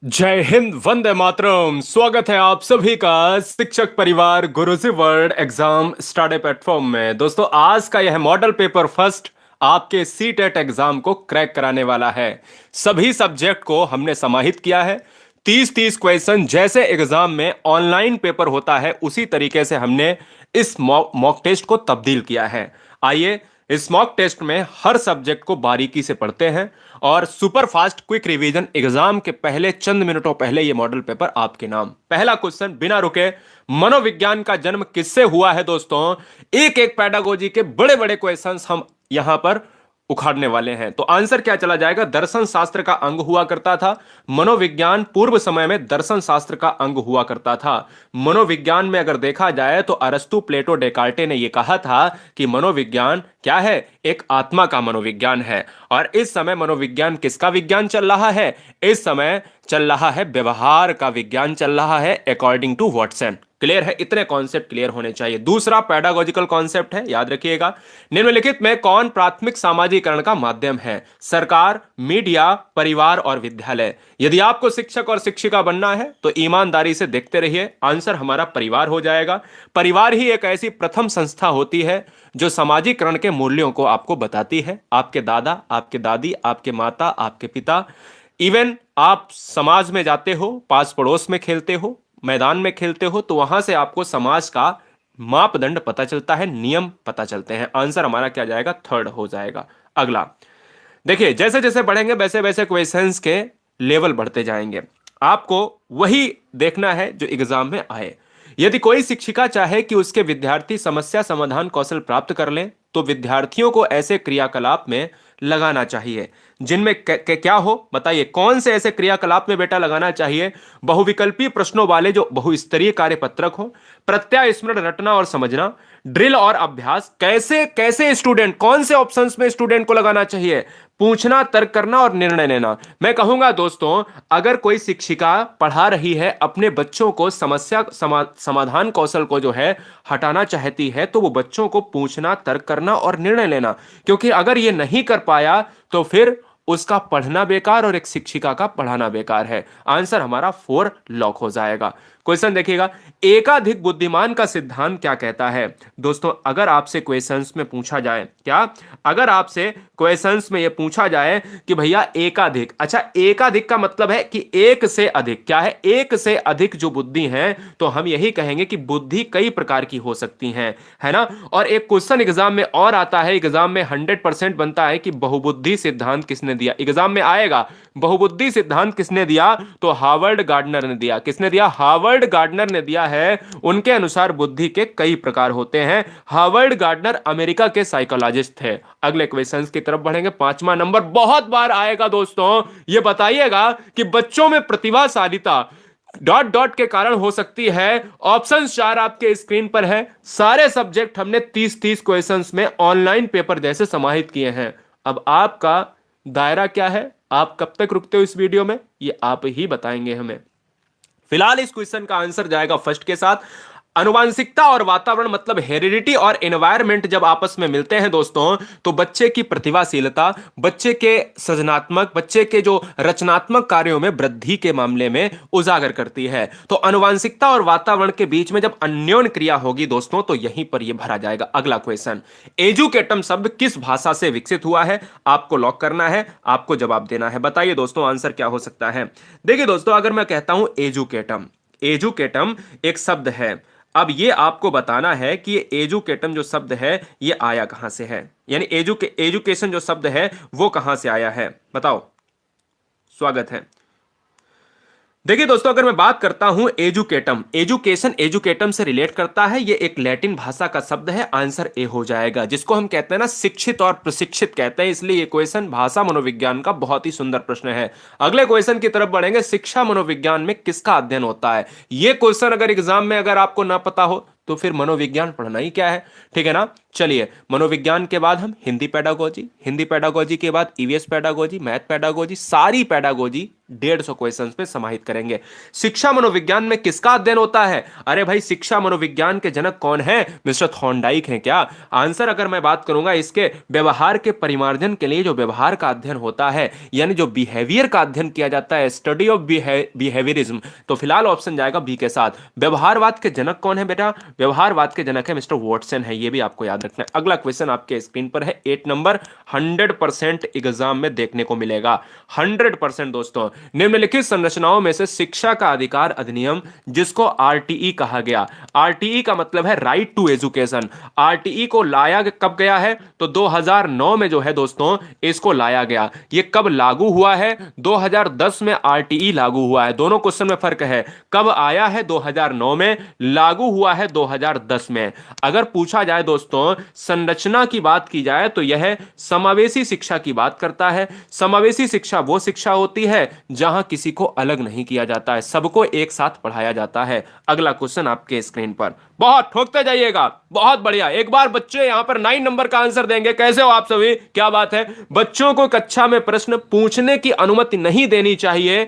जय हिंद, वंदे मातरम। स्वागत है आप सभी का शिक्षक परिवार गुरुजी वर्ल्ड एग्जाम स्टडी प्लेटफॉर्म में। दोस्तों, आज का यह मॉडल पेपर फर्स्ट आपके सी टेट एग्जाम को क्रैक कराने वाला है। सभी सब्जेक्ट को हमने समाहित किया है। 30-30 क्वेश्चन जैसे एग्जाम में ऑनलाइन पेपर होता है उसी तरीके से हमने इस मॉक टेस्ट को तब्दील किया है। आइए इस मॉक टेस्ट में हर सब्जेक्ट को बारीकी से पढ़ते हैं और super fast quick revision exam के पहले चंद मिनटों पहले ये मॉडल पेपर आपके नाम। पहला क्वेश्चन बिना रुके, मनोविज्ञान का जन्म किससे हुआ है? दोस्तों, एक एक पेडागोजी के बड़े बड़े क्वेश्चंस हम यहां पर उखाड़ने वाले हैं। तो आंसर क्या चला जाएगा? दर्शन शास्त्र का अंग हुआ करता था मनोविज्ञान। पूर्व समय में दर्शन शास्त्र का अंग हुआ करता था। मनोविज्ञान में अगर देखा जाए तो अरस्तु, प्लेटो, डेकार्टे ने यह कहा था कि मनोविज्ञान क्या है? एक आत्मा का मनोविज्ञान है। और इस समय मनोविज्ञान किसका विज्ञान चल रहा है? इस समय चल रहा है व्यवहार का विज्ञान चल रहा है, अकॉर्डिंग टू वॉटसन। क्लियर है? इतने कॉन्सेप्ट क्लियर होने चाहिए। दूसरा पेडागोजिकल कॉन्सेप्ट है, याद रखिएगा, निम्नलिखित में कौन प्राथमिक सामाजिकरण का माध्यम है? सरकार, मीडिया, परिवार और विद्यालय। यदि आपको शिक्षक और शिक्षिका बनना है तो ईमानदारी से देखते रहिए, आंसर हमारा परिवार हो जाएगा। परिवार ही एक ऐसी प्रथम संस्था होती है जो सामाजिकरण के मूल्यों को आपको बताती है। आपके दादा, आपके दादी, आपके माता, आपके पिता, इवन आप समाज में जाते हो, पास पड़ोस में खेलते हो, मैदान में खेलते हो, तो वहां से आपको समाज का मापदंड पता चलता है, नियम पता चलते हैं। आंसर हमारा क्या जाएगा? थर्ड हो जाएगा। अगला देखिए, जैसे जैसे बढ़ेंगे वैसे वैसे क्वेश्चंस के लेवल बढ़ते जाएंगे। आपको वही देखना है जो एग्जाम में आए। यदि कोई शिक्षिका चाहे कि उसके विद्यार्थी समस्या समाधान कौशल प्राप्त कर लें तो विद्यार्थियों को ऐसे क्रियाकलाप में लगाना चाहिए जिनमें क्या हो? बताइए, कौन से ऐसे क्रियाकलाप में बेटा लगाना चाहिए? बहुविकल्पी प्रश्नों वाले जो बहुस्तरीय कार्यपत्रक हो, प्रत्यय स्मरण रटना और समझना, ड्रिल और अभ्यास। कैसे कैसे स्टूडेंट, कौन से ऑप्शंस में स्टूडेंट को लगाना चाहिए? पूछना, तर्क करना और निर्णय लेना। मैं कहूंगा दोस्तों, अगर कोई शिक्षिका पढ़ा रही है, अपने बच्चों को समस्या समाधान कौशल को जो है हटाना चाहती है, तो वो बच्चों को पूछना, तर्क करना और निर्णय लेना, क्योंकि अगर ये नहीं कर पाया तो फिर उसका पढ़ना बेकार और एक शिक्षिका का पढ़ाना बेकार है। आंसर हमारा 4 लॉक हो जाएगा। क्वेश्चन देखिएगा, एकाधिक बुद्धिमान का सिद्धांत क्या कहता है? दोस्तों, अगर आपसे क्वेश्चंस में पूछा जाए, क्या अगर आपसे क्वेश्चंस में यह पूछा जाए कि भैया एकाधिक, अच्छा एकाधिक का मतलब है कि एक से अधिक, क्या है? एक से अधिक जो बुद्धि है, तो हम यही कहेंगे कि बुद्धि कई प्रकार की हो सकती है ना। और एक क्वेश्चन एग्जाम में और आता है, एग्जाम में 100% बनता है कि बहुबुद्धि सिद्धांत किसने दिया? एग्जाम में आएगा बहुबुद्धि सिद्धांत किसने दिया? तो हार्वर्ड गार्डनर ने दिया। किसने दिया? हार्वर्ड गार्डनर ने दिया है। उनके अनुसार बुद्धि के कई प्रकार होते हैं। हार्वर्ड गार्डनर अमेरिका के साइकोलॉजिस्ट थे। अगले क्वेश्चंस की तरफ बढ़ेंगे। 5वां नंबर बहुत बार आएगा दोस्तों। यह बताइएगा कि बच्चों में प्रतिभाशालीता डॉट डॉट के कारण हो सकती है। ऑप्शन 4 आपके स्क्रीन पर है। सारे सब्जेक्ट हमने 30-30 क्वेश्चंस में ऑनलाइन पेपर जैसे समाहित किए हैं। अब आपका दायरा क्या है? आप कब तक रुकते हो इस वीडियो में, ये आप ही बताएंगे हमें। फिलहाल इस क्वेश्चन का आंसर जाएगा फर्स्ट के साथ। अनुवांशिकता और वातावरण मतलब हेरिडिटी और एनवायरनमेंट जब आपस में मिलते हैं दोस्तों, तो बच्चे की प्रतिभाशीलता, बच्चे के सृजनात्मक, बच्चे के जो रचनात्मक कार्यों में वृद्धि के मामले में उजागर करती है। तो अनुवांशिकता और वातावरण के बीच में जब अन्योन्य क्रिया होगी दोस्तों, तो यहीं पर यह भरा जाएगा। अगला क्वेश्चन, एजुकेटम शब्द किस भाषा से विकसित हुआ है? आपको लॉक करना है, आपको जवाब देना है। बताइए दोस्तों, आंसर क्या हो सकता है? देखिए दोस्तों, अगर मैं कहता हूं एजुकेटम, एजुकेटम एक शब्द है। अब ये आपको बताना है कि ये एजुकेटम जो शब्द है ये आया कहां से है, यानी एजुकेशन जो शब्द है वो कहां से आया है, बताओ। स्वागत है। देखिए दोस्तों, अगर मैं बात करता हूं एजुकेटम, एजुकेशन एजुकेटम से रिलेट करता है। ये एक लैटिन भाषा का शब्द है। आंसर ए हो जाएगा, जिसको हम कहते हैं ना शिक्षित और प्रशिक्षित कहते हैं। इसलिए ये क्वेश्चन भाषा मनोविज्ञान का बहुत ही सुंदर प्रश्न है। अगले क्वेश्चन की तरफ बढ़ेंगे। शिक्षा मनोविज्ञान में किसका अध्ययन होता है? ये क्वेश्चन अगर एग्जाम में अगर आपको ना पता हो तो फिर मनोविज्ञान पढ़ना ही क्या है, ठीक है ना। चलिए, मनोविज्ञान के बाद हम हिंदी पेडागोजी, हिंदी पेडागोजी के बाद ईवीएस पेडागोजी, मैथ पेडागोजी, सारी पेडागोजी 150 क्वेश्चंस पे समाहित करेंगे। शिक्षा मनोविज्ञान में किसका अध्ययन होता है? अरे भाई, शिक्षा मनोविज्ञान के जनक कौन है? मिस्टर थॉर्नडाइक हैं क्या? आंसर अगर मैं बात करूंगा इसके, व्यवहार के परिमार्जन के लिए जो व्यवहार का अध्ययन होता है, यानी जो बिहेवियर का अध्ययन किया जाता है, स्टडी ऑफ बिहेवियरिज्म, तो फिलहाल ऑप्शन जाएगा बी के साथ। व्यवहारवाद के जनक कौन है बेटा? व्यवहारवाद के जनक है मिस्टर वॉटसन है, ये भी आपको याद रखना है। अगला क्वेश्चन आपके स्क्रीन पर है 8 नंबर, 100% एग्जाम में देखने को मिलेगा, 100% दोस्तों। निम्नलिखित संरचनाओं में से शिक्षा का अधिकार अधिनियम, जिसको आरटीई कहा गया, आरटीई का मतलब है राइट टू एजुकेशन, आरटीई को लाया कब गया है? तो 2009 में जो है दोस्तों इसको लाया गया। ये कब लागू हुआ है? 2010 में आरटीई लागू हुआ है। दोनों क्वेश्चन में फर्क है, कब आया है 2009 में, लागू हुआ है 2010 में। अगर पूछा जाए दोस्तों संरचना की बात की जाए तो यह समावेशी शिक्षा की बात करता है। समावेशी शिक्षा वो शिक्षा होती है जहां किसी को अलग नहीं किया जाता है, सबको एक साथ पढ़ाया जाता है। अगला क्वेश्चन आपके स्क्रीन पर, बहुत ठोकते जाइएगा, बहुत बढ़िया। एक बार बच्चे यहां पर 9 नंबर का आंसर देंगे। कैसे हो आप सभी? क्या बात है? बच्चों को कक्षा में प्रश्न पूछने की अनुमति नहीं देनी चाहिए,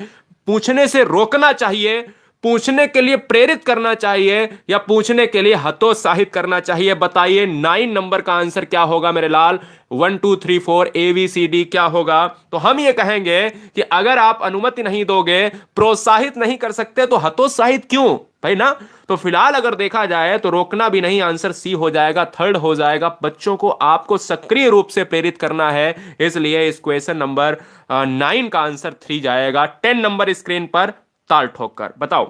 पूछने से रोकना चाहिए, पूछने के लिए प्रेरित करना चाहिए, या पूछने के लिए हतोत्साहित करना चाहिए? बताइए 9 नंबर का आंसर क्या होगा मेरे लाल? 1 2 3 4 ABCD क्या होगा? तो हम ये कहेंगे कि अगर आप अनुमति नहीं दोगे, प्रोत्साहित नहीं कर सकते, तो हतोत्साहित क्यों भाई ना? तो फिलहाल अगर देखा जाए तो रोकना भी नहीं, आंसर सी हो जाएगा, थर्ड हो जाएगा। बच्चों को आपको सक्रिय रूप से प्रेरित करना है, इसलिए इस क्वेश्चन नंबर 9 का आंसर 3 जाएगा। 10 नंबर स्क्रीन पर ताल ठोक कर बताओ।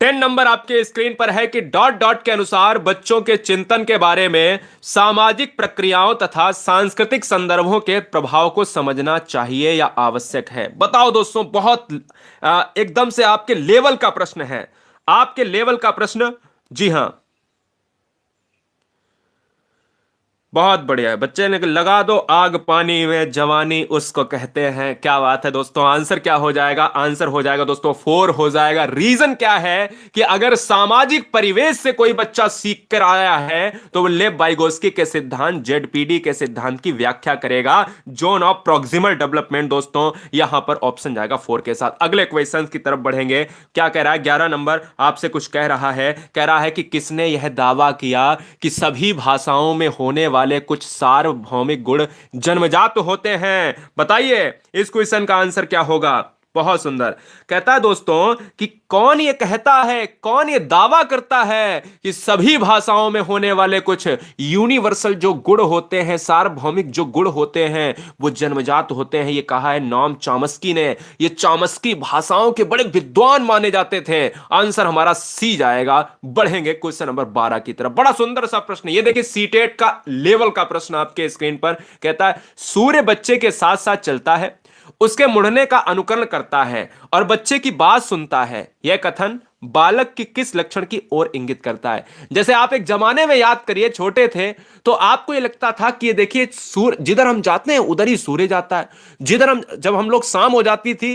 10 नंबर आपके स्क्रीन पर है कि डॉट डॉट के अनुसार बच्चों के चिंतन के बारे में सामाजिक प्रक्रियाओं तथा सांस्कृतिक संदर्भों के प्रभाव को समझना चाहिए या आवश्यक है। बताओ दोस्तों, बहुत एकदम से आपके लेवल का प्रश्न है, आपके लेवल का प्रश्न। जी हां, बहुत बढ़िया है बच्चे ने, लगा दो आग पानी में जवानी उसको कहते हैं। क्या बात है दोस्तों, आंसर क्या हो जाएगा? आंसर हो जाएगा दोस्तों 4 हो जाएगा। रीजन क्या है कि अगर सामाजिक परिवेश से कोई बच्चा सीख कर आया है तो वो लेव वाइगोस्की के सिद्धांत, जेडपीडी के सिद्धांत की व्याख्या करेगा, जोन ऑफ प्रॉक्सिमल डेवलपमेंट। दोस्तों यहां पर ऑप्शन जाएगा 4 के साथ। अगले क्वेश्चन की तरफ बढ़ेंगे। क्या कह रहा है? 11 नंबर आपसे कुछ कह रहा है, कह रहा है कि किसने यह दावा किया कि सभी भाषाओं में होने वाले कुछ सार्वभौमिक गुण जन्मजात होते हैं? बताइए इस क्वेश्चन का आंसर क्या होगा? बहुत सुंदर। कहता है दोस्तों कि कौन ये कहता है, कौन ये दावा करता है कि सभी भाषाओं में होने वाले कुछ यूनिवर्सल जो गुण होते हैं, सार्वभौमिक जो गुण होते हैं, वो जन्मजात होते हैं। ये कहा है नॉम चॉम्स्की ने। ये चॉम्स्की भाषाओं के बड़े विद्वान माने जाते थे। आंसर हमारा सी जाएगा। बढ़ेंगे क्वेश्चन नंबर 12 की तरफ। बड़ा सुंदर सा प्रश्न, ये देखिए सीटेट का लेवल का प्रश्न आपके स्क्रीन पर। कहता है सूर्य बच्चे के साथ साथ चलता है, उसके मुड़ने का अनुकरण करता है और बच्चे की बात सुनता है। यह कथन बालक की किस लक्षण की ओर इंगित करता है? जैसे आप एक जमाने में याद करिए, छोटे थे तो आपको यह लगता था कि ये देखिए सूर्य, जिधर हम जाते हैं उधर ही सूर्य जाता है। जब हम लोग शाम हो जाती थी,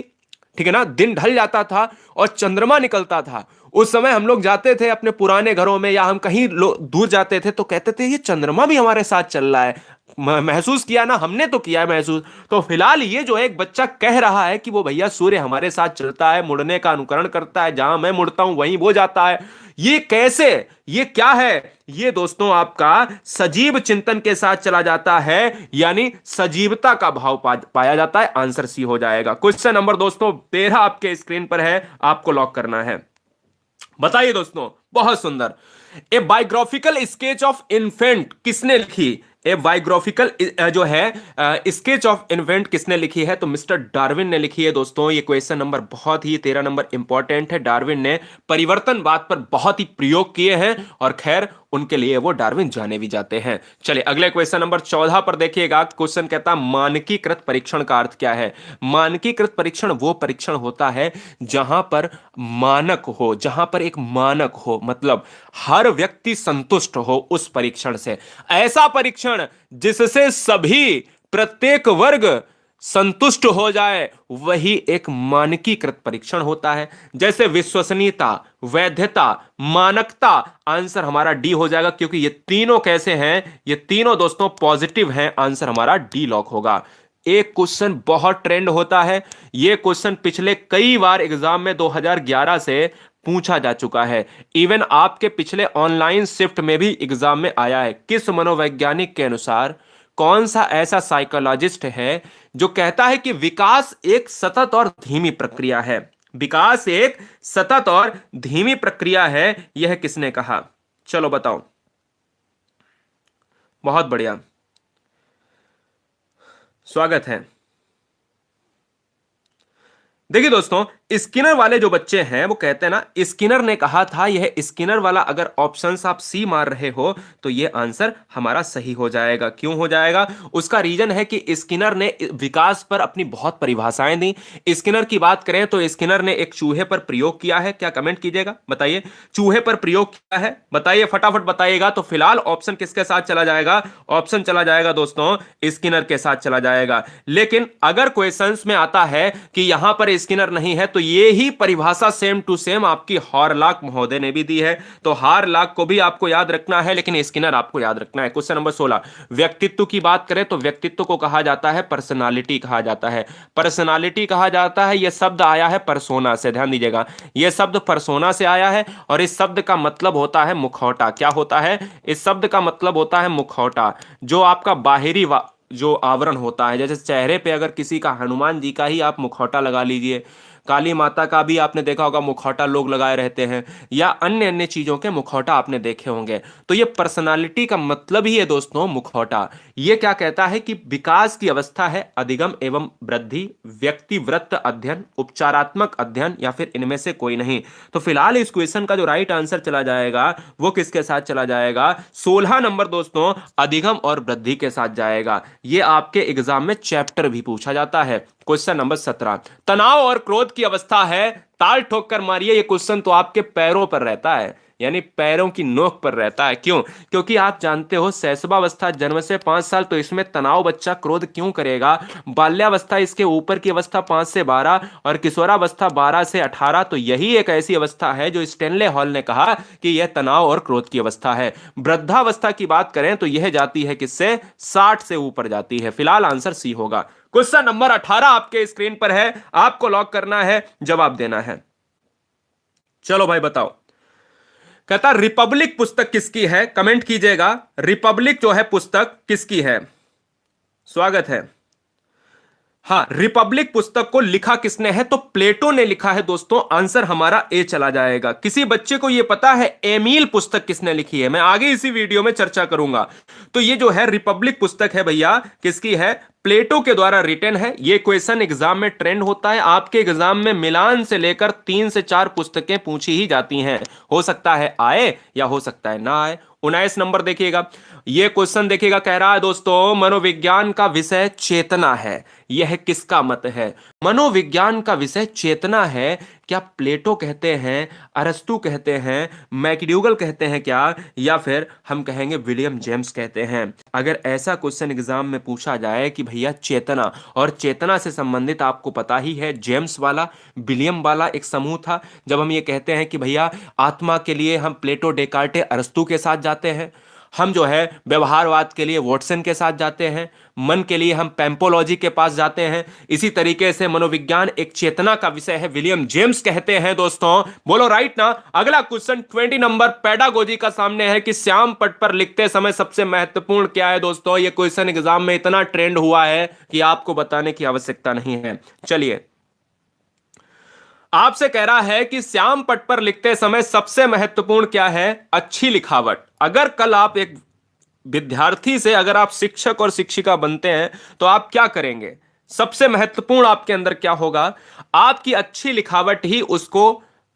ठीक है ना, दिन ढल जाता था और चंद्रमा निकलता था, उस समय हम लोग जाते थे अपने पुराने घरों में या हम कहीं दूर जाते थे तो कहते थे ये चंद्रमा भी हमारे साथ चल रहा है। महसूस किया ना? हमने तो किया है महसूस। तो फिलहाल ये जो एक बच्चा कह रहा है कि वो भैया सूर्य हमारे साथ चलता है, मुड़ने का अनुकरण करता है, जहां मैं मुड़ता हूं वहीं वो जाता है, ये कैसे, ये क्या है? ये दोस्तों आपका सजीव चिंतन के साथ चला जाता है, यानी सजीवता का भाव पाया जाता है। आंसर सी हो जाएगा। क्वेश्चन नंबर दोस्तों 13 आपके स्क्रीन पर है, आपको लॉक करना है। बताइए दोस्तों, बहुत सुंदर। ए बायोग्राफिकल स्केच ऑफ इन्फेंट किसने लिखी? ए बायोग्राफिकल जो है स्केच ऑफ इन्फेंट किसने लिखी है? तो मिस्टर डार्विन ने लिखी है दोस्तों। ये क्वेश्चन नंबर बहुत ही 13 नंबर इंपॉर्टेंट है। डार्विन ने परिवर्तनवाद पर बहुत ही प्रयोग किए हैं और खैर उनके लिए वो डार्विन जाने भी जाते हैं। चलिए अगले क्वेश्चन नंबर 14 पर देखिएगा। क्वेश्चन कहता है मानकीकृत परीक्षण का अर्थ क्या है? मानकीकृत परीक्षण वो परीक्षण होता है जहां पर मानक हो, जहां पर एक मानक हो, मतलब हर व्यक्ति संतुष्ट हो उस परीक्षण से। ऐसा परीक्षण जिससे सभी, प्रत्येक वर्ग संतुष्ट हो जाए, वही एक मानकीकृत परीक्षण होता है। जैसे विश्वसनीयता, वैधता, मानकता। आंसर हमारा डी हो जाएगा क्योंकि ये तीनों कैसे हैं? ये तीनों दोस्तों पॉजिटिव हैं। आंसर हमारा डी लॉक होगा। एक क्वेश्चन बहुत ट्रेंड होता है, ये क्वेश्चन पिछले कई बार एग्जाम में 2011 से पूछा जा चुका है। इवन आपके पिछले ऑनलाइन शिफ्ट में भी एग्जाम में आया है। किस मनोवैज्ञानिक के अनुसार कौन सा ऐसा साइकोलॉजिस्ट है जो कहता है कि विकास एक सतत और धीमी प्रक्रिया है? विकास एक सतत और धीमी प्रक्रिया है, यह किसने कहा? चलो बताओ। बहुत बढ़िया, स्वागत है। देखिए दोस्तों, स्किनर वाले जो बच्चे हैं वो कहते हैं ना, स्किनर ने कहा था, यह स्किनर वाला अगर ऑप्शंस आप सी मार रहे हो तो यह आंसर हमारा सही हो जाएगा। क्यों हो जाएगा? उसका रीजन है कि स्किनर ने विकास पर अपनी बहुत परिभाषाएं दी। स्किनर की बात करें तो स्किनर ने एक चूहे पर प्रयोग किया है। क्या कमेंट कीजिएगा, बताइए, चूहे पर प्रयोग किया है, बताइए, फटाफट बताइएगा। तो फिलहाल ऑप्शन किसके साथ चला जाएगा? ऑप्शन चला जाएगा दोस्तों स्किनर के साथ चला जाएगा। लेकिन अगर क्वेश्चंस में आता है कि यहां पर स्किनर नहीं है तो ये ही परिभाषा सेम टू सेम आपकी हॉरलॉक महोदय ने भी दी है। तो हॉरलॉक को भी आपको याद रखना है, लेकिन स्किनर आपको याद रखना है। क्वेश्चन नंबर 16, व्यक्तित्व की बात करें तो व्यक्तित्व को कहा जाता है पर्सनालिटी कहा जाता है। पर्सनालिटी कहा जाता है, यह शब्द आया है परसोना से, ध्यान दीजिएगा, यह शब्द परसोना से आया है और इस शब्द का मतलब होता है मुखौटा। क्या होता है? इस शब्द का मतलब होता है मुखौटा, जो आपका बाहरी जो आवरण होता है। जैसे चेहरे पे अगर किसी का, हनुमान जी का ही आप मुखौटा लगा लीजिए, काली माता का भी आपने देखा होगा मुखौटा लोग लगाए रहते हैं, या अन्य अन्य चीजों के मुखौटा आपने देखे होंगे। तो ये पर्सनालिटी का मतलब ही है दोस्तों मुखौटा। ये क्या कहता है कि विकास की अवस्था है अधिगम एवं वृद्धि, व्यक्तिवृत्त अध्ययन, उपचारात्मक अध्ययन, या फिर इनमें से कोई नहीं। तो फिलहाल इस क्वेश्चन का जो राइट आंसर चला जाएगा वो किसके साथ चला जाएगा? 16 नंबर दोस्तों, अधिगम और वृद्धि के साथ जाएगा। ये आपके एग्जाम में चैप्टर भी पूछा जाता है। क्वेश्चन नंबर 17, तनाव और क्रोध की अवस्था है, ताल ठोक कर मारिए। ये क्वेश्चन तो आपके पैरों पर रहता है, यानी पैरों की नोक पर रहता है। क्यों? क्योंकि आप जानते हो शैशवावस्था जन्म से 5 साल, तो इसमें तनाव बच्चा क्रोध क्यों करेगा? बाल्यावस्था इसके ऊपर की अवस्था 5 से 12 और किशोरावस्था 12 से 18। तो यही एक ऐसी अवस्था है जो स्टेनले हॉल ने कहा कि यह तनाव और क्रोध की अवस्था है। वृद्धावस्था की बात करें तो यह जाती है किससे? 60 से ऊपर जाती है। फिलहाल आंसर सी होगा। क्वेश्चन नंबर 18 आपके स्क्रीन पर है, आपको लॉक करना है, जवाब देना है। चलो भाई बताओ। कहता रिपब्लिक पुस्तक किसकी है? कमेंट कीजिएगा, रिपब्लिक जो है पुस्तक किसकी है? स्वागत है। हाँ, रिपब्लिक पुस्तक को लिखा किसने है? तो प्लेटो ने लिखा है दोस्तों। आंसर हमारा ए चला जाएगा। किसी बच्चे को यह पता है एमील पुस्तक किसने लिखी है? मैं आगे इसी वीडियो में चर्चा करूंगा। तो ये जो है रिपब्लिक पुस्तक है भैया, किसकी है? प्लेटो के द्वारा रिटन है। ये क्वेश्चन एग्जाम में ट्रेंड होता है। आपके एग्जाम में मिलान से लेकर 3 से 4 पुस्तकें पूछी ही जाती हैं। हो सकता है आए या हो सकता है ना आए। 19 नंबर देखिएगा, ये क्वेश्चन देखिएगा, कह रहा है दोस्तों मनोविज्ञान का विषय चेतना है। यह किसका मत है? मनोविज्ञान का विषय चेतना है। क्या प्लेटो कहते हैं, अरस्तु कहते हैं, मैकडूगल कहते हैं क्या, या फिर हम कहेंगे विलियम जेम्स कहते हैं? अगर ऐसा क्वेश्चन एग्जाम में पूछा जाए कि भैया चेतना, और चेतना से संबंधित आपको पता ही है जेम्स वाला, विलियम वाला एक समूह था। जब हम ये कहते हैं कि भैया आत्मा के लिए हम प्लेटो, डेकार्टे, अरस्तु के साथ जाते हैं, हम जो है व्यवहारवाद के लिए वॉटसन के साथ जाते हैं, मन के लिए हम पैम्पोलॉजी के पास जाते हैं, इसी तरीके से मनोविज्ञान एक चेतना का विषय है, विलियम जेम्स कहते हैं दोस्तों। बोलो राइट ना? अगला क्वेश्चन 20 नंबर पेडागोजी का सामने है कि श्याम पट पर लिखते समय सबसे महत्वपूर्ण क्या है? दोस्तों ये क्वेश्चन एग्जाम में इतना ट्रेंड हुआ है कि आपको बताने की आवश्यकता नहीं है। चलिए, आपसे कह रहा है कि श्याम पट पर लिखते समय सबसे महत्वपूर्ण क्या है? अच्छी लिखावट। अगर कल आप एक विद्यार्थी से, अगर आप शिक्षक और शिक्षिका बनते हैं तो आप क्या करेंगे? सबसे महत्वपूर्ण आपके अंदर क्या होगा? आपकी अच्छी लिखावट ही उसको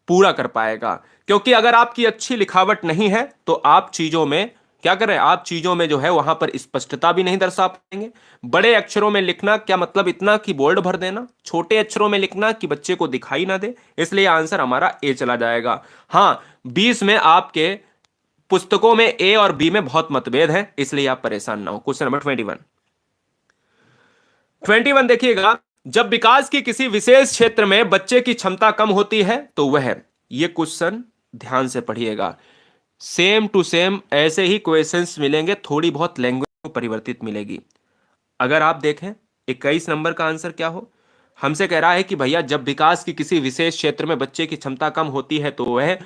पूरा कर पाएगा। क्योंकि अगर आपकी अच्छी लिखावट नहीं है तो आप चीजों में क्या करें? आप चीजों में जो है वहां पर स्पष्टता भी नहीं दर्शा पाएंगे। बड़े अक्षरों में लिखना क्या मतलब इतना कि बोल्ड भर देना, छोटे अक्षरों में लिखना कि बच्चे को दिखाई ना दे। इसलिए आंसर हमारा ए चला जाएगा। हाँ, 20 में आपके पुस्तकों में ए और बी में बहुत मतभेद है, इसलिए आप परेशान ना हो। क्वेश्चन नंबर 21 देखिएगा, जब विकास की किसी विशेष क्षेत्र में बच्चे की क्षमता कम होती है तो वह, ये क्वेश्चन ध्यान से पढ़िएगा, सेम टू सेम ऐसे ही क्वेश्चंस मिलेंगे, थोड़ी बहुत लैंग्वेज परिवर्तित मिलेगी। अगर आप देखें 21 नंबर का आंसर क्या हो? हमसे कह रहा है कि भैया जब विकास की किसी विशेष क्षेत्र में बच्चे की क्षमता कम होती है तो वह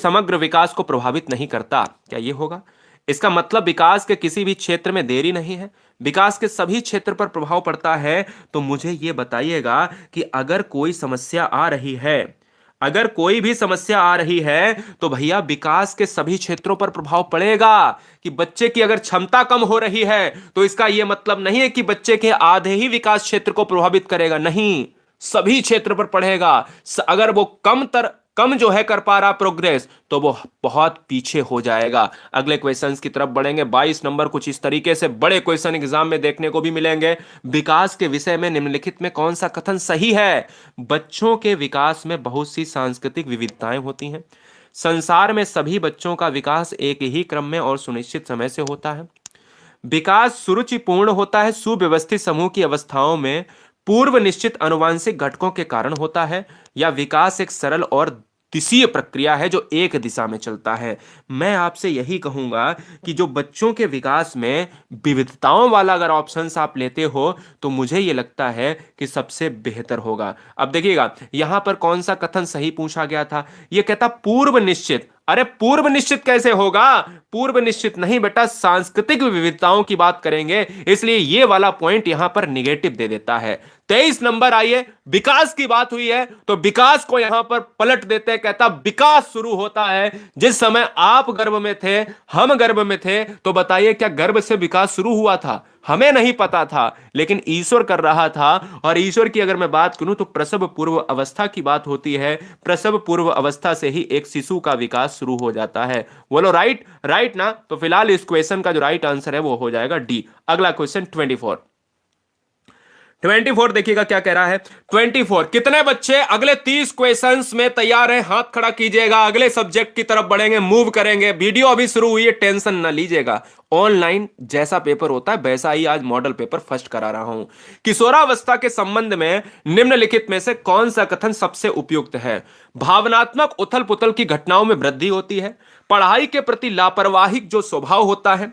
समग्र विकास को प्रभावित नहीं करता। क्या ये होगा? इसका मतलब विकास के किसी भी क्षेत्र में देरी नहीं है, विकास के सभी क्षेत्र पर प्रभाव पड़ता है। तो मुझे ये बताइएगा कि अगर कोई समस्या आ रही है, अगर कोई भी समस्या आ रही है तो भैया विकास के सभी क्षेत्रों पर प्रभाव पड़ेगा। कि बच्चे की अगर क्षमता कम हो रही है तो इसका यह मतलब नहीं है कि बच्चे के आधे ही विकास क्षेत्र को प्रभावित करेगा, नहीं, सभी क्षेत्र पर पड़ेगा। अगर वो कम जो है कर पा रहा प्रोग्रेस तो वो बहुत पीछे हो जाएगा। अगले क्वेश्चंस की तरफ बढ़ेंगे। 22 नंबर कुछ इस तरीके से बड़े क्वेश्चन एग्जाम में देखने को भी मिलेंगे। विकास के विषय में निम्नलिखित में कौन सा कथन सही है? बच्चों के विकास में बहुत सी सांस्कृतिक विविधताएं होती हैं। संसार में सभी बच्चों का विकास एक ही क्रम में और सुनिश्चित समय से होता है। विकास सुरुचिपूर्ण होता है सुव्यवस्थित समूह की अवस्थाओं में पूर्व निश्चित आनुवंशिक घटकों के कारण होता है। या विकास एक सरल और दिशीय प्रक्रिया है जो एक दिशा में चलता है। मैं आपसे यही कहूंगा कि जो बच्चों के विकास में विविधताओं वाला अगर ऑप्शंस आप लेते हो तो मुझे यह लगता है कि सबसे बेहतर होगा। अब देखिएगा यहां पर कौन सा कथन सही पूछा गया था। यह कहता पूर्व निश्चित। अरे पूर्व निश्चित कैसे होगा? पूर्व निश्चित नहीं बेटा, सांस्कृतिक विविधताओं की बात करेंगे, इसलिए ये वाला पॉइंट यहां पर निगेटिव दे देता है। 23 नंबर आइए, विकास की बात हुई है तो विकास को यहां पर पलट देते हैं। कहता विकास शुरू होता है जिस समय आप गर्भ में थे, हम गर्भ में थे। तो बताइए क्या गर्भ से विकास शुरू हुआ था? हमें नहीं पता था, लेकिन ईश्वर कर रहा था। और ईश्वर की अगर मैं बात करूं तो प्रसव पूर्व अवस्था की बात होती है। प्रसव पूर्व अवस्था से ही एक शिशु का विकास शुरू हो जाता है। बोलो राइट? राइट ना? तो फिलहाल इस क्वेश्चन का जो राइट आंसर है वो हो जाएगा डी। अगला क्वेश्चन 24। 24 देखिएगा क्या कह रहा है। 24 कितने बच्चे अगले 30 क्वेश्चंस में तैयार हैं? हाथ खड़ा कीजिएगा। अगले सब्जेक्ट की तरफ बढ़ेंगे, मूव करेंगे। वीडियो अभी शुरू हुई है, टेंशन ना लीजिएगा। ऑनलाइन जैसा पेपर होता है वैसा ही आज मॉडल पेपर फर्स्ट करा रहा हूं। किशोरावस्था के संबंध में निम्नलिखित में से कौन सा कथन सबसे उपयुक्त है? भावनात्मक उथल पुथल की घटनाओं में वृद्धि होती है। पढ़ाई के प्रति लापरवाही जो स्वभाव होता है।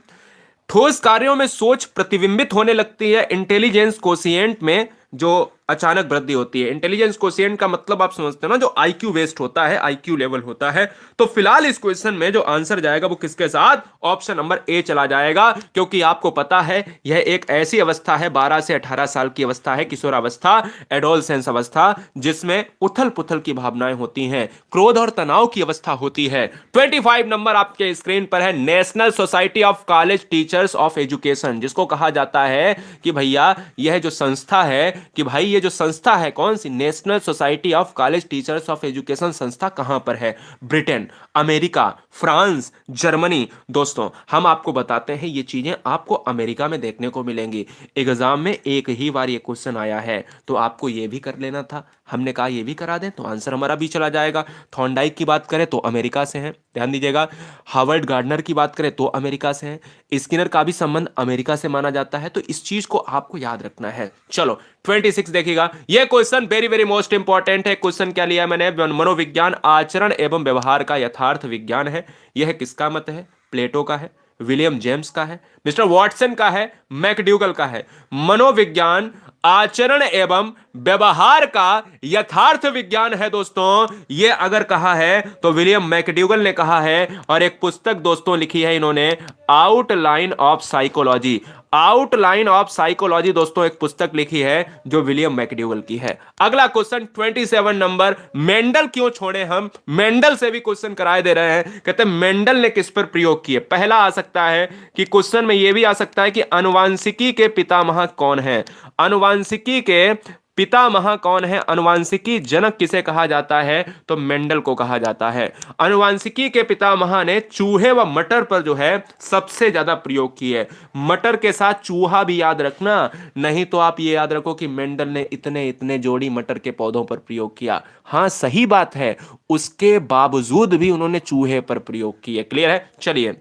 ठोस कार्यों में सोच प्रतिबिंबित होने लगती है। इंटेलिजेंस कोशिएंट में जो अचानक वृद्धि होती है। इंटेलिजेंस कोशिएंट का मतलब आप समझते हो ना, जो आईक्यू बेस्ड होता है, आईक्यू लेवल होता है। तो फिलहाल इस क्वेश्चन में जो आंसर जाएगा वो किसके साथ? ऑप्शन नंबर ए चला जाएगा, क्योंकि आपको पता है यह एक ऐसी अवस्था है, 12 से 18 साल की अवस्था है, किशोरावस्था, एडोलसेंस अवस्था, जिसमें उथल पुथल की भावनाएं होती हैं, क्रोध और तनाव की अवस्था होती है। 25 नंबर आपके स्क्रीन पर है। National Society of College Teachers of education, जिसको कहा जाता है कि भैया यह जो संस्था है, कि भाई ये जो संस्था है कौन सी? National Society of College Teachers of Education संस्था कहां पर है? Britain, America, France, Germany. दोस्तों हम आपको बताते हैं ये चीजें आपको अमेरिका में देखने को मिलेंगी। एग्जाम में एक ही बार ये क्वेश्चन आया है तो आपको ये भी कर लेना था। हमने कहा ये भी करा दें तो आंसर हमारा भी चला जाएगा। थॉर्नडाइक की बात करें तो अमेरिका से है, ध्यान दीजिएगा। हार्वर्ड गार्डनर की बात करें तो अमेरिका से है। स्किनर का भी संबंध अमेरिका से माना जाता है। तो इस चीज को आपको याद रखना है। चलो 26 देखिएगा। यह question very very most important है। क्वेश्चन क्या लिया मैंने? मनोविज्ञान आचरण एवं व्यवहार का यथार्थ विज्ञान है। यह किसका मत है? प्लेटो का है, विलियम जेम्स का है, मिस्टर वॉटसन का है, मैकडूगल का है। मनोविज्ञान आचरण एवं व्यवहार का यथार्थ विज्ञान है दोस्तों। यह अगर कहा है तो विलियम मैकडूगल ने कहा है। और एक पुस्तक दोस्तों लिखी है इन्होंने, outline of psychology. Outline of psychology दोस्तों एक पुस्तक लिखी है जो विलियम मैकडूगल की है। अगला क्वेश्चन 27 नंबर। मेंडल क्यों छोड़े हम? मेंडल से भी क्वेश्चन कराए दे रहे हैं। कहते हैं मेंडल ने किस पर प्रयोग किए? पहला आ सकता है कि क्वेश्चन में यह भी आ सकता है कि आनुवांशिकी के पितामह कौन है? आनुवांशिकी के पितामह कौन है? आनुवांशिकी जनक किसे कहा जाता है? तो मेंडल को कहा जाता है। आनुवांशिकी के पितामह ने चूहे व मटर पर जो है सबसे ज्यादा प्रयोग किए। मटर के साथ चूहा भी याद रखना, नहीं तो आप ये याद रखो कि मेंडल ने इतने इतने जोड़ी मटर के पौधों पर प्रयोग किया। हां सही बात है, उसके बावजूद भी उन्होंने चूहे पर प्रयोग किए। क्लियर है? चलिए,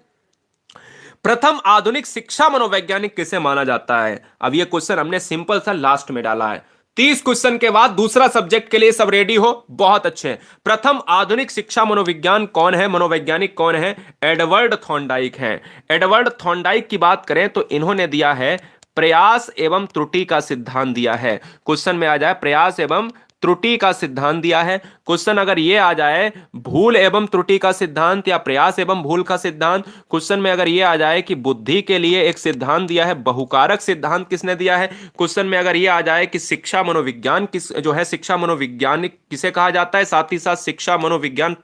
प्रथम आधुनिक शिक्षा मनोवैज्ञानिक किसे माना जाता है? अब यह क्वेश्चन हमने सिंपल सा लास्ट में डाला है। 30 क्वेश्चन के बाद दूसरा सब्जेक्ट के लिए सब रेडी हो? बहुत अच्छे। प्रथम आधुनिक शिक्षा मनोविज्ञान कौन है, मनोवैज्ञानिक कौन है? एडवर्ड थॉर्नडाइक हैं। एडवर्ड थॉर्नडाइक की बात करें तो इन्होंने दिया है प्रयास एवं त्रुटि का सिद्धांत दिया है। क्वेश्चन में आ जाए प्रयास एवं त्रुटि का सिद्धांत दिया है। क्वेश्चन अगर ये आ जाए भूल एवं त्रुटि का सिद्धांत या प्रयास एवं भूल का सिद्धांत। क्वेश्चन में अगर ये आ जाए कि बुद्धि के लिए एक सिद्धांत दिया है, बहुकारक सिद्धांत किसने दिया है। क्वेश्चन में अगर ये आ जाए कि शिक्षा मनोविज्ञान किस जो है शिक्षा मनोविज्ञानिक किसे कहा जाता है, साथ ही साथ शिक्षा मनोविज्ञान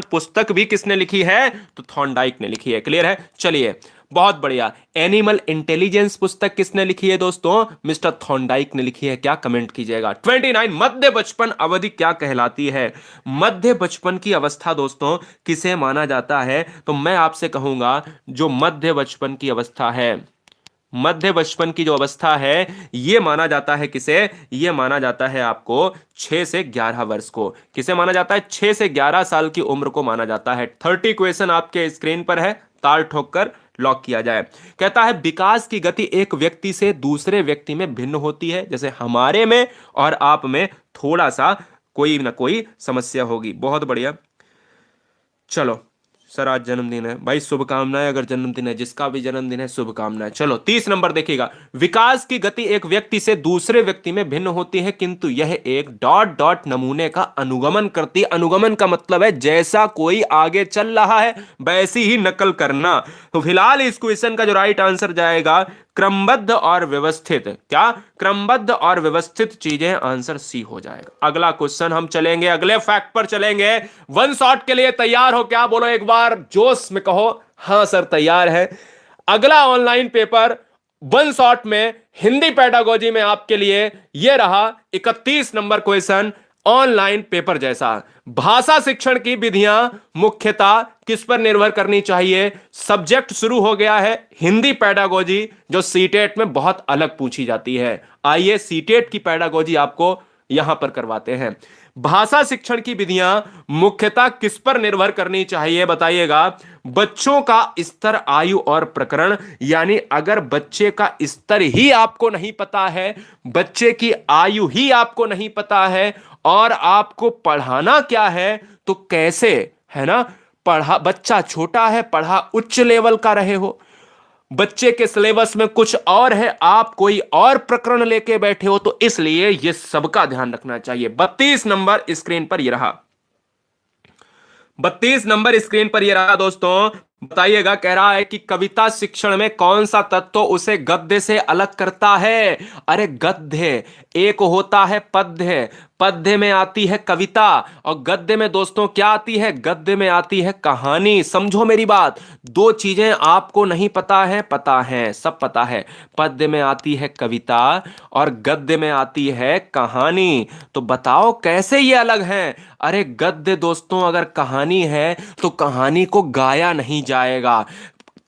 पुस्तक भी किसने लिखी है, तो थॉर्नडाइक ने लिखी है। क्लियर है, चलिए बहुत बढ़िया। एनिमल इंटेलिजेंस पुस्तक किसने लिखी है दोस्तों, मिस्टर थॉर्नडाइक ने लिखी है। क्या कमेंट कीजिएगा। 29 मध्य बचपन अवधि क्या कहलाती है। मध्य बचपन की अवस्था दोस्तों किसे माना जाता है, तो मैं आपसे कहूंगा जो मध्य बचपन की अवस्था है, मध्य बचपन की जो अवस्था है यह माना जाता है किसे, यह माना जाता है आपको 6 से 11 वर्ष को। किसे माना जाता है, 6 से 11 साल की उम्र को माना जाता है। 30 क्वेश्चन आपके स्क्रीन पर है, ताल ठोक कर लॉक किया जाए। कहता है विकास की गति एक व्यक्ति से दूसरे व्यक्ति में भिन्न होती है, जैसे हमारे में और आप में थोड़ा सा कोई ना कोई समस्या होगी। बहुत बढ़िया, चलो सर आज जन्मदिन है भाई, शुभकामनाएं। अगर जन्मदिन है, जिसका भी जन्मदिन है शुभकामनाएं। चलो 30 नंबर देखिएगा। विकास की गति एक व्यक्ति से दूसरे व्यक्ति में भिन्न होती है, किंतु यह एक डॉट डॉट नमूने का अनुगमन करती है। अनुगमन का मतलब है जैसा कोई आगे चल रहा है वैसी ही नकल करना। तो फिलहाल इस क्वेश्चन का जो राइट आंसर जाएगा क्रमबद्ध और व्यवस्थित। क्या, क्रमबद्ध और व्यवस्थित चीजें, आंसर सी हो जाएगा। अगला क्वेश्चन हम चलेंगे, अगले फैक्ट पर चलेंगे। वन शॉट के लिए तैयार हो क्या, बोलो एक बार जोश में कहो हां सर तैयार है। अगला ऑनलाइन पेपर वन शॉट में हिंदी पेडागोजी में आपके लिए यह रहा 31 नंबर क्वेश्चन, ऑनलाइन पेपर जैसा। भाषा शिक्षण की विधियां मुख्यतः किस पर निर्भर करनी चाहिए। सब्जेक्ट शुरू हो गया है हिंदी पेडागोजी, जो सीटेट में बहुत अलग पूछी जाती है। आइए सीटेट की पेडागोजी आपको यहां पर करवाते हैं। भाषा शिक्षण की विधियां मुख्यतः किस पर निर्भर करनी चाहिए, बताइएगा। बच्चों का स्तर, आयु और प्रकरण, यानी अगर बच्चे का स्तर ही आपको नहीं पता है, बच्चे की आयु ही आपको नहीं पता है और आपको पढ़ाना क्या है, तो कैसे, है ना। पढ़ा बच्चा छोटा है, पढ़ा उच्च लेवल का रहे हो, बच्चे के सिलेबस में कुछ और है, आप कोई और प्रकरण लेके बैठे हो, तो इसलिए यह सबका ध्यान रखना चाहिए। 32 नंबर स्क्रीन पर यह रहा, 32 नंबर स्क्रीन पर यह रहा दोस्तों। बताइएगा, कह रहा है कि कविता शिक्षण में कौन सा तत्व उसे गद्य से अलग करता है। अरे गद्य एक होता है पद्य, पद्य में आती है कविता और गद्य में दोस्तों क्या आती है, गद्य में आती है कहानी। समझो मेरी बात, दो चीजें आपको नहीं पता है, पता है, सब पता है। पद्य में आती है कविता और गद्य में आती है कहानी, तो बताओ कैसे ये अलग हैं। अरे गद्य दोस्तों अगर कहानी है तो कहानी को गाया नहीं जाएगा,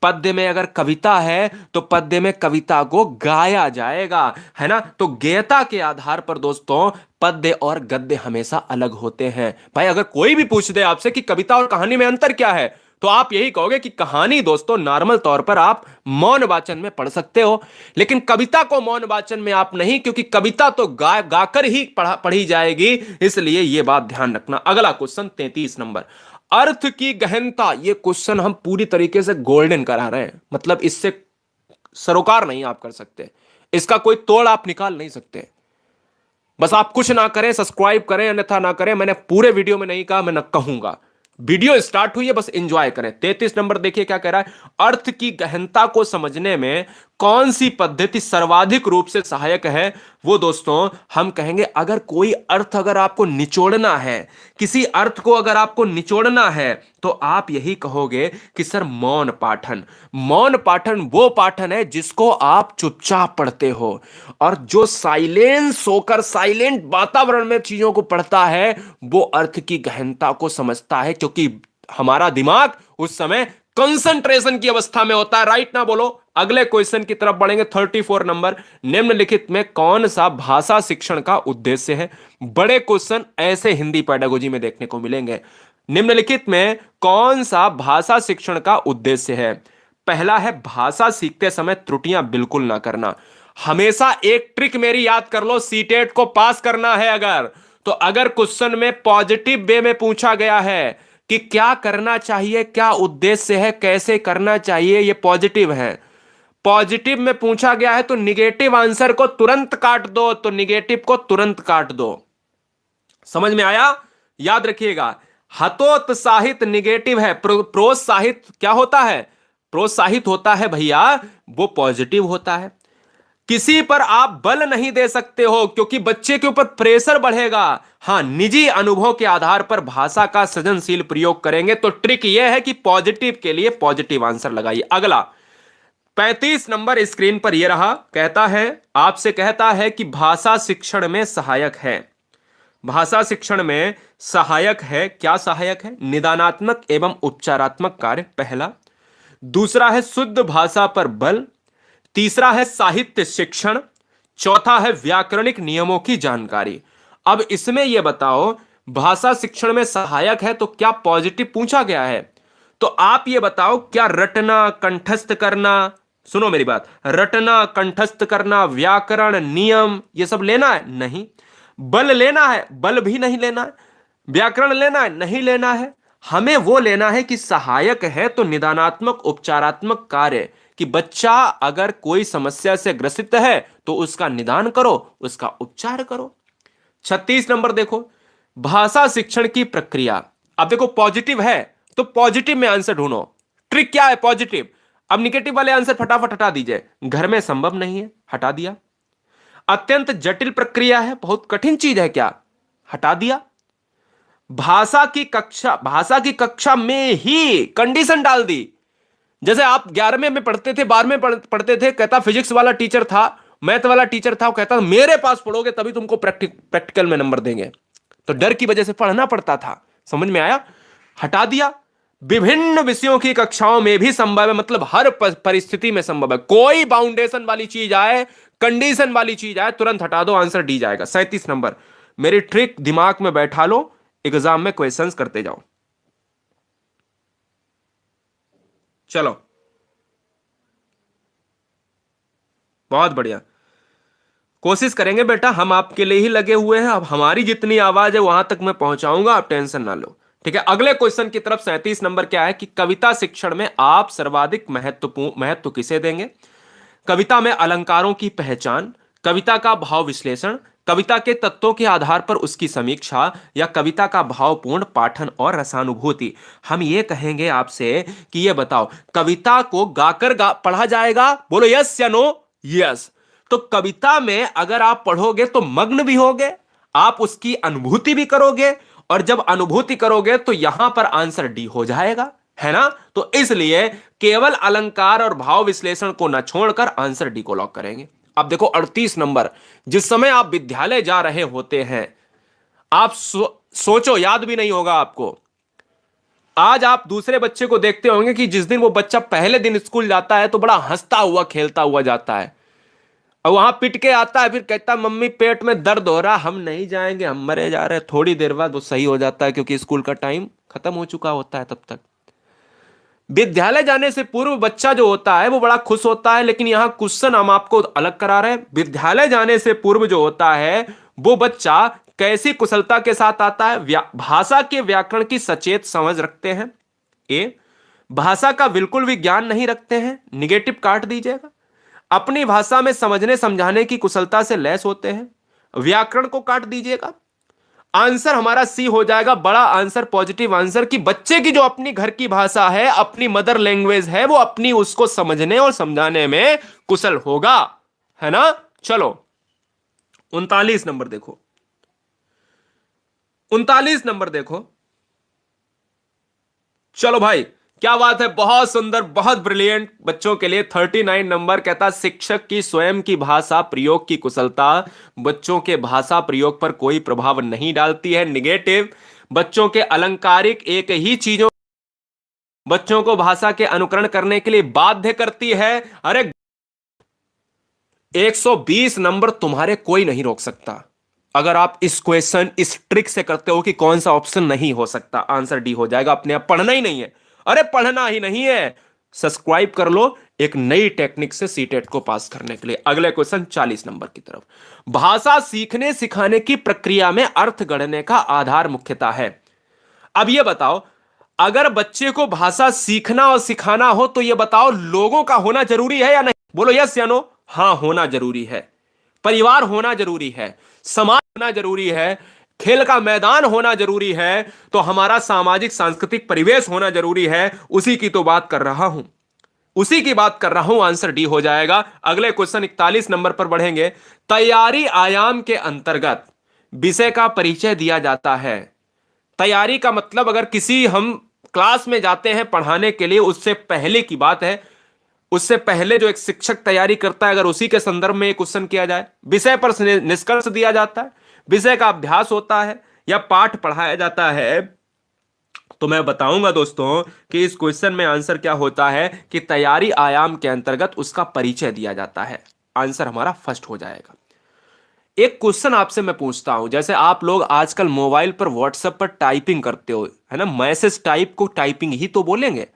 पद्य में अगर कविता है तो पद्य में कविता को गाया जाएगा, है ना। तो गेयता के आधार पर दोस्तों पद्य और गद्य हमेशा अलग होते हैं। भाई अगर कोई भी पूछ दे आपसे कि कविता और कहानी में अंतर क्या है, तो आप यही कहोगे कि कहानी दोस्तों नॉर्मल तौर पर आप मौन वाचन में पढ़ सकते हो, लेकिन कविता को मौन वाचन में आप नहीं, क्योंकि कविता तो गाकर ही पढ़ी जाएगी, इसलिए यह बात ध्यान रखना। अगला क्वेश्चन 33 नंबर, अर्थ की गहनता। यह क्वेश्चन हम पूरी तरीके से गोल्डन करा रहे हैं, मतलब इससे सरोकार नहीं आप कर सकते, इसका कोई तोड़ आप निकाल नहीं सकते। बस आप कुछ ना करें, सब्सक्राइब करें अन्यथा ना करें, मैंने पूरे वीडियो में नहीं कहा, मैं ना कहूंगा। वीडियो स्टार्ट हुई है, बस एंजॉय करें। 33 नंबर देखिए क्या कह रहा है, अर्थ की गहनता को समझने में कौन सी पद्धति सर्वाधिक रूप से सहायक है। वो दोस्तों हम कहेंगे अगर कोई अर्थ अगर आपको निचोड़ना है, किसी अर्थ को अगर आपको निचोड़ना है, तो आप यही कहोगे कि सर मौन पाठन। मौन पाठन वो पाठन है जिसको आप चुपचाप पढ़ते हो, और जो साइलेंस होकर साइलेंट वातावरण में चीजों को पढ़ता है वो अर्थ की गहनता को समझता है, क्योंकि हमारा दिमाग उस समय कंसंट्रेशन की अवस्था में होता है। राइट ना बोलो। अगले क्वेश्चन की तरफ बढ़ेंगे। 34 नंबर, निम्नलिखित में कौन सा भाषा शिक्षण का उद्देश्य है। बड़े क्वेश्चन ऐसे हिंदी पेडागोजी में देखने को मिलेंगे। निम्नलिखित में कौन सा भाषा शिक्षण का उद्देश्य है। पहला है भाषा सीखते समय त्रुटियां बिल्कुल ना करना। हमेशा एक ट्रिक मेरी याद कर लो, सीटेट को पास करना है अगर क्वेश्चन में पॉजिटिव वे में पूछा गया है कि क्या करना चाहिए, क्या उद्देश्य है, कैसे करना चाहिए, ये पॉजिटिव है। पॉजिटिव में पूछा गया है तो निगेटिव आंसर को तुरंत काट दो, तो निगेटिव को तुरंत काट दो। समझ में आया? याद रखिएगा, हतोत्साहित निगेटिव है, प्रोत्साहित क्या होता है? प्रोत्साहित होता है भैया, वो पॉजिटिव होता है। किसी पर आप बल नहीं दे सकते हो क्योंकि बच्चे के ऊपर प्रेशर बढ़ेगा। हां, निजी अनुभव के आधार पर भाषा का सृजनशील प्रयोग करेंगे। तो ट्रिक यह है कि पॉजिटिव के लिए पॉजिटिव आंसर लगाइए। अगला 35 नंबर स्क्रीन पर यह रहा, कहता है, आपसे कहता है कि भाषा शिक्षण में सहायक है। भाषा शिक्षण में सहायक है, क्या सहायक है? निदानात्मक एवं उपचारात्मक कार्य, पहला। दूसरा है शुद्ध भाषा पर बल। तीसरा है साहित्य शिक्षण। चौथा है व्याकरणिक नियमों की जानकारी। अब इसमें यह बताओ, भाषा शिक्षण में सहायक है तो क्या पॉजिटिव पूछा गया है? तो आप ये बताओ, क्या रटना, कंठस्थ करना, सुनो मेरी बात, रटना, कंठस्थ करना, व्याकरण, नियम, ये सब लेना है? नहीं। बल लेना है? बल भी नहीं लेना है। व्याकरण लेना है? नहीं लेना है। हमें वो लेना है कि सहायक है तो निदानात्मक उपचारात्मक कार्य, कि बच्चा अगर कोई समस्या से ग्रसित है तो उसका निदान करो, उसका उपचार करो। 36 नंबर देखो, भाषा शिक्षण की प्रक्रिया। अब देखो पॉजिटिव है तो पॉजिटिव में आंसर ढूंढो। ट्रिक क्या है? पॉजिटिव। अब निगेटिव वाले आंसर फटाफट हटा दीजिए। घर में संभव नहीं है, हटा दिया। अत्यंत जटिल प्रक्रिया है, बहुत कठिन चीज है क्या? हटा दिया। भाषा की कक्षा में ही कंडीशन डाल दी। जैसे आप 11वें में पढ़ते थे, 12वें में पढ़ते थे, कहता फिजिक्स वाला टीचर था, मैथ वाला टीचर था, वो कहता मेरे पास पढ़ोगे तभी तुमको प्रैक्टिकल में नंबर देंगे। तो डर की वजह से पढ़ना पड़ता था। समझ में आया? हटा दिया। विभिन्न विषयों की कक्षाओं में भी संभव है, मतलब हर परिस्थिति में संभव है। कोई बाउंडेशन वाली चीज आए, कंडीशन वाली चीज आए, तुरंत हटा दो, आंसर डी जाएगा। 37 नंबर, मेरी ट्रिक दिमाग में बैठा लो, एग्जाम में क्वेश्चंस करते जाओ। चलो, बहुत बढ़िया, कोशिश करेंगे बेटा, हम आपके लिए ही लगे हुए हैं। अब हमारी जितनी आवाज है वहां तक मैं पहुंचाऊंगा, आप टेंशन ना लो। ठीक है, अगले क्वेश्चन की तरफ। 37 नंबर क्या है कि कविता शिक्षण में आप सर्वाधिक महत्व किसे देंगे? कविता में अलंकारों की पहचान, कविता का भाव विश्लेषण, कविता के तत्वों के आधार पर उसकी समीक्षा, या कविता का भावपूर्ण पाठन और रसानुभूति। हम ये कहेंगे आपसे कि ये बताओ, कविता को गाकर पढ़ा जाएगा? बोलो यस या नो? यस। तो कविता में अगर आप पढ़ोगे तो मग्न भी होगे, आप उसकी अनुभूति भी करोगे, और जब अनुभूति करोगे तो यहां पर आंसर डी हो जाएगा, है ना? तो इसलिए केवल अलंकार और भाव विश्लेषण को न छोड़कर आंसर डी को लॉक करेंगे। अब देखो 38 नंबर, जिस समय आप विद्यालय जा रहे होते हैं, आप सोचो, याद भी नहीं होगा आपको। आज आप दूसरे बच्चे को देखते होंगे कि जिस दिन वो बच्चा पहले दिन स्कूल जाता है तो बड़ा हंसता हुआ खेलता हुआ जाता है, और वहां पिट के आता है, फिर कहता है मम्मी पेट में दर्द हो रहा, हम नहीं जाएंगे, हम मरे जा रहे हैं। थोड़ी देर बाद वो सही हो जाता है क्योंकि स्कूल का टाइम खत्म हो चुका होता है तब तक। विद्यालय जाने से पूर्व बच्चा जो होता है वो बड़ा खुश होता है, लेकिन यहां क्वेश्चन हम आपको अलग करा रहे हैं। विद्यालय जाने से पूर्व जो होता है वो बच्चा कैसी कुशलता के साथ आता है? भाषा के व्याकरण की सचेत समझ रखते हैं, ए। भाषा का बिल्कुल भी ज्ञान नहीं रखते हैं, निगेटिव काट दीजिएगा। अपनी भाषा में समझने समझाने की कुशलता से लैस होते हैं, व्याकरण को काट दीजिएगा। आंसर हमारा सी हो जाएगा, बड़ा आंसर, पॉजिटिव आंसर, कि बच्चे की जो अपनी घर की भाषा है, अपनी मदर लैंग्वेज है, वो अपनी उसको समझने और समझाने में कुशल होगा, है ना? चलो 39 नंबर देखो, 39 नंबर देखो। चलो भाई, क्या बात है, बहुत सुंदर, बहुत ब्रिलियंट बच्चों के लिए 39 नंबर। कहता शिक्षक की स्वयं की भाषा प्रयोग की कुशलता बच्चों के भाषा प्रयोग पर कोई प्रभाव नहीं डालती है, निगेटिव। बच्चों के अलंकारिक एक ही चीजों बच्चों को भाषा के अनुकरण करने के लिए बाध्य करती है। अरे 120 नंबर तुम्हारे कोई नहीं रोक सकता अगर आप इस क्वेश्चन इस ट्रिक से करते हो कि कौन सा ऑप्शन नहीं हो सकता। आंसर डी हो जाएगा, अपने आप पढ़ना ही नहीं है। अरे पढ़ना ही नहीं है, सब्सक्राइब कर लो एक नई टेक्निक से सीटेट को पास करने के लिए। अगले क्वेश्चन 40 नंबर की तरफ। भाषा सीखने सिखाने की प्रक्रिया में अर्थ गढ़ने का आधार मुख्यता है। अब यह बताओ, अगर बच्चे को भाषा सीखना और सिखाना हो तो यह बताओ लोगों का होना जरूरी है या नहीं? बोलो यस या नो। हाँ, होना जरूरी है। परिवार होना जरूरी है, समाज होना जरूरी है, खेल का मैदान होना जरूरी है, तो हमारा सामाजिक सांस्कृतिक परिवेश होना जरूरी है। उसी की तो बात कर रहा हूं, उसी की बात कर रहा हूं। आंसर डी हो जाएगा। अगले क्वेश्चन 41 नंबर पर बढ़ेंगे। तैयारी आयाम के अंतर्गत विषय का परिचय दिया जाता है। तैयारी का मतलब, अगर किसी हम क्लास में जाते हैं पढ़ाने के लिए, उससे पहले की बात है, उससे पहले जो एक शिक्षक तैयारी करता है, अगर उसी के संदर्भ में एक क्वेश्चन किया जाए, विषय पर निष्कर्ष दिया जाता है, विषय का अभ्यास होता है या पाठ पढ़ाया जाता है, तो मैं बताऊंगा दोस्तों कि इस क्वेश्चन में आंसर क्या होता है कि तैयारी आयाम के अंतर्गत उसका परिचय दिया जाता है। आंसर हमारा फर्स्ट हो जाएगा। एक क्वेश्चन आपसे मैं पूछता हूं, जैसे आप लोग आजकल मोबाइल पर व्हाट्सएप पर टाइपिंग करते हो, है ना, मैसेज टाइप को टाइपिंग ही तो बोलेंगे।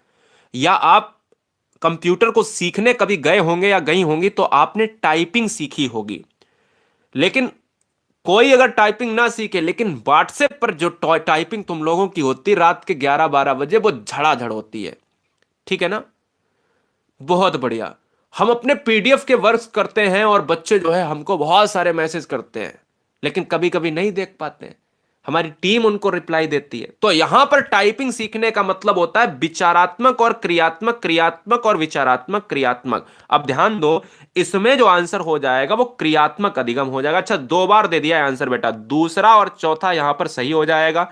या आप कंप्यूटर को सीखने कभी गए होंगे या गई होंगी तो आपने टाइपिंग सीखी होगी। लेकिन कोई अगर टाइपिंग ना सीखे, लेकिन व्हाट्सएप पर जो टाइपिंग तुम लोगों की होती है रात के 11-12 बजे, वो झड़ाझड़ होती है। ठीक है ना? बहुत बढ़िया। हम अपने पीडीएफ के वर्क करते हैं और बच्चे जो है हमको बहुत सारे मैसेज करते हैं, लेकिन कभी कभी नहीं देख पाते हैं, हमारी टीम उनको रिप्लाई देती है। तो यहां पर टाइपिंग सीखने का मतलब होता है विचारात्मक और क्रियात्मक, क्रियात्मक और विचारात्मक, क्रियात्मक। अब ध्यान दो, इसमें जो आंसर हो जाएगा वो क्रियात्मक अधिगम हो जाएगा। अच्छा, 2 बार दे दिया है आंसर बेटा, दूसरा और चौथा यहां पर सही हो जाएगा।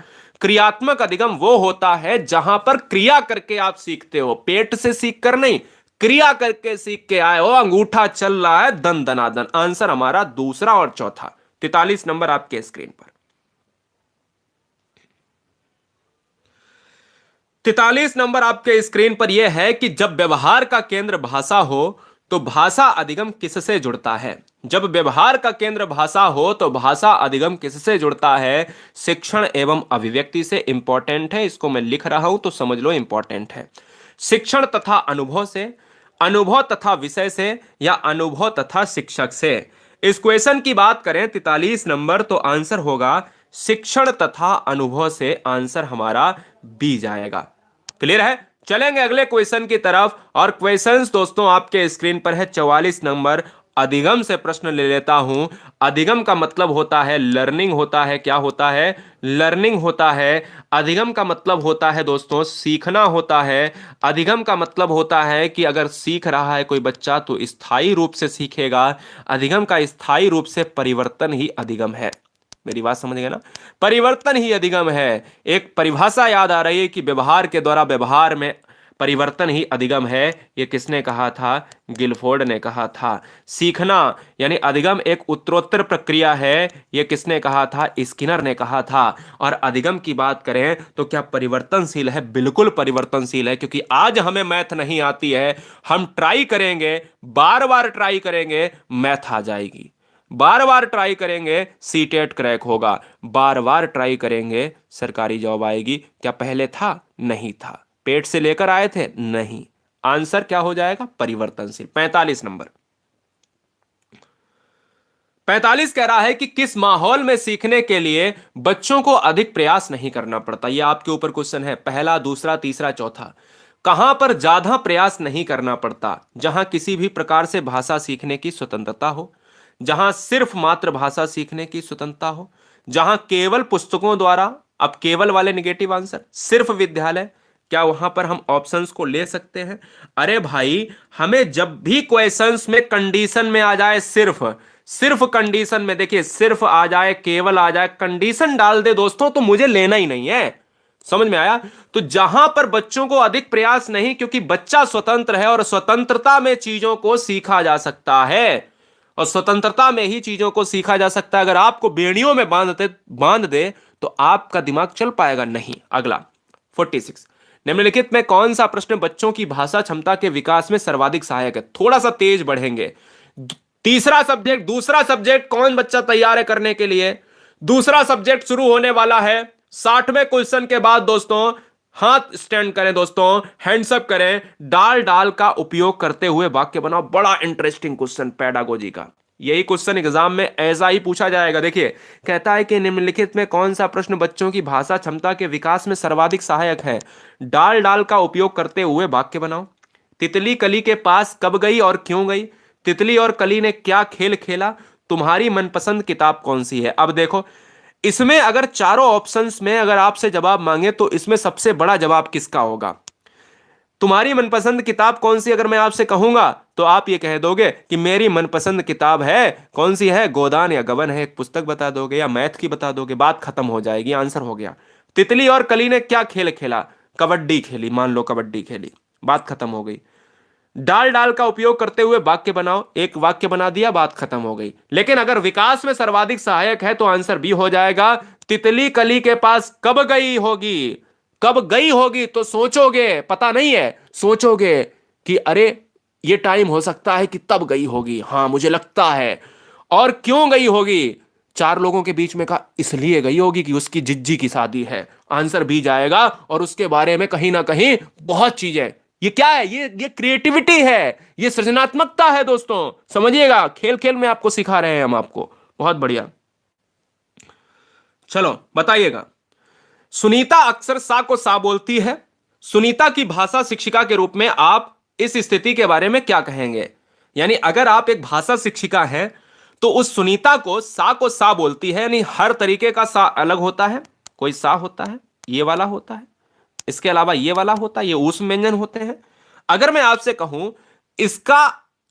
क्रियात्मक अधिगम वो होता है जहां पर क्रिया करके आप सीखते हो, पेट से सीख कर नहीं, क्रिया करके सीख के आए हो, अंगूठा चल रहा है दन दनादन। आंसर हमारा दूसरा और चौथा। 43 नंबर आपके स्क्रीन पर। 43 नंबर आपके स्क्रीन पर यह है कि जब व्यवहार का केंद्र भाषा हो तो भाषा अधिगम किससे जुड़ता है? जब व्यवहार का केंद्र भाषा हो तो भाषा अधिगम किससे जुड़ता है? शिक्षण एवं अभिव्यक्ति से। इंपॉर्टेंट है, इसको मैं लिख रहा हूं तो समझ लो इंपॉर्टेंट है। शिक्षण तथा अनुभव से, अनुभव तथा विषय से, या अनुभव तथा शिक्षक से। इस क्वेश्चन की बात करें 43 नंबर, तो आंसर होगा शिक्षण तथा अनुभव से। आंसर हमारा बी जाएगा। क्लियर है? चलेंगे अगले क्वेश्चन की तरफ। और क्वेश्चंस दोस्तों आपके स्क्रीन पर है 44 नंबर। अधिगम से प्रश्न ले लेता हूं। अधिगम का मतलब होता है लर्निंग होता है। क्या होता है? लर्निंग होता है। अधिगम का मतलब होता है दोस्तों सीखना होता है। अधिगम का मतलब होता है कि अगर सीख रहा है कोई बच्चा तो स्थायी रूप से सीखेगा। अधिगम का स्थायी रूप से परिवर्तन ही अधिगम है। मेरी बात समझ गए ना? परिवर्तन ही अधिगम है। एक परिभाषा याद आ रही है कि व्यवहार के द्वारा व्यवहार में परिवर्तन ही अधिगम है। ये किसने कहा था? गिलफोर्ड ने कहा था। सीखना यानी अधिगम एक उत्तरोत्तर प्रक्रिया है। ये किसने कहा था? स्किनर ने कहा था। और अधिगम की बात करें तो क्या परिवर्तनशील है? बिल्कुल परिवर्तनशील है, क्योंकि आज हमें मैथ नहीं आती है, हम ट्राई करेंगे, बार बार ट्राई करेंगे, मैथ आ जाएगी। बार बार ट्राई करेंगे, सीटेट क्रैक होगा। बार बार ट्राई करेंगे, सरकारी जॉब आएगी। क्या पहले था? नहीं था। पेट से लेकर आए थे? नहीं। आंसर क्या हो जाएगा? परिवर्तनशील। 45 नंबर। 45 कह रहा है कि किस माहौल में सीखने के लिए बच्चों को अधिक प्रयास नहीं करना पड़ता? यह आपके ऊपर क्वेश्चन है, पहला, दूसरा, तीसरा, चौथा। कहां पर ज्यादा प्रयास नहीं करना पड़ता? जहां किसी भी प्रकार से भाषा सीखने की स्वतंत्रता हो, जहां सिर्फ मातृभाषा सीखने की स्वतंत्रता हो, जहां केवल पुस्तकों द्वारा। अब केवल वाले निगेटिव आंसर, सिर्फ विद्यालय, क्या वहां पर हम ऑप्शंस को ले सकते हैं? अरे भाई, हमें जब भी क्वेश्चंस में कंडीशन में आ जाए, सिर्फ सिर्फ कंडीशन में, देखिए सिर्फ आ जाए, केवल आ जाए, कंडीशन डाल दे दोस्तों, तो मुझे लेना ही नहीं है। समझ में आया? तो जहां पर बच्चों को अधिक प्रयास नहीं, क्योंकि बच्चा स्वतंत्र है और स्वतंत्रता में चीजों को सीखा जा सकता है, और स्वतंत्रता में ही चीजों को सीखा जा सकता है। अगर आपको बेड़ियों में बांध दे तो आपका दिमाग चल पाएगा नहीं। अगला 46, निम्नलिखित में कौन सा प्रश्न बच्चों की भाषा क्षमता के विकास में सर्वाधिक सहायक है? थोड़ा सा तेज बढ़ेंगे। तीसरा सब्जेक्ट, दूसरा सब्जेक्ट कौन बच्चा तैयार है करने के लिए? दूसरा सब्जेक्ट शुरू होने वाला है 60वें क्वेश्चन के बाद दोस्तों। हाथ स्टैंड करें दोस्तों, हैंड्सअप करें, डाल डाल का उपयोग करते हुए वाक्य बनाओ। बड़ा इंटरेस्टिंग क्वेश्चन पेडागोजी का। यही क्वेश्चन एग्जाम में ऐसा ही पूछा जाएगा। देखिए, कहता है कि निम्नलिखित में कौन सा प्रश्न बच्चों की भाषा क्षमता के विकास में सर्वाधिक सहायक है? डाल डाल का उपयोग करते हुए वाक्य बनाओ। तितली कली के पास कब गई और क्यों गई, तितली और कली ने क्या खेल खेला, तुम्हारी मनपसंद किताब कौन सी है। अब देखो, इसमें अगर चारों ऑप्शंस में अगर आपसे जवाब मांगे तो इसमें सबसे बड़ा जवाब किसका होगा। तुम्हारी मनपसंद किताब कौन सी अगर मैं आपसे कहूंगा तो आप ये कह दोगे कि मेरी मनपसंद किताब है, कौन सी है, गोदान या गबन है, एक पुस्तक बता दोगे या मैथ की बता दोगे, बात खत्म हो जाएगी, आंसर हो गया। तितली और कली ने क्या खेल खेला, कबड्डी खेली, मान लो कबड्डी खेली, बात खत्म हो गई। डाल डाल का उपयोग करते हुए वाक्य बनाओ, एक वाक्य बना दिया, बात खत्म हो गई। लेकिन अगर विकास में सर्वाधिक सहायक है तो आंसर बी हो जाएगा, तितली कली के पास कब गई होगी। कब गई होगी तो सोचोगे, पता नहीं है, सोचोगे कि अरे ये टाइम हो सकता है कि तब गई होगी, हाँ मुझे लगता है। और क्यों गई होगी, चार लोगों के बीच में कहा इसलिए गई होगी कि उसकी जिज्जी की शादी है, आंसर भी जाएगा। और उसके बारे में कहीं ना कहीं बहुत चीजें, ये क्या है, ये क्रिएटिविटी है, ये सृजनात्मकता है दोस्तों, समझिएगा, खेल खेल में आपको सिखा रहे हैं हम आपको, बहुत बढ़िया। चलो बताइएगा, सुनीता अक्सर सा को सा बोलती है, सुनीता की भाषा शिक्षिका के रूप में आप इस स्थिति के बारे में क्या कहेंगे। यानी अगर आप एक भाषा शिक्षिका हैं तो उस सुनीता को सा बोलती है, यानी हर तरीके का सा अलग होता है, कोई सा होता है, ये वाला होता है, इसके अलावा ये वाला होता है, ये ऊष्म व्यंजन होते हैं। अगर मैं आपसे कहूं इसका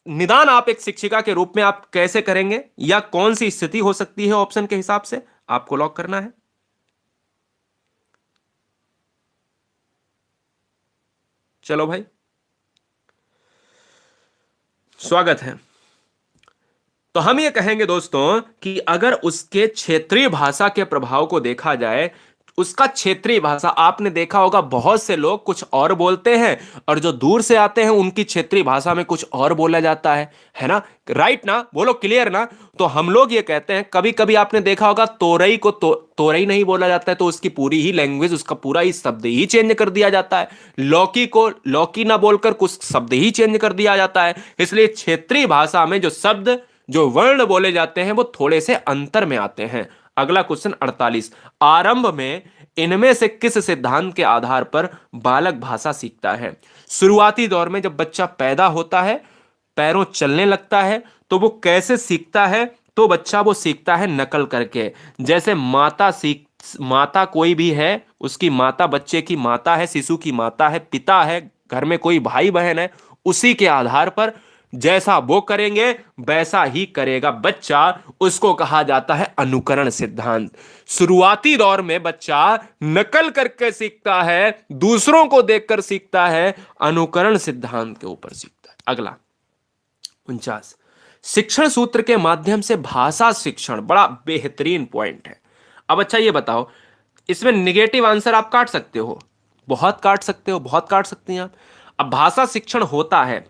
निदान आप एक शिक्षिका के रूप में आप कैसे करेंगे या कौन सी स्थिति हो सकती है, ऑप्शन के हिसाब से आपको लॉक करना है। चलो भाई, स्वागत है। तो हम ये कहेंगे दोस्तों कि अगर उसके क्षेत्रीय भाषा के प्रभाव को देखा जाए, उसका क्षेत्रीय भाषा, आपने देखा होगा बहुत से लोग कुछ और बोलते हैं और जो दूर से आते हैं उनकी क्षेत्रीय भाषा में कुछ और बोला जाता है ना, राइट ना, बोलो क्लियर ना। तो हम लोग ये कहते हैं, कभी कभी आपने देखा होगा तोरई को तोरई नहीं बोला जाता है तो उसकी पूरी ही लैंग्वेज, उसका पूरा ही शब्द ही चेंज कर दिया जाता है। लौकी को लौकी ना बोलकर कुछ शब्द ही चेंज कर दिया जाता है। इसलिए क्षेत्रीय भाषा में जो शब्द, जो वर्ण बोले जाते हैं वो थोड़े से अंतर में आते हैं। अगला क्वेश्चन 48, आरंभ में इनमें से किस सिद्धांत के आधार पर बालक भाषा सीखता है। शुरुआती दौर में जब बच्चा पैदा होता है, पैरों चलने लगता है, तो वो कैसे सीखता है, तो बच्चा वो सीखता है नकल करके। जैसे माता कोई भी है, उसकी माता बच्चे की माता है, शिशु की माता है, पिता है, घर में कोई भाई बहन है, उसी के आधार पर जैसा वो करेंगे वैसा ही करेगा बच्चा, उसको कहा जाता है अनुकरण सिद्धांत। शुरुआती दौर में बच्चा नकल करके सीखता है, दूसरों को देखकर सीखता है, अनुकरण सिद्धांत के ऊपर सीखता है। अगला 49, शिक्षण सूत्र के माध्यम से भाषा शिक्षण, बड़ा बेहतरीन पॉइंट है। अब अच्छा ये बताओ, इसमें निगेटिव आंसर आप काट सकते हो, बहुत काट सकते हो, बहुत काट सकती हैं आप। अब भाषा शिक्षण होता है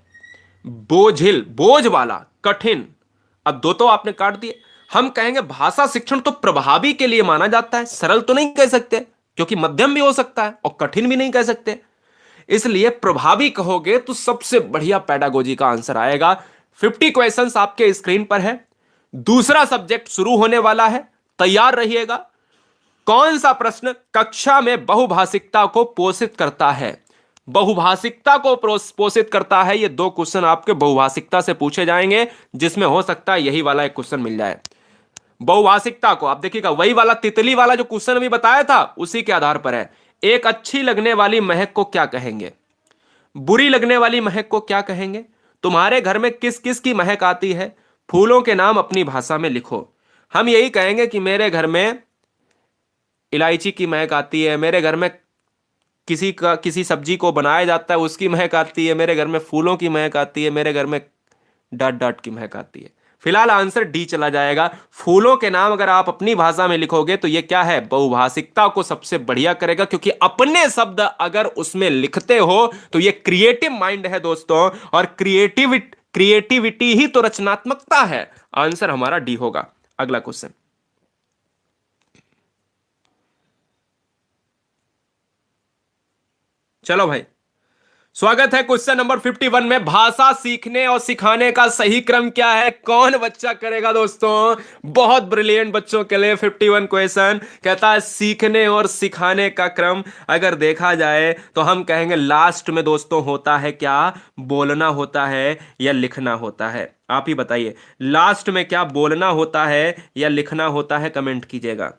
बोझिल, बोझ वाला, कठिन, अब दो तो आपने काट दिए। हम कहेंगे भाषा शिक्षण तो प्रभावी के लिए माना जाता है, सरल तो नहीं कह सकते क्योंकि मध्यम भी हो सकता है और कठिन भी नहीं कह सकते, इसलिए प्रभावी कहोगे तो सबसे बढ़िया पेडागोजी का आंसर आएगा। 50 क्वेश्चंस आपके स्क्रीन पर है, दूसरा सब्जेक्ट शुरू होने वाला है, तैयार रहिएगा। कौन सा प्रश्न कक्षा में बहुभाषिकता को पोषित करता है, बहुभाषिकता को पोषित करता है, ये दो क्वेश्चन आपके बहुभाषिकता से पूछे जाएंगे, जिसमें हो सकता है यही वाला एक क्वेश्चन मिल जाए। बहुभाषिकता को आप देखिएगा, वही वाला तितली वाला जो क्वेश्चन अभी बताया था उसी के आधार पर है। एक अच्छी लगने वाली महक को क्या कहेंगे, बुरी लगने वाली महक को क्या कहेंगे, तुम्हारे घर में किस किस की महक आती है, फूलों के नाम अपनी भाषा में लिखो। हम यही कहेंगे कि मेरे घर में इलायची की महक आती है, मेरे घर में किसी सब्जी को बनाया जाता है उसकी महक आती है, मेरे घर में फूलों की महक आती है, मेरे घर में डॉट डॉट की महक आती है। फिलहाल आंसर डी चला जाएगा। फूलों के नाम अगर आप अपनी भाषा में लिखोगे तो ये क्या है, बहुभाषिकता को सबसे बढ़िया करेगा, क्योंकि अपने शब्द अगर उसमें लिखते हो तो ये क्रिएटिव माइंड है दोस्तों, और क्रिएटिविटी ही तो रचनात्मकता है। आंसर हमारा डी होगा। अगला क्वेश्चन, चलो भाई स्वागत है क्वेश्चन नंबर 51 में। भाषा सीखने और सिखाने का सही क्रम क्या है? कौन बच्चा करेगा दोस्तों? बहुत ब्रिलियंट बच्चों के लिए 51 क्वेश्चन कहता है सीखने और सिखाने का क्रम अगर देखा जाए तो हम कहेंगे लास्ट में दोस्तों होता है क्या? बोलना होता है या लिखना होता है? आप ही बताइए, लास्ट में क्या बोलना होता है या लिखना होता है? कमेंट कीजिएगा।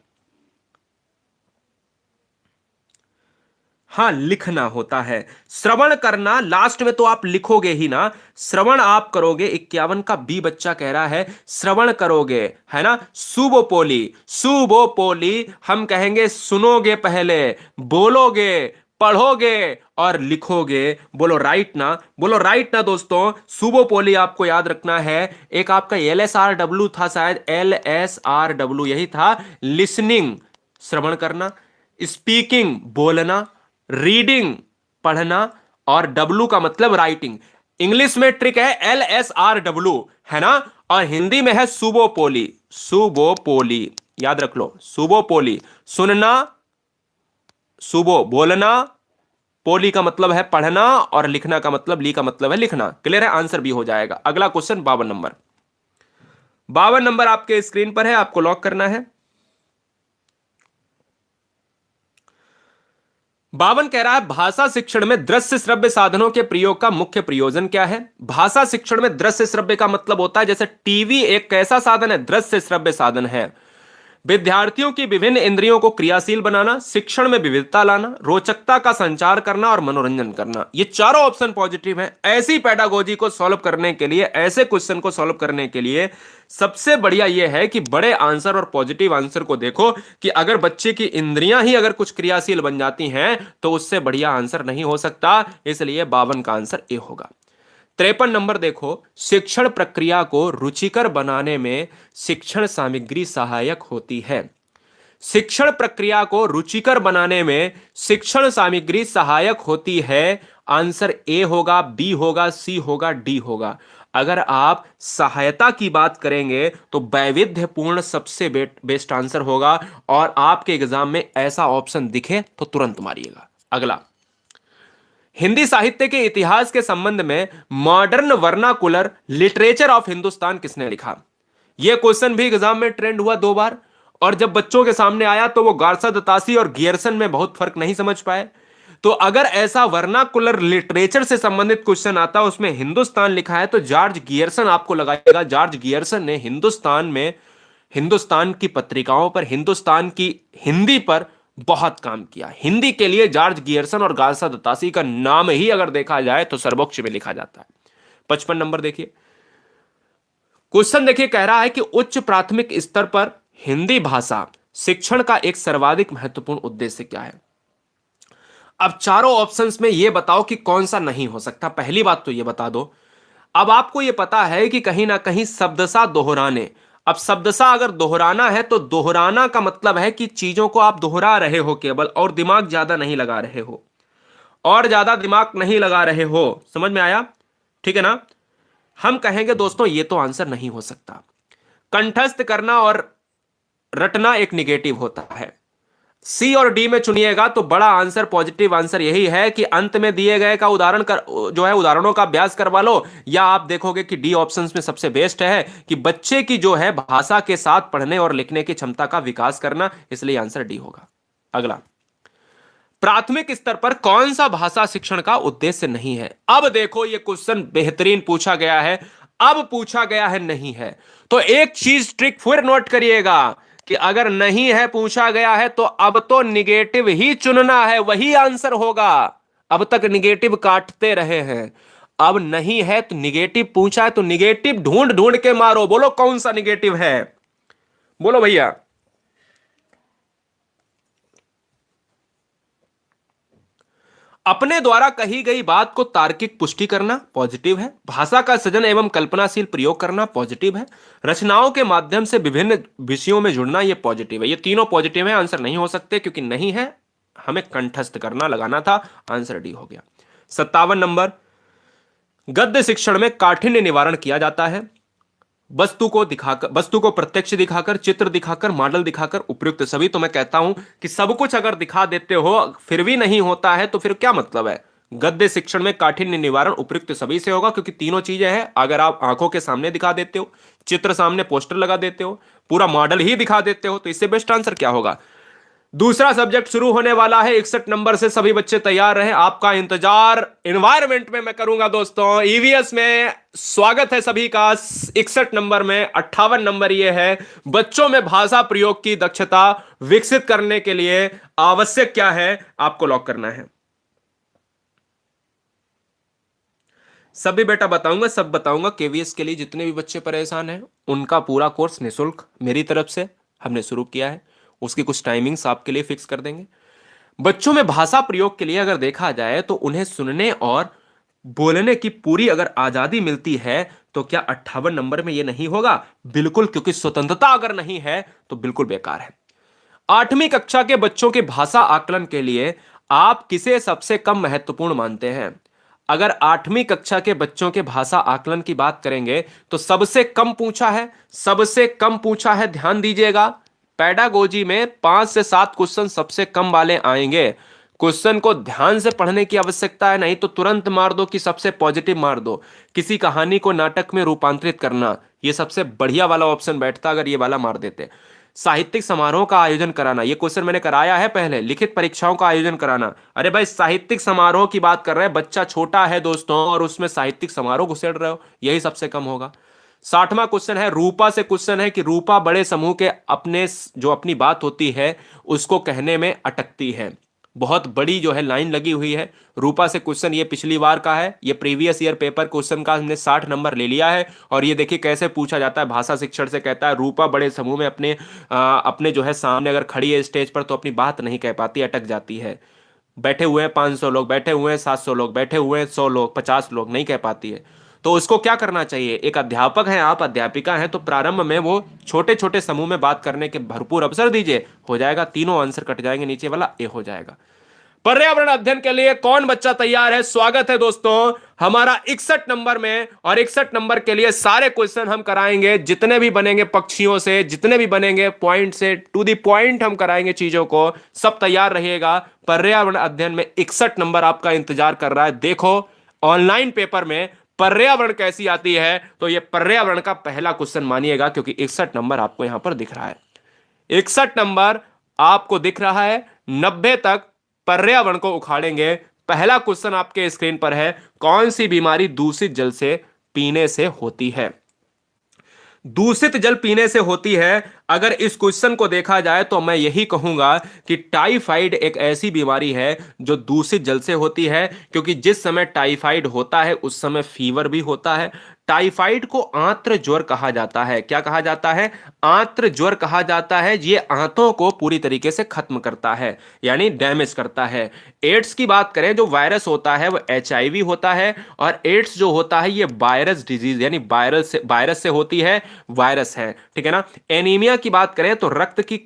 हाँ, लिखना होता है। श्रवण करना लास्ट में तो आप लिखोगे ही ना, श्रवण आप करोगे। 51 का बी बच्चा कह रहा है श्रवण करोगे, है ना। सुबोपोली, सुबोपोली हम कहेंगे सुनोगे, पहले बोलोगे, पढ़ोगे और लिखोगे। बोलो राइट ना, बोलो राइट ना दोस्तों। सुबोपोली आपको याद रखना है। एक आपका LSRW था, शायद LSRW यही था। लिसनिंग श्रवण करना, स्पीकिंग बोलना, रीडिंग पढ़ना और डब्लू का मतलब राइटिंग। इंग्लिश में ट्रिक है LSRW, है ना। और हिंदी में है सुबोपोली, सुबोपोली याद रख लो। सुबोपोली सुनना, सुबो बोलना, पोली का मतलब है पढ़ना और लिखना का मतलब, ली का मतलब है लिखना। क्लियर है? आंसर भी हो जाएगा। अगला क्वेश्चन 52 नंबर। 52 नंबर आपके स्क्रीन पर है, आपको लॉक करना है। 52 कह रहा है भाषा शिक्षण में दृश्य श्रव्य साधनों के प्रयोग का मुख्य प्रयोजन क्या है? भाषा शिक्षण में दृश्य श्रव्य का मतलब होता है, जैसे टीवी एक कैसा साधन है? दृश्य श्रव्य साधन है। विद्यार्थियों की विभिन्न इंद्रियों को क्रियाशील बनाना, शिक्षण में विविधता लाना, रोचकता का संचार करना और मनोरंजन करना। ये चारों ऑप्शन पॉजिटिव हैं। ऐसी पेडागोजी को सॉल्व करने के लिए, ऐसे क्वेश्चन को सॉल्व करने के लिए सबसे बढ़िया यह है कि बड़े आंसर और पॉजिटिव आंसर को देखो कि अगर बच्चे की इंद्रियां ही अगर कुछ क्रियाशील बन जाती हैं तो उससे बढ़िया आंसर नहीं हो सकता। इसलिए 52 का आंसर ए होगा। 53 नंबर देखो, शिक्षण प्रक्रिया को रुचिकर बनाने में शिक्षण सामग्री सहायक होती है। शिक्षण प्रक्रिया को रुचिकर बनाने में शिक्षण सामग्री सहायक होती है। आंसर ए होगा, बी होगा, सी होगा, डी होगा। अगर आप सहायता की बात करेंगे तो वैविध्यपूर्ण सबसे बेस्ट आंसर होगा। और आपके एग्जाम में ऐसा ऑप्शन दिखे तो तुरंत मारिएगा। अगला, हिंदी साहित्य के इतिहास के संबंध में modern vernacular literature of Hindustan किसने लिखा? यह क्वेश्चन भी एग्जाम में ट्रेंड हुआ 2 बार, और जब बच्चों के सामने आया तो वो गारसा दतासी और गियर्सन में बहुत फर्क नहीं समझ पाए। तो अगर ऐसा वर्नाकुलर लिटरेचर से संबंधित क्वेश्चन आता उसमें हिंदुस्तान लिखा है तो जॉर्ज गियर्सन आपको लगाएगा। जॉर्ज गियर्सन ने हिंदुस्तान में, हिंदुस्तान की पत्रिकाओं पर, हिंदुस्तान की हिंदी पर बहुत काम किया। हिंदी के लिए जॉर्ज गियर्सन और गारसा दतासी का नाम ही अगर देखा जाए तो सर्वोच्च में लिखा जाता है। 55 नंबर देखिए, क्वेश्चन देखिए, कह रहा है कि उच्च प्राथमिक स्तर पर हिंदी भाषा शिक्षण का एक सर्वाधिक महत्वपूर्ण उद्देश्य क्या है? अब चारों ऑप्शंस में यह बताओ कि कौन सा नहीं हो सकता। पहली बात तो यह बता दो, अब आपको यह पता है कि कहीं ना कहीं शब्दशः दोहराने। अब शब्दशः अगर दोहराना है तो दोहराना का मतलब है कि चीजों को आप दोहरा रहे हो केवल, और दिमाग ज्यादा नहीं लगा रहे हो, और ज्यादा दिमाग नहीं लगा रहे हो। समझ में आया? ठीक है ना। हम कहेंगे दोस्तों ये तो आंसर नहीं हो सकता। कंठस्थ करना और रटना एक निगेटिव होता है। सी और डी में चुनिएगा तो बड़ा आंसर, पॉजिटिव आंसर यही है कि अंत में दिए गए का उदाहरण कर, जो है उदाहरणों का अभ्यास करवा लो। या आप देखोगे कि डी ऑप्शंस में सबसे बेस्ट है कि बच्चे की जो है भाषा के साथ पढ़ने और लिखने की क्षमता का विकास करना। इसलिए आंसर डी होगा। अगला, प्राथमिक स्तर पर कौन सा भाषा शिक्षण का उद्देश्य नहीं है? अब देखो ये क्वेश्चन बेहतरीन पूछा गया है। अब पूछा गया है नहीं है तो एक चीज ट्रिक फिर नोट करिएगा कि अगर नहीं है पूछा गया है तो अब तो निगेटिव ही चुनना है, वही आंसर होगा। अब तक निगेटिव काटते रहे हैं, अब नहीं है तो निगेटिव पूछा है तो निगेटिव ढूंढ ढूंढ के मारो। बोलो कौन सा निगेटिव है? बोलो भैया। अपने द्वारा कही गई बात को तार्किक पुष्टि करना पॉजिटिव है। भाषा का सृजन एवं कल्पनाशील प्रयोग करना पॉजिटिव है। रचनाओं के माध्यम से विभिन्न विषयों में जुड़ना यह पॉजिटिव है। ये तीनों पॉजिटिव है, आंसर नहीं हो सकते क्योंकि नहीं है, हमें कंठस्थ करना लगाना था। आंसर डी हो गया। 57 नंबर, गद्य शिक्षण में काठिन्य निवारण किया जाता है वस्तु को दिखाकर, वस्तु को प्रत्यक्ष दिखाकर, चित्र दिखाकर, मॉडल दिखाकर, उपयुक्त सभी। तो मैं कहता हूं कि सब कुछ अगर दिखा देते हो फिर भी नहीं होता है तो फिर क्या मतलब है? गद्य शिक्षण में काठिन्य निवारण उपयुक्त सभी से होगा, क्योंकि तीनों चीजें हैं। अगर आप आंखों के सामने दिखा देते हो, चित्र सामने पोस्टर लगा देते हो, पूरा मॉडल ही दिखा देते हो, तो इससे बेस्ट आंसर क्या होगा। दूसरा सब्जेक्ट शुरू होने वाला है 61 नंबर से, सभी बच्चे तैयार रहे। आपका इंतजार एनवायरमेंट में मैं करूंगा दोस्तों। ईवीएस में स्वागत है सभी का। 61 नंबर में 58 नंबर ये है, बच्चों में भाषा प्रयोग की दक्षता विकसित करने के लिए आवश्यक क्या है, आपको लॉक करना है। सब भी बेटा बताऊंगा, सब बताऊंगा। केवीएस के लिए जितने भी बच्चे परेशान हैं उनका पूरा कोर्स निःशुल्क मेरी तरफ से हमने शुरू किया है। उसकी कुछ टाइमिंग्स आपके लिए फिक्स कर देंगे। बच्चों में भाषा प्रयोग के लिए अगर देखा जाए तो उन्हें सुनने और बोलने की पूरी अगर आजादी मिलती है तो क्या 58 नंबर में यह नहीं होगा? बिल्कुल, क्योंकि स्वतंत्रता अगर नहीं है तो बिल्कुल बेकार है। 8वीं कक्षा के बच्चों के भाषा आकलन के लिए आप किसे सबसे कम महत्वपूर्ण मानते हैं? अगर 8वीं कक्षा के बच्चों के भाषा आकलन की बात करेंगे तो सबसे कम पूछा है, सबसे कम पूछा है, ध्यान दीजिएगा। पेडागोजी में 5 से 7 क्वेश्चन सबसे कम वाले आएंगे। क्वेश्चन को ध्यान से पढ़ने की आवश्यकता है, नहीं तो तुरंत मार दो कि सबसे पॉजिटिव मार दो। किसी कहानी को नाटक में रूपांतरित करना, यह सबसे बढ़िया वाला ऑप्शन बैठता अगर ये वाला मार देते। साहित्यिक समारोह का आयोजन कराना, यह क्वेश्चन मैंने कराया है पहले। लिखित परीक्षाओं का आयोजन कराना, अरे भाई साहित्यिक समारोह की बात कर रहे हैं, बच्चा छोटा है दोस्तों और उसमें साहित्यिक समारोह घुसेड़ रहे हो, यही सबसे कम होगा। 60वां क्वेश्चन है, रूपा से क्वेश्चन है कि रूपा बड़े समूह के अपने जो अपनी बात होती है उसको कहने में अटकती है। बहुत बड़ी जो है लाइन लगी हुई है। रूपा से क्वेश्चन ये पिछली बार का है, ये प्रीवियस ईयर पेपर क्वेश्चन का हमने 60 नंबर ले लिया है। और ये देखिए कैसे पूछा जाता है, भाषा शिक्षण से कहता है रूपा बड़े समूह में अपने जो है सामने अगर खड़ी है स्टेज पर तो अपनी बात नहीं कह पाती, अटक जाती है। बैठे हुए हैं 500 लोग, बैठे हुए हैं 700 लोग, बैठे हुए हैं 100 लोग, 50 लोग, नहीं कह पाती है। तो उसको क्या करना चाहिए? एक अध्यापक हैं आप, अध्यापिका हैं, तो प्रारंभ में वो छोटे छोटे समूह में बात करने के भरपूर अवसर दीजिए, हो जाएगा। तीनों आंसर कट जाएंगे, नीचे वाला ए हो जाएगा। पर्यावरण अध्ययन के लिए कौन बच्चा तैयार है? स्वागत है दोस्तों हमारा 61 नंबर में। और 61 नंबर के लिए सारे क्वेश्चन हम कराएंगे, जितने भी बनेंगे पक्षियों से, जितने भी बनेंगे पॉइंट से, टू दी पॉइंट हम कराएंगे चीजों को। सब तैयार रहिएगा। पर्यावरण अध्ययन में 61 नंबर आपका इंतजार कर रहा है। देखो ऑनलाइन पेपर में पर्यावरण कैसी आती है, तो यह पर्यावरण का पहला क्वेश्चन मानिएगा, क्योंकि 61 नंबर आपको यहां पर दिख रहा है। 61 नंबर आपको दिख रहा है, 90 तक पर्यावरण को उखाड़ेंगे। पहला क्वेश्चन आपके स्क्रीन पर है, कौन सी बीमारी दूषित जल से पीने से होती है? दूषित जल पीने से होती है। अगर इस क्वेश्चन को देखा जाए तो मैं यही कहूंगा कि टाइफाइड एक ऐसी बीमारी है जो दूषित जल से होती है, क्योंकि जिस समय टाइफाइड होता है उस समय फीवर भी होता है। टाइफाइड को आंत्र ज्वर कहा जाता है। क्या कहा जाता है? आंत्र ज्वर कहा जाता है। ये आंतों को पूरी तरीके से खत्म करता है, यानी डैमेज करता है। एड्स की बात करें, जो वायरस होता है वो एचआईवी होता है, और एड्स जो होता है ये वायरस डिजीज यानी वायरस से होती है, वायरस है, ठीक है ना। एनीमिया की बात करें तो रक्त की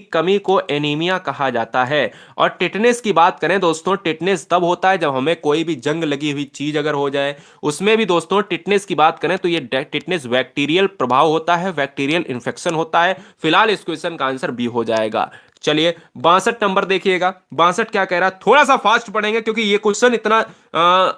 कमी को एनीमिया कहा जाता है। और टिटनेस की बात करें दोस्तों, टिटनेस तब होता है जब हमें कोई भी जंग लगी हुई चीज अगर हो जाए, उसमें भी दोस्तों टिटनेस की बात करें तो ये टिटनेस बैक्टीरियल प्रभाव होता है, बैक्टीरियल इंफेक्शन होता है। फिलहाल इस क्वेश्चन का आंसर बी हो जाएगा। चलिए 62 नंबर देखिएगा। 62 क्या कह रहा है? थोड़ा सा फास्ट पढ़ेंगे क्योंकि ये क्वेश्चन इतना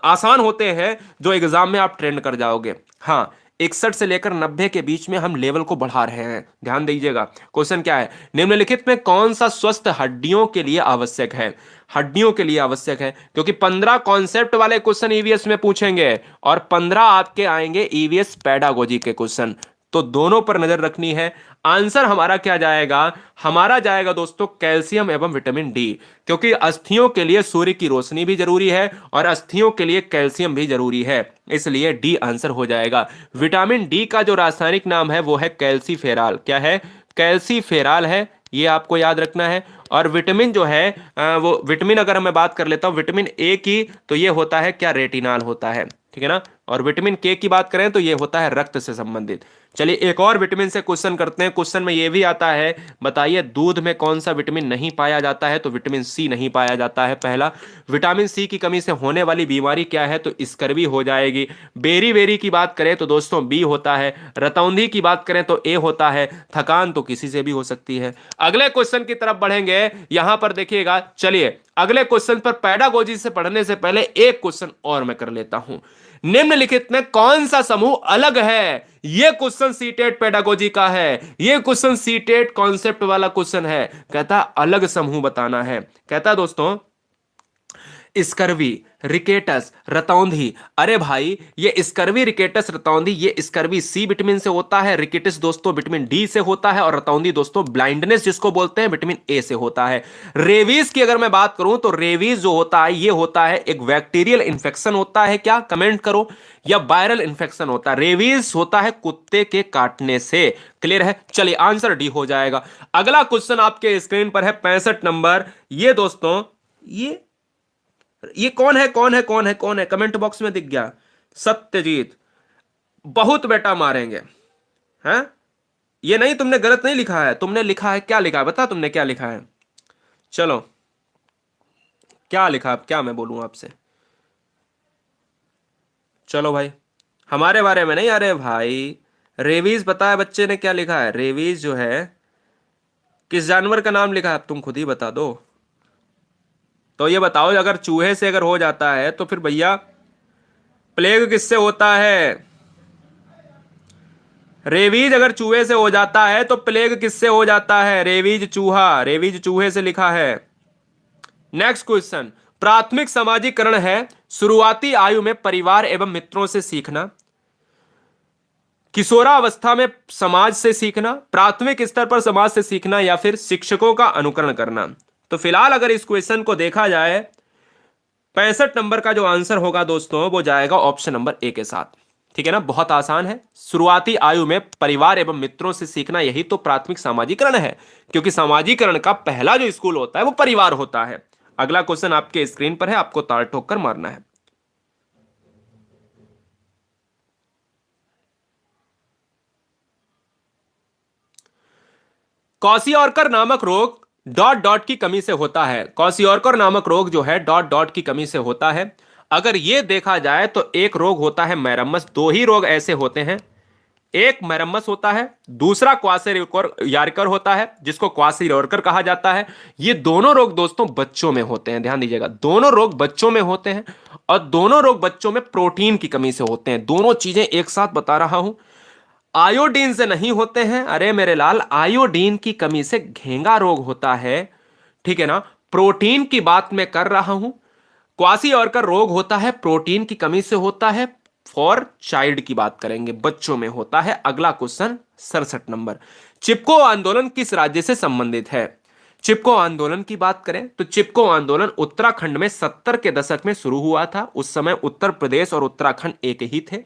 आसान होते हैं जो एग्जाम में आप ट्रेंड कर जाओगे। हाँ, 61 से लेकर 90 के बीच में हम लेवल को बढ़ा रहे हैं, ध्यान दीजिएगा। क्वेश्चन क्या है? निम्नलिखित में कौन सा स्वस्थ हड्डियों के लिए आवश्यक है? हड्डियों के लिए आवश्यक है, क्योंकि 15 कॉन्सेप्ट वाले क्वेश्चन ईवीएस में पूछेंगे और 15 आपके आएंगे ईवीएस पेडागोजी के क्वेश्चन, तो दोनों पर नजर रखनी है। आंसर हमारा क्या जाएगा? हमारा जाएगा दोस्तों कैल्शियम एवं विटामिन डी, क्योंकि अस्थियों के लिए सूर्य की रोशनी भी जरूरी है और अस्थियों के लिए कैल्शियम भी जरूरी है, इसलिए डी आंसर हो जाएगा। विटामिन डी का जो रासायनिक नाम है वो है कैल्सीफेराल। क्या है? कैल्सीफेराल है, ये आपको याद रखना है। और विटामिन जो है वो विटामिन अगर मैं बात कर लेता हूं विटामिन ए की, तो ये होता है क्या? रेटिनॉल होता है, ठीक है ना। और विटामिन के की बात करें तो ये होता है रक्त से संबंधित। चलिए एक और विटामिन से क्वेश्चन करते हैं। क्वेश्चन में ये भी आता है, बताइए दूध में कौन सा विटामिन नहीं पाया जाता है? तो विटामिन सी नहीं पाया जाता है पहला। विटामिन सी की कमी से होने वाली बीमारी क्या है? तो स्कर्वी हो जाएगी। बेरी बेरी की बात करें तो दोस्तों बी होता है। रतौंधी की बात करें तो ए होता है। थकान तो किसी से भी हो सकती है। अगले क्वेश्चन की तरफ बढ़ेंगे, यहां पर देखिएगा। चलिए अगले क्वेश्चन पर पैडागोजी से पढ़ने से पहले एक क्वेश्चन और मैं कर लेता हूं। निम्नलिखित में कौन सा समूह अलग है? यह क्वेश्चन सीटेट पेडागोजी का है, यह क्वेश्चन सीटेट कॉन्सेप्ट वाला क्वेश्चन है। कहता अलग समूह बताना है। कहता दोस्तों स्कर्वी, रिकेटस, रतौंधी। अरे भाई ये स्कर्वी, रिकेटस, रतौंधी ये स्कर्वी सी विटामिन से होता है, रिकेटस दोस्तों विटामिन डी से होता है, और रतौंधी दोस्तों ब्लाइंडनेस जिसको बोलते हैं विटामिन ए से होता है। रेबीज की अगर मैं बात करूं तो रेबीज जो होता है ये होता है एक बैक्टीरियल इंफेक्शन होता है, क्या कमेंट करो, या वायरल इंफेक्शन होता है। रेबीज होता है कुत्ते के काटने से। क्लियर है? चलिए आंसर डी हो जाएगा। अगला क्वेश्चन आपके स्क्रीन पर है 65 नंबर। ये दोस्तों ये कौन है, कौन है, कौन है, कौन है? कमेंट बॉक्स में दिख गया। सत्यजीत, बहुत बेटा मारेंगे हैं। ये नहीं, तुमने गलत नहीं लिखा है, तुमने लिखा है, क्या लिखा है बता, तुमने क्या लिखा है? चलो क्या लिखा, अब क्या मैं बोलूं आपसे? चलो भाई हमारे बारे में नहीं, अरे भाई रेबीज पता है बच्चे ने क्या लिखा है? रेबीज जो है किस जानवर का नाम लिखा है, अब तुम खुद ही बता दो। तो ये बताओ, अगर चूहे से अगर हो जाता है तो फिर भैया प्लेग किससे होता है? रेबीज अगर चूहे से हो जाता है तो प्लेग किससे हो जाता है? रेबीज चूहा, रेबीज चूहे से लिखा है। नेक्स्ट क्वेश्चन, प्राथमिक सामाजिकरण है शुरुआती आयु में परिवार एवं मित्रों से सीखना, किशोरावस्था में समाज से सीखना, प्राथमिक स्तर पर समाज से सीखना, या फिर शिक्षकों का अनुकरण करना। तो फिलहाल अगर इस क्वेश्चन को देखा जाए, 65 नंबर का जो आंसर होगा दोस्तों वो जाएगा ऑप्शन नंबर ए के साथ। ठीक है ना, बहुत आसान है। शुरुआती आयु में परिवार एवं मित्रों से सीखना, यही तो प्राथमिक सामाजिकरण है, क्योंकि सामाजिकरण का पहला जो स्कूल होता है वो परिवार होता है। अगला क्वेश्चन आपके स्क्रीन पर है, आपको ताल ठोक कर मारना है। क्वाशियोर्कर नामक रोग डॉट डॉट की कमी से होता है। क्वाशियोर्कर नामक रोग जो है डॉट डॉट की कमी से होता है। अगर यह देखा जाए तो एक रोग होता है मैरम्मस, दो ही रोग ऐसे होते हैं, एक मैरम्मस होता है, दूसरा क्वाशियोर्कर होता है जिसको क्वाशियोर्कर कहा जाता है। ये दोनों रोग दोस्तों बच्चों में होते हैं, ध्यान दीजिएगा, दोनों रोग बच्चों में होते हैं, और दोनों रोग बच्चों में प्रोटीन की कमी से होते हैं। दोनों चीजें एक साथ बता रहा हूं। आयोडीन से नहीं होते हैं, अरे मेरे लाल, आयोडीन की कमी से घेंगा रोग होता है। ठीक है ना, प्रोटीन की बात मैं कर रहा हूं। क्वाशियोर्कर रोग होता है प्रोटीन की कमी से होता है, फॉर चाइल्ड की बात करेंगे, बच्चों में होता है। अगला क्वेश्चन 67 नंबर, चिपको आंदोलन किस राज्य से संबंधित है? चिपको आंदोलन की बात करें तो चिपको आंदोलन उत्तराखंड में 70 के दशक में शुरू हुआ था। उस समय उत्तर प्रदेश और उत्तराखंड एक ही थे।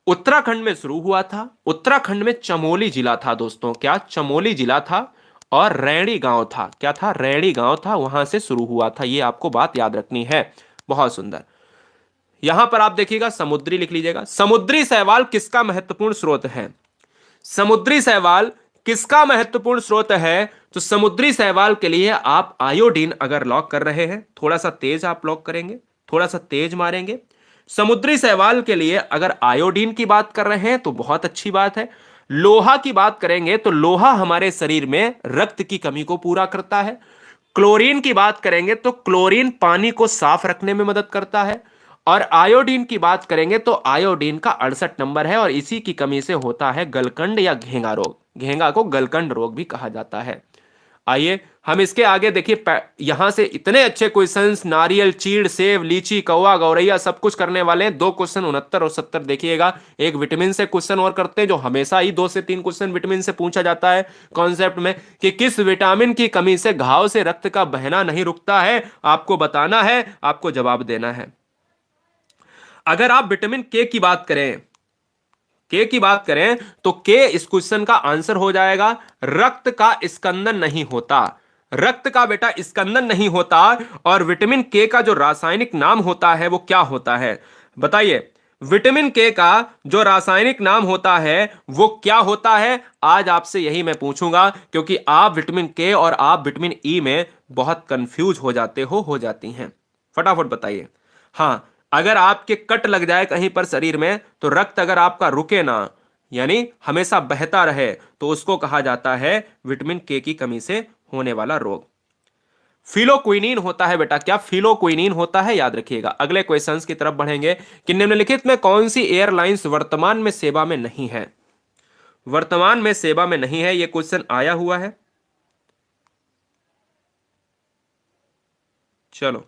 उत्तराखंड में शुरू हुआ था। उत्तराखंड में चमोली जिला था दोस्तों, क्या चमोली जिला था, और रैणी गांव था। क्या था? रैणी गांव था, वहां से शुरू हुआ था। ये आपको बात याद रखनी है। बहुत सुंदर। यहां पर आप देखिएगा समुद्री लिख लीजिएगा। समुद्री शैवाल किसका महत्वपूर्ण स्रोत है? समुद्री शैवाल किसका महत्वपूर्ण स्रोत है? तो समुद्री शैवाल के लिए आप आयोडीन अगर लॉक कर रहे हैं, थोड़ा सा तेज आप लॉक करेंगे, थोड़ा सा तेज मारेंगे। समुद्री शैवाल के लिए अगर आयोडीन की बात कर रहे हैं तो बहुत अच्छी बात है। लोहा की बात करेंगे तो लोहा हमारे शरीर में रक्त की कमी को पूरा करता है। क्लोरीन की बात करेंगे तो क्लोरीन पानी को साफ रखने में मदद करता है। और आयोडीन की बात करेंगे तो आयोडीन का 68 नंबर है, और इसी की कमी से होता है गलकंड या घेंगा रोग। घेंगा को गलकंड रोग भी कहा जाता है। आइए हम इसके आगे देखिए, यहां से इतने अच्छे क्वेश्चंस, नारियल, चीड़, सेब, लीची, कौवा, गौरैया सब कुछ करने वाले हैं। दो क्वेश्चन 69 और 70 देखिएगा। एक विटामिन से क्वेश्चन और करते हैं, जो हमेशा ही 2 से 3 क्वेश्चन विटामिन से पूछा जाता है कॉन्सेप्ट में, कि किस विटामिन की कमी से घाव से रक्त का बहना नहीं रुकता है। आपको बताना है, आपको जवाब देना है। अगर आप विटामिन के की बात करें, के की बात करें तो के इस क्वेश्चन का आंसर हो जाएगा, रक्त का स्कंदन नहीं होता। रक्त का बेटा स्कंदन नहीं होता। और विटामिन के का जो रासायनिक नाम होता है वो क्या होता है बताइए? विटामिन के का जो रासायनिक नाम होता है वो क्या होता है, आज आपसे यही मैं पूछूंगा, क्योंकि आप विटामिन के और आप विटामिन ई में बहुत कंफ्यूज हो जाते हो जाती हैं। फटाफट बताइए। हाँ, अगर आपके कट लग जाए कहीं पर शरीर में, तो रक्त अगर आपका रुके ना, यानी हमेशा बहता रहे, तो उसको कहा जाता है विटामिन के की कमी से होने वाला रोग। फिलोक्विनीन होता है बेटा, क्या फिलोक्विनीन होता है, याद रखिएगा। अगले क्वेश्चंस की तरफ बढ़ेंगे कि निम्नलिखित में कौन सी एयरलाइंस वर्तमान में सेवा में नहीं है। वर्तमान में सेवा में नहीं है, यह क्वेश्चन आया हुआ है। चलो,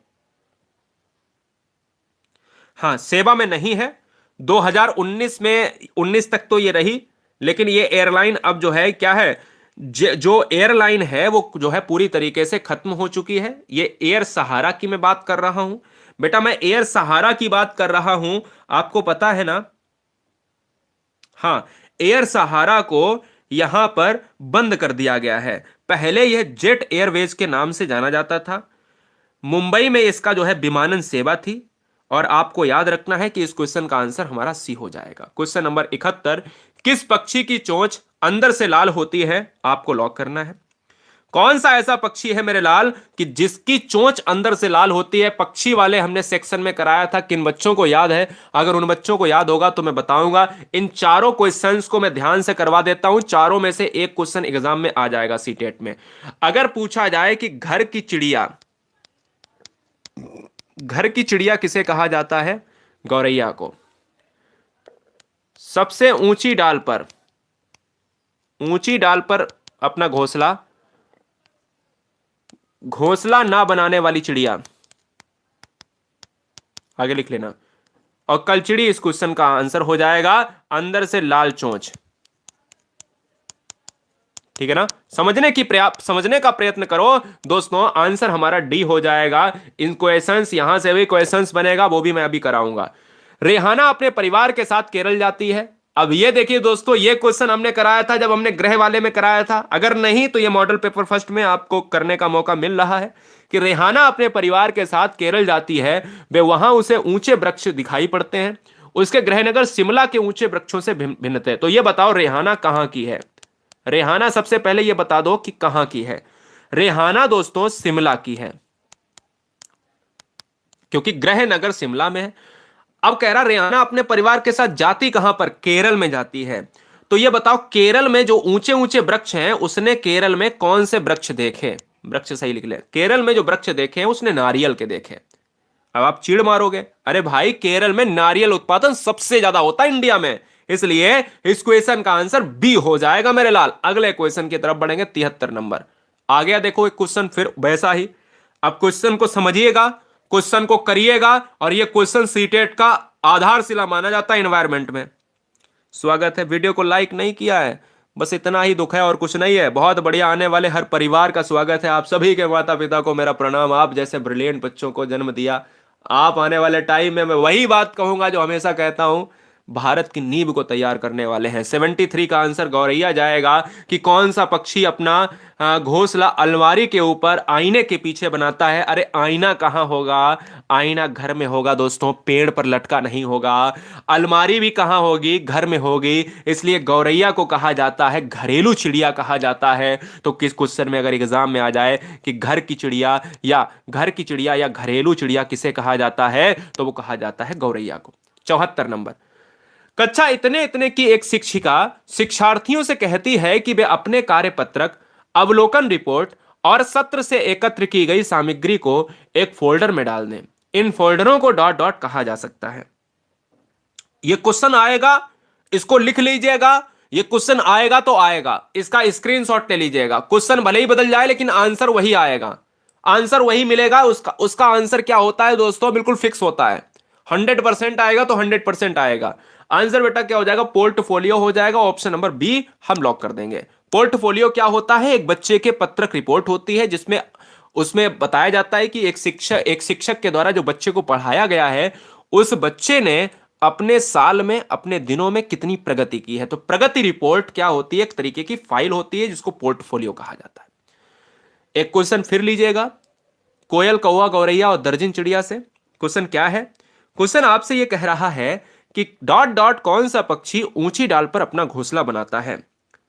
हाँ, सेवा में नहीं है। 2019 में 19 तक तो ये रही, लेकिन ये एयरलाइन अब जो है क्या है, जो एयरलाइन है वो जो है पूरी तरीके से खत्म हो चुकी है। ये एयर सहारा की मैं बात कर रहा हूं बेटा, मैं एयर सहारा की बात कर रहा हूं, आपको पता है ना। हाँ, एयर सहारा को यहां पर बंद कर दिया गया है। पहले यह जेट एयरवेज के नाम से जाना जाता था। मुंबई में इसका जो है विमानन सेवा थी। और आपको याद रखना है कि इस क्वेश्चन का आंसर हमारा सी हो जाएगा। क्वेश्चन नंबर 71, किस पक्षी की चोंच अंदर से लाल होती है, आपको लॉक करना है। कौन सा ऐसा पक्षी है मेरे लाल कि जिसकी चोंच अंदर से लाल होती है। पक्षी वाले हमने सेक्शन में कराया था, किन बच्चों को याद है? अगर उन बच्चों को याद होगा तो मैं बताऊंगा। इन चारों क्वेश्चंस को मैं ध्यान से करवा देता हूं, चारों में से एक क्वेश्चन एग्जाम में आ जाएगा सीटेट में। अगर पूछा जाए कि घर की चिड़िया किसे कहा जाता है? गौरैया को। सबसे ऊंची डाल पर अपना घोंसला ना बनाने वाली चिड़िया, आगे लिख लेना। और कलचिड़ी इस क्वेश्चन का आंसर हो जाएगा, अंदर से लाल चोंच। ठीक है ना? समझने का प्रयत्न करो दोस्तों, आंसर हमारा डी हो जाएगा। इन क्वेश्चंस यहां से भी क्वेश्चंस बनेगा, वो भी मैं अभी कराऊंगा। रेहाना अपने परिवार के साथ केरल जाती है। अब ये देखिए दोस्तों, ये क्वेश्चन हमने कराया था जब हमने गृह वाले में कराया था। अगर नहीं तो ये मॉडल पेपर फर्स्ट में आपको करने का मौका मिल रहा है कि रेहाना अपने परिवार के साथ केरल जाती है। वे वहां उसे ऊंचे वृक्ष दिखाई पड़ते हैं। उसके गृहनगर शिमला के ऊंचे वृक्षों से भिन्न थे। तो ये बताओ रेहाना कहां की है? रेहाना सबसे पहले ये बता दो कि कहां की है। रेहाना दोस्तों शिमला की है, क्योंकि गृह नगर शिमला में है। अब कह रहा रेहाना अपने परिवार के साथ जाती कहां पर? केरल में जाती है। तो ये बताओ, केरल में जो ऊंचे ऊंचे वृक्ष हैं, उसने केरल में कौन से वृक्ष देखे? वृक्ष सही लिख ले। केरल में जो वृक्ष देखे हैं उसने नारियल के देखे। अब आप चिढ़ मारोगे, अरे भाई केरल में नारियल उत्पादन सबसे ज्यादा होता है इंडिया में, इसलिए इस क्वेश्चन का आंसर बी हो जाएगा मेरे लाल। अगले क्वेश्चन की तरफ बढ़ेंगे। 73 नंबर आ गया। देखो एक क्वेश्चन फिर वैसा ही। अब क्वेश्चन को समझिएगा, क्वेश्चन को करिएगा, और ये क्वेश्चन सीटेट का आधारशिला माना जाता है एनवायरमेंट में। स्वागत है। वीडियो को लाइक नहीं किया है, बस इतना ही दुख है और कुछ नहीं है। बहुत बढ़िया। आने वाले हर परिवार का स्वागत है। आप सभी के माता पिता को मेरा प्रणाम, आप जैसे ब्रिलियंट बच्चों को जन्म दिया। आप आने वाले टाइम में, मैं वही बात कहूंगा जो हमेशा कहता हूं, भारत की नींव को तैयार करने वाले हैं। 73 का आंसर गौरैया जाएगा कि कौन सा पक्षी अपना घोंसला अलमारी के ऊपर आईने के पीछे बनाता है। अरे आईना कहां होगा? आईना घर में होगा दोस्तों, पेड़ पर लटका नहीं होगा। अलमारी भी कहां होगी? घर में होगी। इसलिए गौरैया को कहा जाता है घरेलू चिड़िया कहा जाता है। तो किस क्वेश्चन में अगर एग्जाम में आ जाए कि घर की चिड़िया या घरेलू चिड़िया किसे कहा जाता है, तो वो कहा जाता है गौरैया को। 74 नंबर, कक्षा इतने इतने की एक शिक्षिका शिक्षार्थियों से कहती है कि वे अपने कार्यपत्रक, अवलोकन रिपोर्ट और सत्र से एकत्र की गई सामग्री को एक फोल्डर में डाल दें। इन फोल्डरों को डॉट डॉट कहा जा सकता है। यह क्वेश्चन आएगा, इसको लिख लीजिएगा। यह क्वेश्चन आएगा तो आएगा, इसका स्क्रीनशॉट ले लीजिएगा। क्वेश्चन भले ही बदल जाए लेकिन आंसर वही आएगा, आंसर वही मिलेगा। उसका आंसर क्या होता है दोस्तों? बिल्कुल फिक्स होता है। 100% आएगा तो 100% आएगा। आंसर बेटा क्या हो जाएगा? पोर्टफोलियो हो जाएगा। ऑप्शन नंबर बी हम लॉक कर देंगे। पोर्टफोलियो क्या होता है? एक बच्चे के पत्रक रिपोर्ट होती है, जिसमें उसमें बताया जाता है कि एक शिक्षक के द्वारा जो बच्चे को पढ़ाया गया है, उस बच्चे ने अपने साल में, अपने दिनों में कितनी प्रगति की है। तो प्रगति रिपोर्ट क्या होती है? एक तरीके की फाइल होती है जिसको पोर्टफोलियो कहा जाता है। एक क्वेश्चन फिर लीजिएगा, कोयल, कौवा, गौरैया और दर्जन चिड़िया से। क्वेश्चन क्या है? क्वेश्चन आपसे यह कह रहा है कि डॉट डॉट कौन सा पक्षी ऊंची डाल पर अपना घोंसला बनाता है।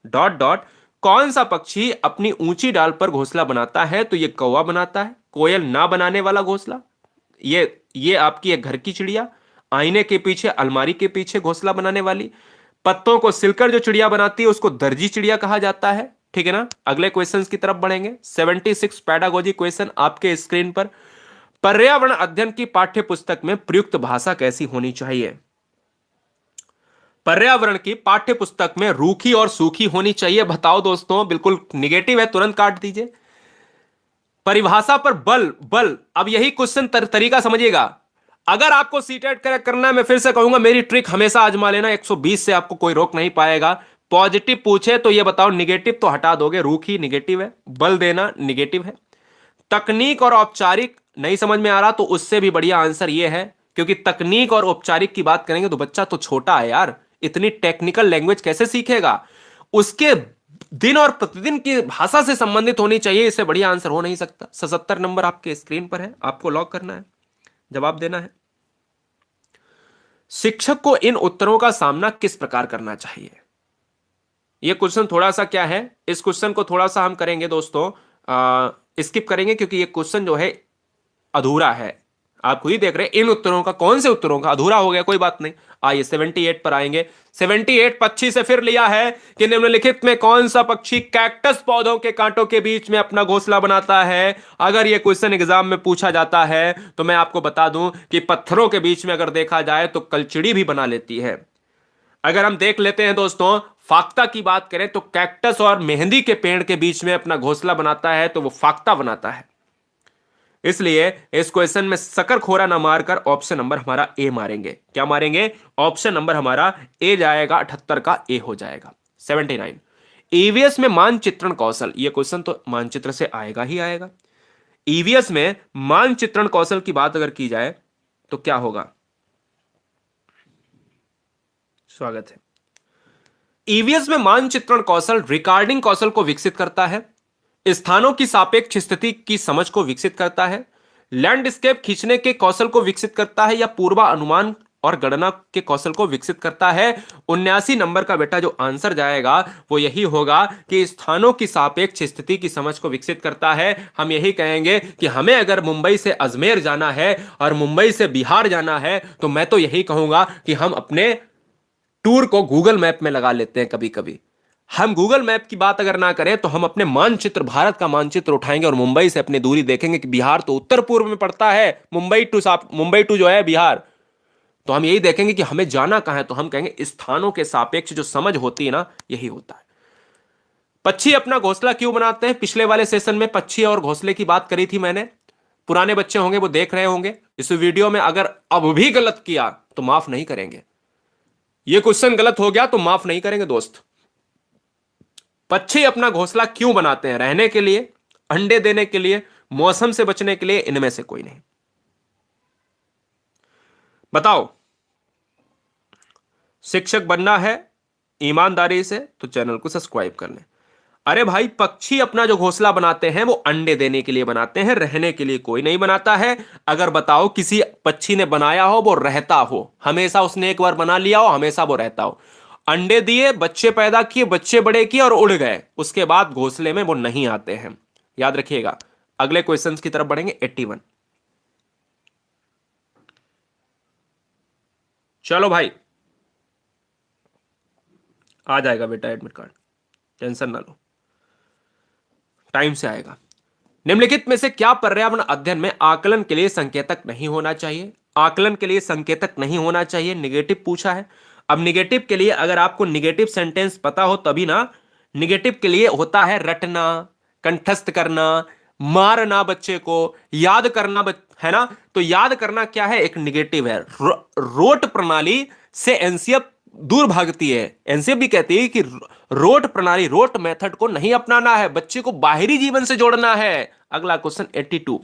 डॉट डॉट कौन सा पक्षी अपनी ऊंची डाल पर घोंसला बनाता है? तो ये कौवा बनाता है, कोयल ना बनाने वाला घोंसला। ये आपकी एक घर की चिड़िया, आईने के पीछे, अलमारी के पीछे घोंसला बनाने वाली। पत्तों को सिलकर जो चिड़िया बनाती है उसको दर्जी चिड़िया कहा जाता है। ठीक है ना। अगले क्वेश्चंस की तरफ बढ़ेंगे। 76 पैडागोजी क्वेश्चन आपके स्क्रीन पर। पर्यावरण अध्ययन की पाठ्य पुस्तक में प्रयुक्त भाषा कैसी होनी चाहिए? पर्यावरण की पाठ्य पुस्तक में रूखी और सूखी होनी चाहिए। बताओ दोस्तों, बिल्कुल निगेटिव है, तुरंत काट दीजिए। परिभाषा पर बल बल, अब यही क्वेश्चन तरीका समझिएगा। अगर आपको सीटेट क्रैक करना है, मैं फिर से कहूंगा मेरी ट्रिक हमेशा आजमा लेना, 120 से आपको कोई रोक नहीं पाएगा। पॉजिटिव पूछे तो ये बताओ, निगेटिव तो हटा दोगे, रूखी निगेटिव है, बल देना निगेटिव है। तकनीक और औपचारिक नहीं समझ में आ रहा तो उससे भी बढ़िया आंसर ये है, क्योंकि तकनीक और औपचारिक की बात करेंगे तो बच्चा तो छोटा है यार, इतनी टेक्निकल लैंग्वेज कैसे सीखेगा? उसके दिन और प्रतिदिन की भाषा से संबंधित होनी चाहिए, इससे बढ़िया आंसर हो नहीं सकता। 77 नंबर आपके स्क्रीन पर है, आपको लॉक करना है, जवाब देना है। शिक्षक को इन उत्तरों का सामना किस प्रकार करना चाहिए? यह क्वेश्चन थोड़ा सा क्या है, इस क्वेश्चन को थोड़ा सा हम करेंगे दोस्तों, स्किप करेंगे, क्योंकि यह क्वेश्चन जो है अधूरा है। आप खुद ही देख रहे हैं, इन उत्तरों का, कौन से उत्तरों का अधूरा हो गया, कोई बात नहीं। आइए 78 पर आएंगे। 78 पक्षी से फिर लिया है कि निम्नलिखित में कौन सा पक्षी कैक्टस पौधों के कांटों के बीच में अपना घोंसला बनाता है? अगर यह क्वेश्चन एग्जाम में पूछा जाता है तो मैं आपको बता दूं कि पत्थरों के बीच में अगर देखा जाए तो कलचिड़ी भी बना लेती है। अगर हम देख लेते हैं दोस्तों, फाख्ता की बात करें तो कैक्टस और मेहंदी के पेड़ के बीच में अपना घोंसला बनाता है, तो वो फाख्ता बनाता है। इसलिए इस क्वेश्चन में सकर खोरा ना मारकर ऑप्शन नंबर हमारा ए मारेंगे। क्या मारेंगे? ऑप्शन नंबर हमारा ए जाएगा, 78 का ए हो जाएगा। 79 ईवीएस में मानचित्रण कौशल, यह क्वेश्चन तो मानचित्र से आएगा ही आएगा। ईवीएस में मानचित्रण कौशल की बात अगर की जाए तो क्या होगा? स्वागत है। ईवीएस में मानचित्रण कौशल रिकॉर्डिंग कौशल को विकसित करता है, स्थानों की सापेक्ष स्थिति की समझ को विकसित करता है, लैंडस्केप खींचने के कौशल को विकसित करता है, या पूर्वानुमान और गणना के कौशल को विकसित करता है। 79 नंबर का बेटा जो आंसर जाएगा वो यही होगा कि स्थानों की सापेक्ष स्थिति की समझ को विकसित करता है। हम यही कहेंगे कि हमें अगर मुंबई से अजमेर जाना है और मुंबई से बिहार जाना है तो मैं तो यही कहूंगा कि हम अपने टूर को गूगल मैप में लगा लेते हैं। कभी कभी हम गूगल मैप की बात अगर ना करें तो हम अपने मानचित्र, भारत का मानचित्र उठाएंगे और मुंबई से अपनी दूरी देखेंगे कि बिहार तो उत्तर पूर्व में पड़ता है, मुंबई टू जो है बिहार, तो हम यही देखेंगे कि हमें जाना कहां है, तो हम कहेंगे स्थानों के सापेक्ष जो समझ होती है ना, यही होता है। पक्षी अपना घोंसला क्यों बनाते हैं? पिछले वाले सेशन में पक्षी और घोंसले की बात करी थी मैंने, पुराने बच्चे होंगे वो देख रहे होंगे इस वीडियो में। अगर अब भी गलत किया तो माफ नहीं करेंगे, ये क्वेश्चन गलत हो गया तो माफ नहीं करेंगे दोस्त। पक्षी अपना घोंसला क्यों बनाते हैं? रहने के लिए, अंडे देने के लिए, मौसम से बचने के लिए, इनमें से कोई नहीं। बताओ। शिक्षक बनना है ईमानदारी से तो चैनल को सब्सक्राइब कर लें। अरे भाई, पक्षी अपना जो घोंसला बनाते हैं वो अंडे देने के लिए बनाते हैं, रहने के लिए कोई नहीं बनाता है। अगर बताओ किसी पक्षी ने बनाया हो, वो रहता हो, हमेशा उसने एक बार बना लिया हो, हमेशा वो रहता हो। अंडे दिए, बच्चे पैदा किए, बच्चे बड़े किए और उड़ गए, उसके बाद घोंसले में वो नहीं आते हैं, याद रखिएगा। अगले क्वेश्चंस की तरफ बढ़ेंगे। 81 चलो भाई, आ जाएगा बेटा एडमिट कार्ड, टेंशन ना लो, टाइम से आएगा। निम्नलिखित में से क्या पर्यावरण अध्ययन में आकलन के लिए संकेतक नहीं होना चाहिए? आकलन के लिए संकेतक नहीं होना चाहिए, निगेटिव पूछा है। अब निगेटिव के लिए अगर आपको निगेटिव सेंटेंस पता हो तभी ना। निगेटिव के लिए होता है रटना, कंठस्थ करना, मारना बच्चे को, याद करना, है ना। तो याद करना क्या है? एक निगेटिव है। रोट प्रणाली से एनसीएफ दूर भागती है। एनसीएफ भी कहती है कि रोट प्रणाली, रोट मेथड को नहीं अपनाना है, बच्चे को बाहरी जीवन से जोड़ना है। अगला क्वेश्चन 82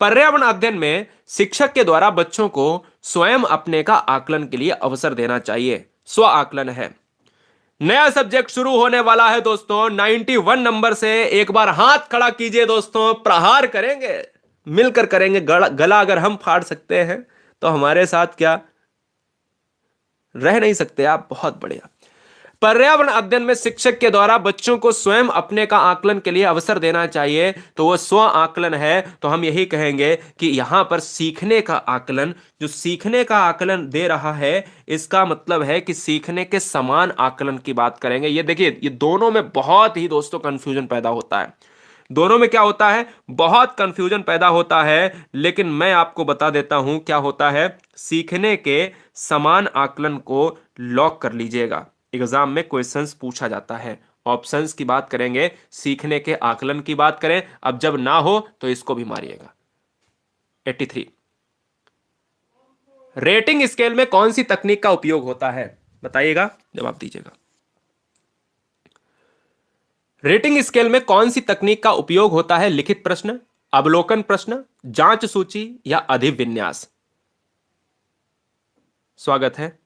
पर्यावरण अध्ययन में शिक्षक के द्वारा बच्चों को स्वयं अपने का आकलन के लिए अवसर देना चाहिए। स्व आकलन है, नया सब्जेक्ट शुरू होने वाला है दोस्तों। 91 नंबर से एक बार हाथ खड़ा कीजिए दोस्तों, प्रहार करेंगे, मिलकर करेंगे। गला अगर हम फाड़ सकते हैं तो हमारे साथ क्या रह नहीं सकते आप, बहुत बढ़िया। पर्यावरण अध्ययन में शिक्षक के द्वारा बच्चों को स्वयं अपने का आकलन के लिए अवसर देना चाहिए, तो वो स्व आकलन है। तो हम यही कहेंगे कि यहां पर सीखने का आकलन, जो सीखने का आकलन दे रहा है, इसका मतलब है कि सीखने के समान आकलन की बात करेंगे। ये देखिए, ये दोनों में बहुत ही दोस्तों कंफ्यूजन पैदा होता है। दोनों में क्या होता है, बहुत कंफ्यूजन पैदा होता है। लेकिन मैं आपको बता देता हूं क्या होता है। सीखने के समान आकलन को लॉक कर लीजिएगा, एग्जाम में क्वेश्चंस पूछा जाता है। ऑप्शंस की बात करेंगे, सीखने के आकलन की बात करें, अब जब ना हो तो इसको भी मारिएगा। 83, रेटिंग स्केल में कौन सी तकनीक का उपयोग होता है, बताइएगा, जवाब दीजिएगा। रेटिंग स्केल में कौन सी तकनीक का उपयोग होता है? लिखित प्रश्न, अवलोकन प्रश्न, जांच सूची या अधिविन्यास? स्वागत है।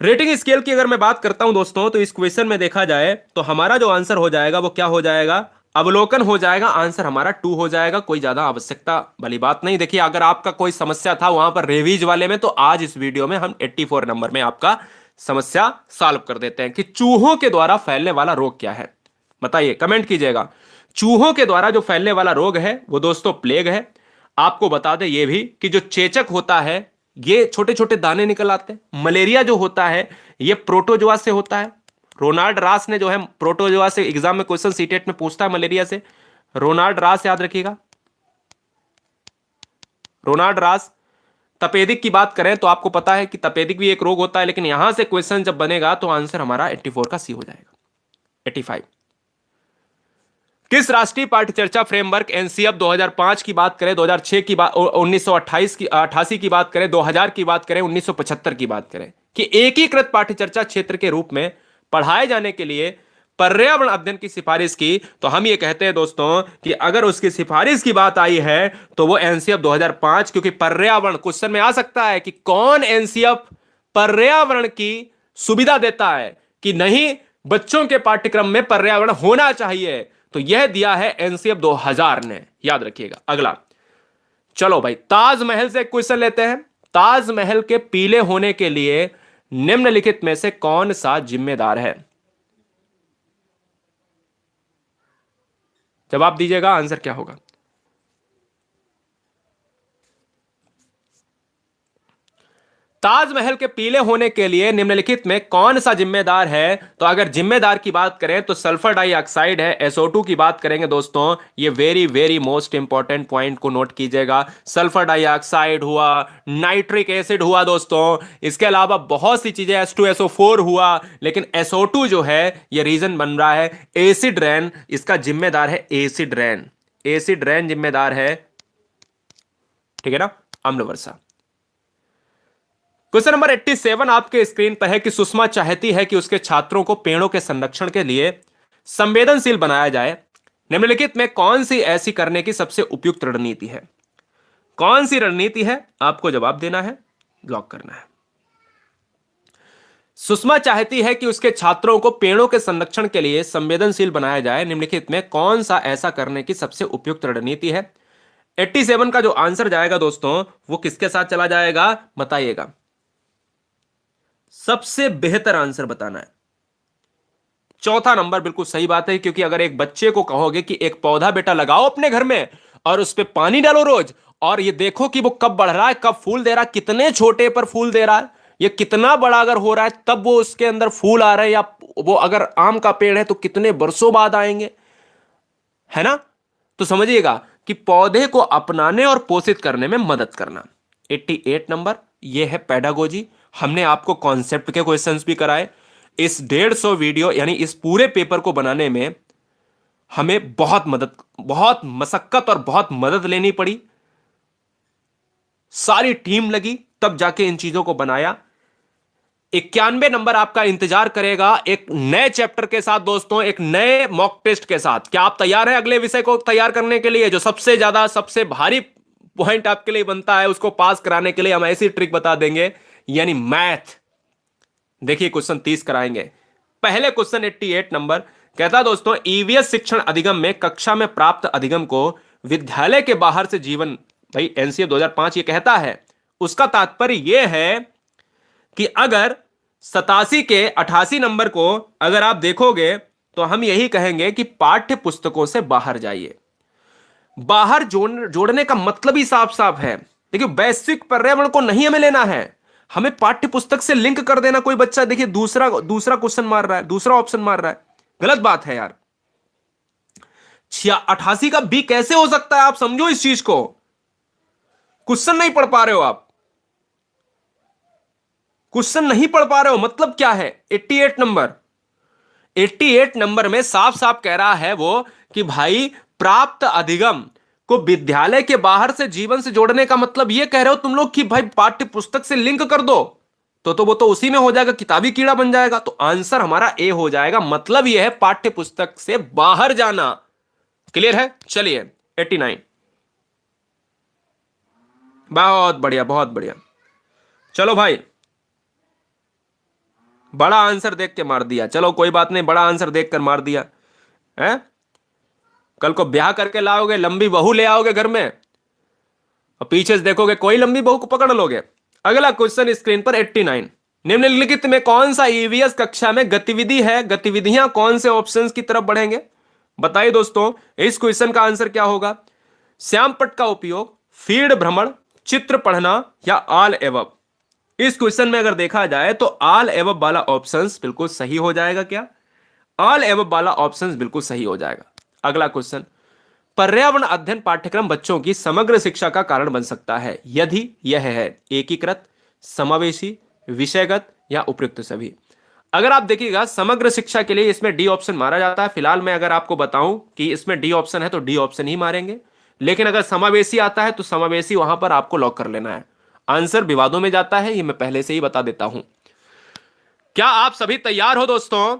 रेटिंग स्केल की अगर मैं बात करता हूं दोस्तों, तो इस क्वेश्चन में देखा जाए तो हमारा जो आंसर हो जाएगा वो क्या हो जाएगा, अवलोकन हो जाएगा। आंसर हमारा 2 हो जाएगा। कोई ज्यादा आवश्यकता वाली बात नहीं। देखिए, अगर आपका कोई समस्या था वहां पर रेवीज वाले में, तो आज इस वीडियो में हम 84 नंबर में आपका समस्या सॉल्व कर देते हैं कि चूहों के द्वारा फैलने वाला रोग क्या है। बताइए, कमेंट कीजिएगा। चूहों के द्वारा जो फैलने वाला रोग है वो दोस्तों प्लेग है। आपको बता दें ये भी कि जो चेचक होता है, ये छोटे छोटे दाने निकल आते हैं। मलेरिया जो होता है ये प्रोटोजोआ से होता है। रोनाल्ड रास ने जो है प्रोटोजोआ से, एग्जाम में क्वेश्चन सीटेट में पूछता है मलेरिया से। रोनाल्ड रास याद रखिएगा, रोनाल्ड रास। तपेदिक की बात करें तो आपको पता है कि तपेदिक भी एक रोग होता है, लेकिन यहां से क्वेश्चन जब बनेगा तो आंसर हमारा 84 का सी हो जाएगा। 85, किस राष्ट्रीय पाठ्य चर्चा फ्रेमवर्क एनसीएफ 2005 की बात करें, 2006 की बात, 1928 की 88 की बात करें, 2000 की बात करें, 1975 की बात करें, कि एकीकृत पाठ्य चर्चा क्षेत्र के रूप में पढ़ाए जाने के लिए पर्यावरण अध्ययन की सिफारिश की, तो हम ये कहते हैं दोस्तों कि अगर उसकी सिफारिश की बात आई है तो वो एनसीएफ 2005, क्योंकि पर्यावरण क्वेश्चन में आ सकता है कि कौन एनसीएफ पर्यावरण की सुविधा देता है कि नहीं बच्चों के पाठ्यक्रम में पर्यावरण होना चाहिए, तो यह दिया है एनसीएफ 2000 ने, याद रखिएगा। अगला, चलो भाई, ताजमहल से क्वेश्चन लेते हैं। ताजमहल के पीले होने के लिए निम्नलिखित में से कौन सा जिम्मेदार है? जवाब दीजिएगा, आंसर क्या होगा। ताजमहल के पीले होने के लिए निम्नलिखित में कौन सा जिम्मेदार है? तो अगर जिम्मेदार की बात करें तो सल्फर डाइऑक्साइड है। SO2 की बात करेंगे दोस्तों, ये very very most important point को नोट कीजिएगा। सल्फर डाइऑक्साइड हुआ, नाइट्रिक एसिड हुआ दोस्तों, इसके अलावा बहुत सी चीजें, H2SO4 हुआ, लेकिन SO2 जो है ये रीजन बन रहा है। एसिड रेन इसका जिम्मेदार है, एसिड रेन, एसिड रेन जिम्मेदार है, ठीक है ना, अम्ल वर्षा। क्वेश्चन नंबर 87 आपके स्क्रीन पर है कि सुषमा चाहती है कि उसके छात्रों को पेड़ों के संरक्षण के लिए संवेदनशील बनाया जाए। निम्नलिखित में कौन सी ऐसी करने की सबसे उपयुक्त रणनीति है? कौन सी रणनीति है, आपको जवाब देना है, लॉक करना है। सुषमा चाहती है कि उसके छात्रों को पेड़ों के संरक्षण के लिए संवेदनशील बनाया जाए। निम्नलिखित में कौन सा ऐसा करने की सबसे उपयुक्त रणनीति है? 87 का जो आंसर जाएगा दोस्तों वो किसके साथ चला जाएगा, बताइएगा। सबसे बेहतर आंसर बताना है। चौथा नंबर बिल्कुल सही बात है, क्योंकि अगर एक बच्चे को कहोगे कि एक पौधा बेटा लगाओ अपने घर में और उस पर पानी डालो रोज, और ये देखो कि वो कब बढ़ रहा है, कब फूल दे रहा है, कितने छोटे पर फूल दे रहा है, ये कितना बड़ा अगर हो रहा है तब वो उसके अंदर फूल आ रहे हैं, या वो अगर आम का पेड़ है तो कितने बरसों बाद आएंगे, है ना। तो समझिएगा कि पौधे को अपनाने और पोषित करने में मदद करना। 88 नंबर ये है पेडागोजी। हमने आपको कॉन्सेप्ट के क्वेश्चंस भी कराए। इस 150 वीडियो यानी इस पूरे पेपर को बनाने में हमें बहुत मशक्कत और बहुत मदद लेनी पड़ी। सारी टीम लगी तब जाके इन चीजों को बनाया। 91 नंबर आपका इंतजार करेगा एक नए चैप्टर के साथ दोस्तों, एक नए मॉक टेस्ट के साथ। क्या आप तैयार हैं अगले विषय को तैयार करने के लिए? जो सबसे ज्यादा सबसे भारी पॉइंट आपके लिए बनता है उसको पास कराने के लिए हम ऐसी ट्रिक बता देंगे, यानी मैथ। देखिए क्वेश्चन 30 कराएंगे। पहले क्वेश्चन 88 नंबर कहता है दोस्तों, ईवीएस शिक्षण अधिगम में कक्षा में प्राप्त अधिगम को विद्यालय के बाहर से जीवन भाई एनसीएफ 2005 ये कहता है, उसका तात्पर्य यह है कि अगर 87 के 88 नंबर को अगर आप देखोगे तो हम यही कहेंगे कि पाठ्य पुस्तकों से बाहर जाइए। बाहर जोड़ने का मतलब ही साफ साफ है। देखिए वैश्विक पर्यावरण को नहीं हमें लेना है, हमें पाठ्य पुस्तक से लिंक कर देना। कोई बच्चा देखिए दूसरा दूसरा क्वेश्चन मार रहा है, दूसरा ऑप्शन मार रहा है, गलत बात है यार। 88 का बी कैसे हो सकता है, आप समझो इस चीज को। क्वेश्चन नहीं पढ़ पा रहे हो आप, क्वेश्चन नहीं पढ़ पा रहे हो, मतलब क्या है। 88 नंबर, 88 नंबर में साफ साफ कह रहा है वो कि भाई प्राप्त अधिगम को विद्यालय के बाहर से जीवन से जोड़ने का मतलब ये कह रहे हो तुम लोग कि भाई पाठ्य पुस्तक से लिंक कर दो, तो वो तो उसी में हो जाएगा, किताबी कीड़ा बन जाएगा। तो आंसर हमारा ए हो जाएगा। मतलब यह है पाठ्य पुस्तक से बाहर जाना। क्लियर है? चलिए 89, बहुत बढ़िया बहुत बढ़िया। चलो भाई बड़ा आंसर देख के मार दिया, चलो कोई बात नहीं, बड़ा आंसर देख कर मार दिया है। कल को ब्याह करके लाओगे, लंबी बहू ले आओगे घर में और पीछे से देखोगे कोई लंबी बहू को पकड़ लोगे। अगला क्वेश्चन स्क्रीन पर 89, निम्नलिखित में कौन सा ईवीएस कक्षा में गतिविधि है, गतिविधियां कौन से ऑप्शंस की तरफ बढ़ेंगे? बताइए दोस्तों इस क्वेश्चन का आंसर क्या होगा। श्यामपट्ट का उपयोग, फील्ड भ्रमण, चित्र पढ़ना या ऑल एबव। इस क्वेश्चन में अगर देखा जाए तो ऑल एबव वाला ऑप्शंस बिल्कुल सही हो जाएगा। क्या ऑल एबव वाला ऑप्शंस बिल्कुल सही हो जाएगा। अगला क्वेश्चन, पर्यावरण अध्ययन पाठ्यक्रम बच्चों की समग्र शिक्षा का कारण बन सकता है यदि यह है एकीकृत, समावेशी, विषयगत या उपयुक्त सभी। अगर आप देखिएगा समग्र शिक्षा के लिए इसमें डी ऑप्शन मारा जाता है। फिलहाल मैं अगर आपको बताऊं कि इसमें डी ऑप्शन है तो डी ऑप्शन ही मारेंगे, लेकिन अगर समावेशी आता है तो समावेशी वहां पर आपको लॉक कर लेना है। आंसर विवादों में जाता है, ये मैं पहले से ही बता देता हूं। क्या आप सभी तैयार हो दोस्तों?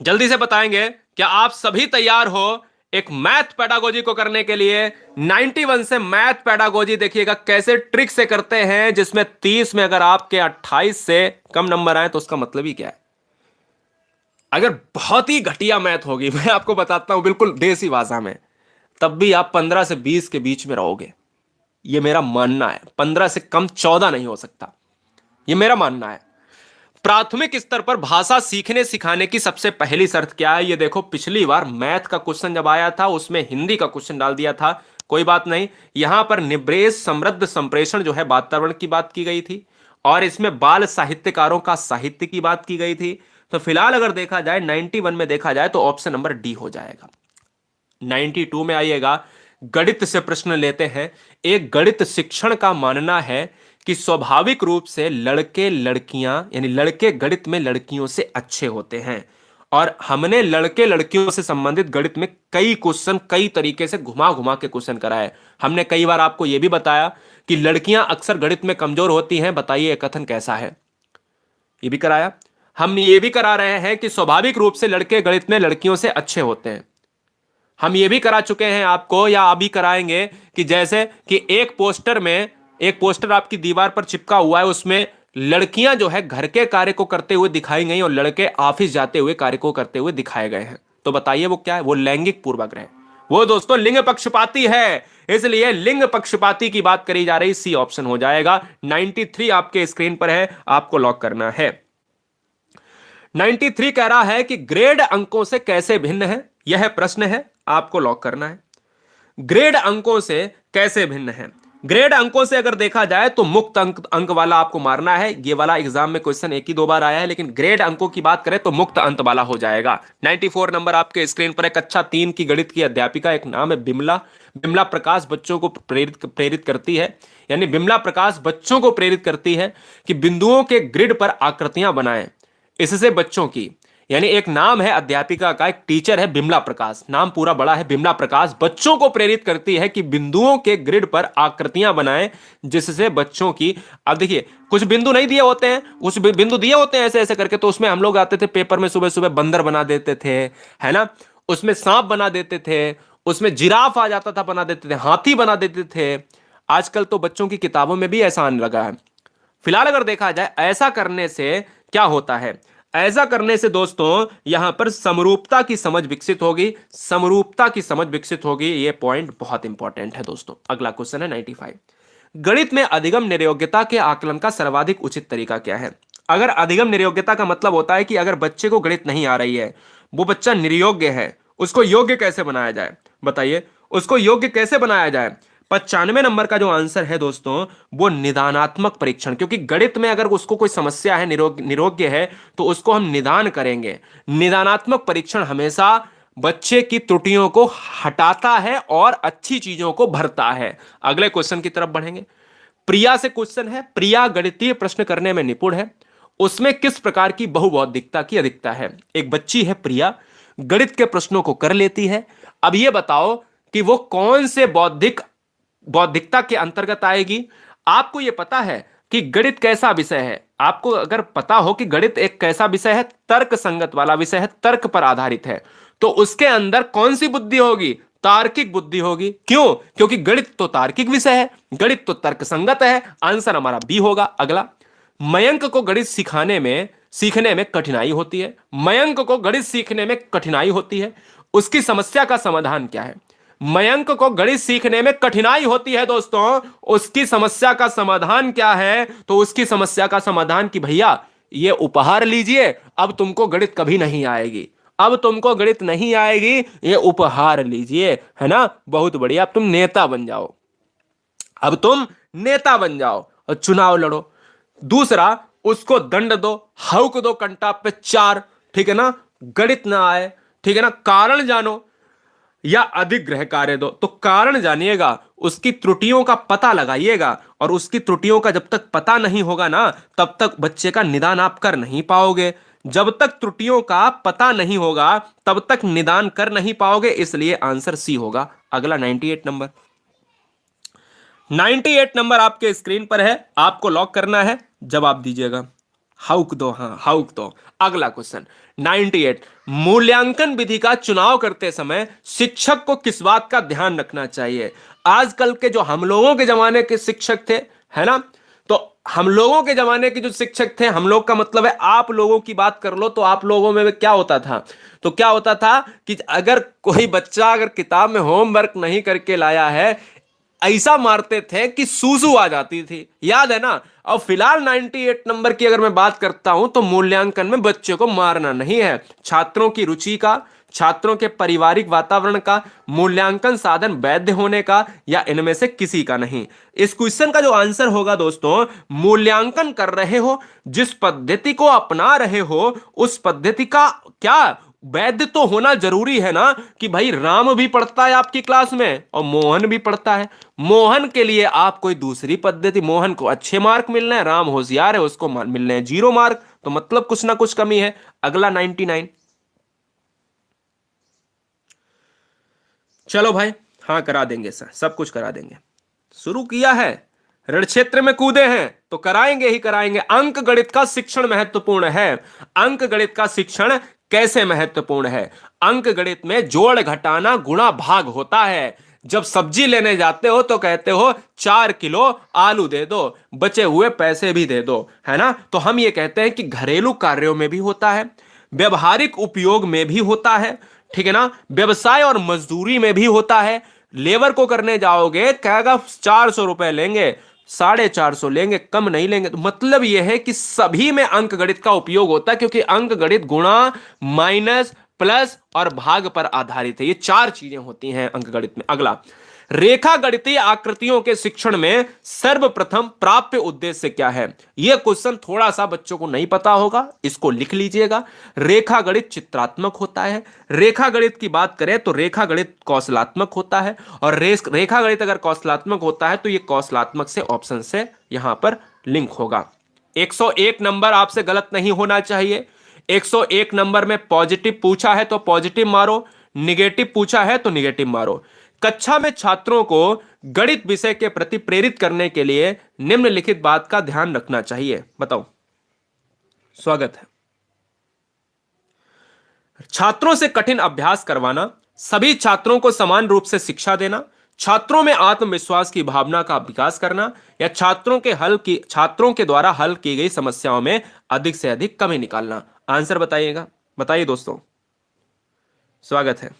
जल्दी से बताएंगे, क्या आप सभी तैयार हो एक मैथ पेडागोजी को करने के लिए? 91 से मैथ पेडागोजी देखिएगा कैसे ट्रिक से करते हैं, जिसमें 30 में अगर आपके 28 से कम नंबर आए तो उसका मतलब ही क्या है। अगर बहुत ही घटिया मैथ होगी, मैं आपको बताता हूं बिल्कुल देसी भाषा में, तब भी आप 15 से 20 के बीच में रहोगे। यह मेरा मानना है। 15 से कम 14 नहीं हो सकता, यह मेरा मानना है। प्राथमिक स्तर पर भाषा सीखने सिखाने की सबसे पहली शर्त क्या है? ये देखो पिछली बार मैथ का क्वेश्चन जब आया था उसमें हिंदी का क्वेश्चन डाल दिया था, कोई बात नहीं। यहां पर निब्रेश समृद्ध संप्रेषण जो है वातावरण की बात की गई थी और इसमें बाल साहित्यकारों का साहित्य की बात की गई थी। तो फिलहाल अगर देखा जाए 91 में देखा जाए तो ऑप्शन नंबर डी हो जाएगा। 92 में आइएगा, गणित से प्रश्न लेते हैं। एक गणित शिक्षण का मानना है कि स्वाभाविक रूप से लड़के लड़कियां यानी लड़के गणित में लड़कियों से अच्छे होते हैं और हमने लड़के लड़कियों से संबंधित गणित में कई क्वेश्चन कई तरीके से घुमा घुमा के क्वेश्चन कराए। हमने कई बार आपको यह भी बताया कि लड़कियां अक्सर गणित में कमजोर होती हैं। बताइए यह कथन कैसा है? ये भी कराया। हम ये भी करा रहे हैं कि स्वाभाविक रूप से लड़के गणित में लड़कियों से अच्छे होते हैं। हम ये भी करा चुके हैं आपको या अभी कराएंगे कि जैसे कि एक पोस्टर आपकी दीवार पर चिपका हुआ है, उसमें लड़कियां जो है घर के कार्य को करते हुए दिखाई गई और लड़के ऑफिस जाते हुए कार्य को करते हुए दिखाए गए हैं। तो बताइए वो क्या है? वो लैंगिक पूर्वाग्रह, वो दोस्तों लिंग पक्षपाती है। इसलिए लिंग पक्षपाती की बात करी जा रही, सी ऑप्शन हो जाएगा। 93 आपके स्क्रीन पर है, आपको लॉक करना है। 93 कह रहा है कि ग्रेड अंकों से कैसे भिन्न है, यह प्रश्न है, आपको लॉक करना है। ग्रेड अंकों से कैसे भिन्न है? ग्रेड अंकों से अगर देखा जाए तो मुक्त अंक वाला आपको मारना है। ये वाला एग्जाम में क्वेश्चन एक ही दो बार आया है, लेकिन ग्रेड अंकों की बात करें तो मुक्त अंक वाला हो जाएगा। 94 नंबर आपके स्क्रीन पर है। कक्षा 3 की गणित की अध्यापिका, एक नाम है बिमला। बिमला प्रकाश बच्चों को प्रेरित करती है, यानी बिमला प्रकाश बच्चों को प्रेरित करती है कि बिंदुओं के ग्रिड पर आकृतियां बनाएं। इससे बच्चों की, यानी एक नाम है अध्यापिका का, एक टीचर है बिमला प्रकाश, नाम पूरा बड़ा है बिमला प्रकाश, बच्चों को प्रेरित करती है कि बिंदुओं के ग्रिड पर आकृतियां बनाएं, जिससे बच्चों की, अब देखिए कुछ बिंदु नहीं दिए होते हैं, कुछ बिंदु दिए होते हैं ऐसे ऐसे करके, तो उसमें हम लोग आते थे पेपर में सुबह सुबह बंदर बना देते थे, है ना, उसमें सांप बना देते थे, उसमें जिराफ आ जाता था बना देते थे, हाथी बना देते थे। आजकल तो बच्चों की किताबों में भी ऐसा आने लगा है। फिलहाल अगर देखा जाए ऐसा करने से क्या होता है, ऐसा करने से दोस्तों यहां पर समरूपता की समझ विकसित होगी, समरूपता की समझ विकसित होगी। ये पॉइंट बहुत इंपॉर्टेंट है दोस्तों। अगला क्वेश्चन है 95। गणित में अधिगम निर्योग्यता के आकलन का सर्वाधिक उचित तरीका क्या है? अगर अधिगम निर्योग्यता का मतलब होता है कि अगर बच्चे को गणित नहीं आ रही है, वो बच्चा निर्योग्य है, उसको योग्य कैसे बनाया जाए? बताइए, उसको योग्य कैसे बनाया जाए? 95 नंबर का जो आंसर है दोस्तों, वो निदानात्मक परीक्षण। क्योंकि गणित में अगर उसको कोई समस्या है, निरोग्य है, तो उसको हम निदान करेंगे। निदानात्मक परीक्षण हमेशा बच्चे की त्रुटियों को हटाता है और अच्छी चीजों को भरता है। अगले क्वेश्चन की तरफ बढ़ेंगे। प्रिया से क्वेश्चन है। प्रिया गणितीय प्रश्न करने में निपुण है, उसमें किस प्रकार की बहुबौद्धिकता की अधिकता है? एक बच्ची है प्रिया, गणित के प्रश्नों को कर लेती है। अब यह बताओ कि वो कौन से बौद्धिकता के अंतर्गत आएगी? आपको यह पता है कि गणित कैसा विषय है? आपको अगर पता हो कि गणित एक कैसा विषय है, तर्क संगत वाला विषय है, तर्क पर आधारित है, तो उसके अंदर कौन सी बुद्धि होगी? तार्किक बुद्धि होगी। क्यों? क्योंकि गणित तो तार्किक विषय है, गणित तो तर्क संगत है। आंसर हमारा बी होगा। अगला, मयंक को गणित सीखने में कठिनाई होती है। मयंक को गणित सीखने में कठिनाई होती है, उसकी समस्या का समाधान क्या है? मयंक को गणित सीखने में कठिनाई होती है दोस्तों, उसकी समस्या का समाधान क्या है? तो उसकी समस्या का समाधान कि भैया ये उपहार लीजिए, अब तुमको गणित कभी नहीं आएगी, अब तुमको गणित नहीं आएगी, ये उपहार लीजिए, है ना? बहुत बढ़िया, अब तुम नेता बन जाओ, अब तुम नेता बन जाओ और चुनाव लड़ो। दूसरा, उसको दंड दो, हौक दो कंटा पे 4, ठीक है ना? गणित ना आए, ठीक है ना? कारण जानो या अधिक गृह कार्य दो। तो कारण जानिएगा, उसकी त्रुटियों का पता लगाइएगा, और उसकी त्रुटियों का जब तक पता नहीं होगा ना, तब तक बच्चे का निदान आप कर नहीं पाओगे। जब तक त्रुटियों का पता नहीं होगा, तब तक निदान कर नहीं पाओगे। इसलिए आंसर सी होगा। अगला 98 नंबर। 98 नंबर आपके स्क्रीन पर है, आपको लॉक करना है, जवाब दीजिएगा। हाउक दो, हाँ हाउक दो। अगला क्वेश्चन 98। मूल्यांकन विधि का चुनाव करते समय शिक्षक को किस बात का ध्यान रखना चाहिए? आजकल के जो हम लोगों के जमाने के शिक्षक थे, है ना, तो हम लोगों के जमाने के जो शिक्षक थे, हम लोग का मतलब है आप लोगों की बात कर लो, तो आप लोगों में क्या होता था? तो क्या होता था कि अगर कोई बच्चा अगर किताब में होमवर्क नहीं करके लाया है, ऐसा मारते थे कि सूसू आ जाती थी, याद है ना? और फिलहाल 98 नंबर की अगर मैं बात करता हूं, तो मूल्यांकन में बच्चे को मारना नहीं है। छात्रों की रुचि का, छात्रों के पारिवारिक वातावरण का, मूल्यांकन साधन वैध होने का, या इनमें से किसी का नहीं। इस क्वेश्चन का जो आंसर होगा दोस्तों, मूल्यांकन कर रहे हो, जिस पद्धति को अपना रहे हो, उस पद्धति का क्या वैध तो होना जरूरी है ना? कि भाई राम भी पढ़ता है आपकी क्लास में और मोहन भी पढ़ता है, मोहन के लिए आप कोई दूसरी पद्धति, मोहन को अच्छे मार्क मिलने हैं, राम होशियार है, उसको मिलने हैं 0 मार्क, तो मतलब कुछ ना कुछ कमी है। अगला 99। चलो भाई, हाँ करा देंगे सर, सब कुछ करा देंगे। शुरू किया है, ऋण क्षेत्र में कूदे हैं, तो कराएंगे ही कराएंगे। अंक गणित का शिक्षण महत्वपूर्ण है। अंक गणित का शिक्षण कैसे महत्वपूर्ण है? अंक गणित में जोड़ घटाना गुणा भाग होता है। जब सब्जी लेने जाते हो तो कहते हो 4 किलो आलू दे दो, बचे हुए पैसे भी दे दो, है ना? तो हम ये कहते हैं कि घरेलू कार्यों में भी होता है, व्यवहारिक उपयोग में भी होता है, ठीक है ना? व्यवसाय और मजदूरी में भी होता है। लेबर को करने जाओगे, कहेगा 400 रुपए लेंगे, 450 लेंगे, कम नहीं लेंगे। तो मतलब यह है कि सभी में अंक गणित का उपयोग होता है, क्योंकि अंक गणित गुणा, माइनस, प्लस और भाग पर आधारित है। ये 4 चीजें होती हैं अंक गणित में। अगला, रेखा गणितीय आकृतियों के शिक्षण में सर्वप्रथम प्राप्य उद्देश्य क्या है? यह क्वेश्चन थोड़ा सा बच्चों को नहीं पता होगा, इसको लिख लीजिएगा। रेखा गणित चित्रात्मक होता है। रेखा गणित की बात करें तो रेखा गणित कौशलात्मक होता है, और रेखा गणित अगर कौशलात्मक होता है तो यह कौशलात्मक से ऑप्शन से यहां पर लिंक होगा। 101 नंबर आपसे गलत नहीं होना चाहिए। 101 नंबर में पॉजिटिव पूछा है तो पॉजिटिव मारो, निगेटिव पूछा है तो निगेटिव मारो। कक्षा में छात्रों को गणित विषय के प्रति प्रेरित करने के लिए निम्नलिखित बात का ध्यान रखना चाहिए। बताओ। स्वागत है। छात्रों से कठिन अभ्यास करवाना, सभी छात्रों को समान रूप से शिक्षा देना, छात्रों में आत्मविश्वास की भावना का विकास करना, या छात्रों के द्वारा हल की गई समस्याओं में अधिक से अधिक कमी निकालना। आंसर बताइएगा, बताइए दोस्तों, स्वागत है।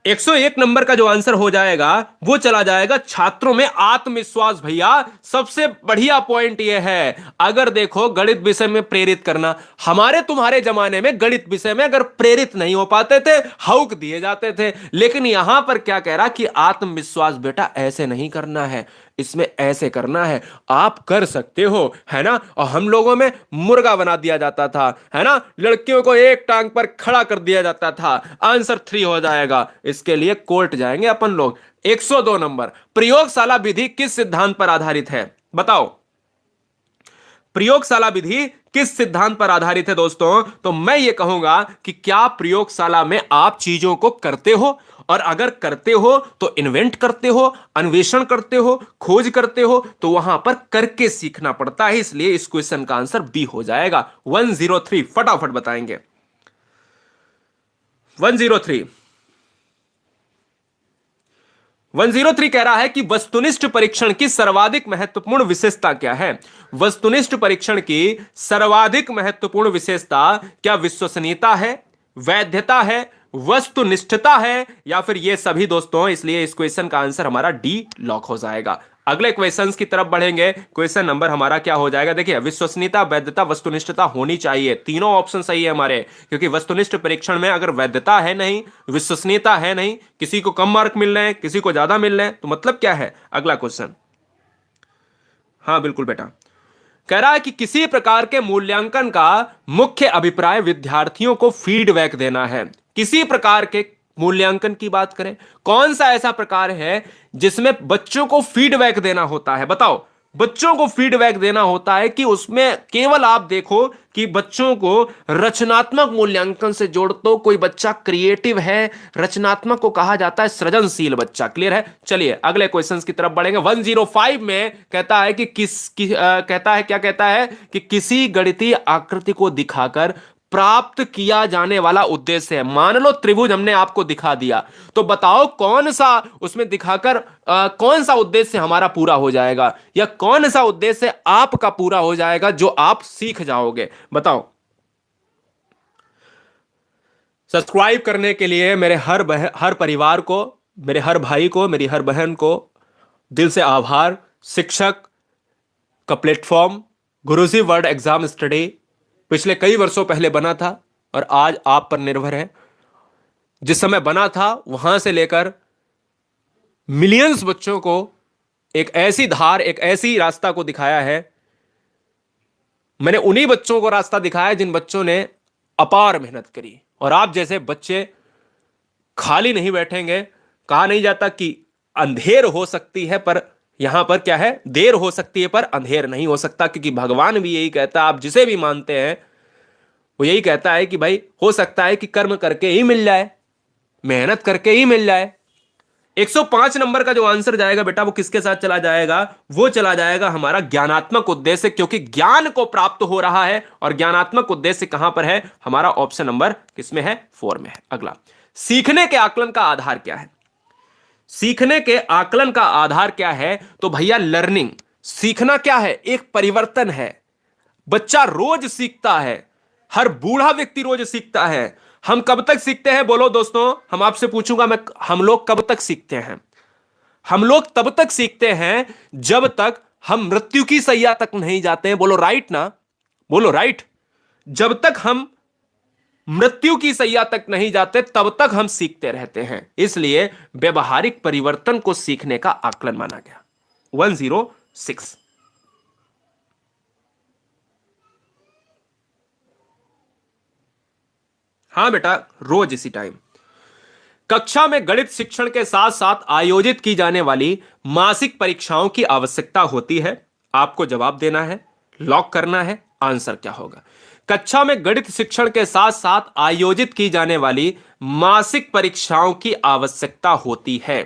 101 नंबर का जो आंसर हो जाएगा वो चला जाएगा छात्रों में आत्मविश्वास। भैया सबसे बढ़िया पॉइंट ये है, अगर देखो गणित विषय में प्रेरित करना, हमारे तुम्हारे जमाने में गणित विषय में अगर प्रेरित नहीं हो पाते थे, हौक दिए जाते थे, लेकिन यहां पर क्या कह रहा कि आत्मविश्वास बेटा ऐसे नहीं करना है, इसमें ऐसे करना है, आप कर सकते हो, है ना। और हम लोगों में मुर्गा बना दिया जाता था, है ना, लड़कियों को एक टांग पर खड़ा कर दिया जाता था। आंसर 3 हो जाएगा, इसके लिए कोर्ट जाएंगे अपन लोग। 102 नंबर, प्रयोगशाला विधि किस सिद्धांत पर आधारित है, बताओ। प्रयोगशाला विधि किस सिद्धांत पर आधारित है दोस्तों? तो मैं ये कहूंगा कि क्या प्रयोगशाला में आप चीजों को करते हो, और अगर करते हो तो इन्वेंट करते हो, अन्वेषण करते हो, खोज करते हो, तो वहां पर करके सीखना पड़ता है। इसलिए इस क्वेश्चन का आंसर बी हो जाएगा। 103 फटाफट बताएंगे। 103 103 कह रहा है कि वस्तुनिष्ठ परीक्षण की सर्वाधिक महत्वपूर्ण विशेषता क्या है? वस्तुनिष्ठ परीक्षण की सर्वाधिक महत्वपूर्ण विशेषता क्या विश्वसनीयता है, वैधता है, वस्तुनिष्ठता है, या फिर ये सभी दोस्तों? इसलिए इस क्वेश्चन का आंसर हमारा डी लॉक हो जाएगा। अगले क्वेश्चंस की तरफ बढ़ेंगे। क्वेश्चन नंबर हमारा क्या हो जाएगा, देखिए, विश्वसनीयता, वैधता, वस्तुनिष्ठता होनी चाहिए। तीनों ऑप्शन सही है हमारे, क्योंकि वस्तुनिष्ठ परीक्षण में अगर वैधता है नहीं, विश्वसनीयता है नहीं, किसी को कम मार्क मिल रहे हैं, किसी को ज्यादा मिल रहे हैं, तो मतलब क्या है? अगला क्वेश्चन, हाँ बिल्कुल बेटा, कह रहा है कि किसी प्रकार के मूल्यांकन का मुख्य अभिप्राय विद्यार्थियों को फीडबैक देना है। किसी प्रकार के मूल्यांकन की बात करें, कौन सा ऐसा प्रकार है जिसमें बच्चों को फीडबैक देना होता है, बताओ। बच्चों को फीडबैक देना होता है कि उसमें केवल आप देखो कि बच्चों को रचनात्मक मूल्यांकन से जोड़ दो। कोई बच्चा क्रिएटिव है, रचनात्मक को कहा जाता है सृजनशील बच्चा। क्लियर है? चलिए अगले क्वेश्चंस की तरफ बढ़ेंगे। 105 में कहता है कि कहता है, क्या कहता है कि किसी गणितीय आकृति को दिखाकर प्राप्त किया जाने वाला उद्देश्य है। मान लो त्रिभुज हमने आपको दिखा दिया, तो बताओ कौन सा उसमें दिखाकर कौन सा उद्देश्य हमारा पूरा हो जाएगा, या कौन सा उद्देश्य आपका पूरा हो जाएगा जो आप सीख जाओगे, बताओ। सब्सक्राइब करने के लिए मेरे हर परिवार को, मेरे हर भाई को, मेरी हर बहन को दिल से आभार। शिक्षक का प्लेटफॉर्म गुरुजी वर्ल्ड एग्जाम स्टडी पिछले कई वर्षों पहले बना था, और आज आप पर निर्भर है। जिस समय बना था वहां से लेकर मिलियंस बच्चों को एक ऐसी धार, एक ऐसी रास्ता को दिखाया है। मैंने उन्हीं बच्चों को रास्ता दिखाया जिन बच्चों ने अपार मेहनत करी, और आप जैसे बच्चे खाली नहीं बैठेंगे। कहा नहीं जाता कि अंधेर हो सकती है, पर यहां पर क्या है, देर हो सकती है पर अंधेर नहीं हो सकता, क्योंकि भगवान भी यही कहता है, आप जिसे भी मानते हैं वो यही कहता है कि भाई हो सकता है कि कर्म करके ही मिल जाए, मेहनत करके ही मिल जाए। 105 नंबर का जो आंसर जाएगा बेटा वो किसके साथ चला जाएगा? वो चला जाएगा हमारा ज्ञानात्मक उद्देश्य, क्योंकि ज्ञान को प्राप्त हो रहा है, और ज्ञानात्मक उद्देश्य कहां पर है? हमारा ऑप्शन नंबर किसमें है? 4 में है। अगला, सीखने के आकलन का आधार क्या है? सीखने के आकलन का आधार क्या है? तो भैया लर्निंग, सीखना क्या है? एक परिवर्तन है। बच्चा रोज सीखता है, हर बूढ़ा व्यक्ति रोज सीखता है। हम कब तक सीखते हैं बोलो दोस्तों? हम आपसे पूछूंगा मैं, हम लोग कब तक सीखते हैं? हम लोग तब तक सीखते हैं जब तक हम मृत्यु की सैया तक नहीं जाते हैं। बोलो राइट ना, बोलो राइट। जब तक हम मृत्यु की सैया तक नहीं जाते तब तक हम सीखते रहते हैं। इसलिए व्यवहारिक परिवर्तन को सीखने का आकलन माना गया। 106। हां बेटा, रोज इसी टाइम। कक्षा में गणित शिक्षण के साथ साथ आयोजित की जाने वाली मासिक परीक्षाओं की आवश्यकता होती है। आपको जवाब देना है, लॉक करना है। आंसर क्या होगा? कक्षा में गणित शिक्षण के साथ साथ आयोजित की जाने वाली मासिक परीक्षाओं की आवश्यकता होती है।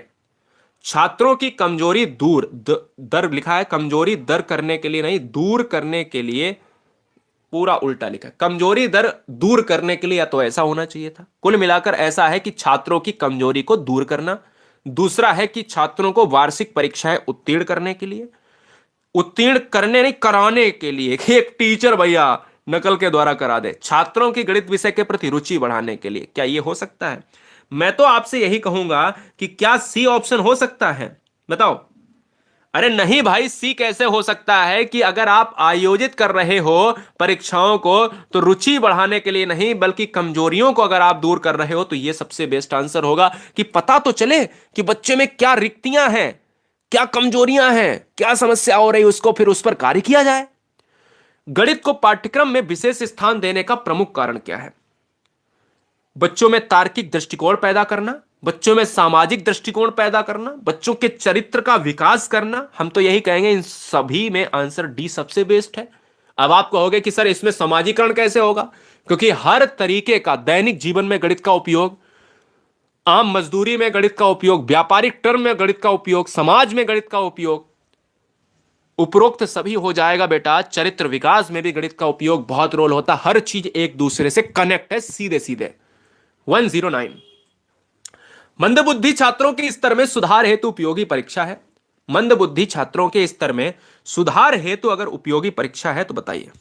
छात्रों की कमजोरी दर लिखा है, कमजोरी दर करने के लिए नहीं, दूर करने के लिए, पूरा उल्टा लिखा है। कमजोरी दर दूर करने के लिए, या तो ऐसा होना चाहिए था। कुल मिलाकर ऐसा है कि छात्रों की कमजोरी को दूर करना, दूसरा है कि छात्रों को वार्षिक परीक्षाएं उत्तीर्ण करने के लिए, उत्तीर्ण करने नहीं कराने के लिए, कि एक टीचर भैया नकल के द्वारा करा दे, छात्रों की गणित विषय के प्रति रुचि बढ़ाने के लिए। क्या यह हो सकता है? मैं तो आपसे यही कहूंगा कि क्या सी ऑप्शन हो सकता है? बताओ। अरे नहीं भाई, सी कैसे हो सकता है कि अगर आप आयोजित कर रहे हो परीक्षाओं को तो रुचि बढ़ाने के लिए नहीं, बल्कि कमजोरियों को अगर आप दूर कर रहे हो, तो यह सबसे बेस्ट आंसर होगा कि पता तो चले कि बच्चे में क्या रिक्तियां हैं, क्या कमजोरियां हैं, क्या समस्या हो रही है, उसको फिर उस पर कार्य किया जाए। गणित को पाठ्यक्रम में विशेष स्थान देने का प्रमुख कारण क्या है? बच्चों में तार्किक दृष्टिकोण पैदा करना, बच्चों में सामाजिक दृष्टिकोण पैदा करना, बच्चों के चरित्र का विकास करना। हम तो यही कहेंगे इन सभी में आंसर डी सबसे बेस्ट है। अब आप कहोगे कि सर इसमें समाजीकरण कैसे होगा? क्योंकि हर तरीके का दैनिक जीवन में गणित का उपयोग, आम मजदूरी में गणित का उपयोग, व्यापारिक टर्म में गणित का उपयोग, समाज में गणित का उपयोग, उपरोक्त सभी हो जाएगा बेटा। चरित्र विकास में भी गणित का उपयोग बहुत रोल होता है। हर चीज एक दूसरे से कनेक्ट है, सीधे सीधे। 109, मंदबुद्धि छात्रों के स्तर में सुधार हेतु उपयोगी परीक्षा है। मंदबुद्धि छात्रों के स्तर में सुधार हेतु अगर उपयोगी परीक्षा है तो बताइए।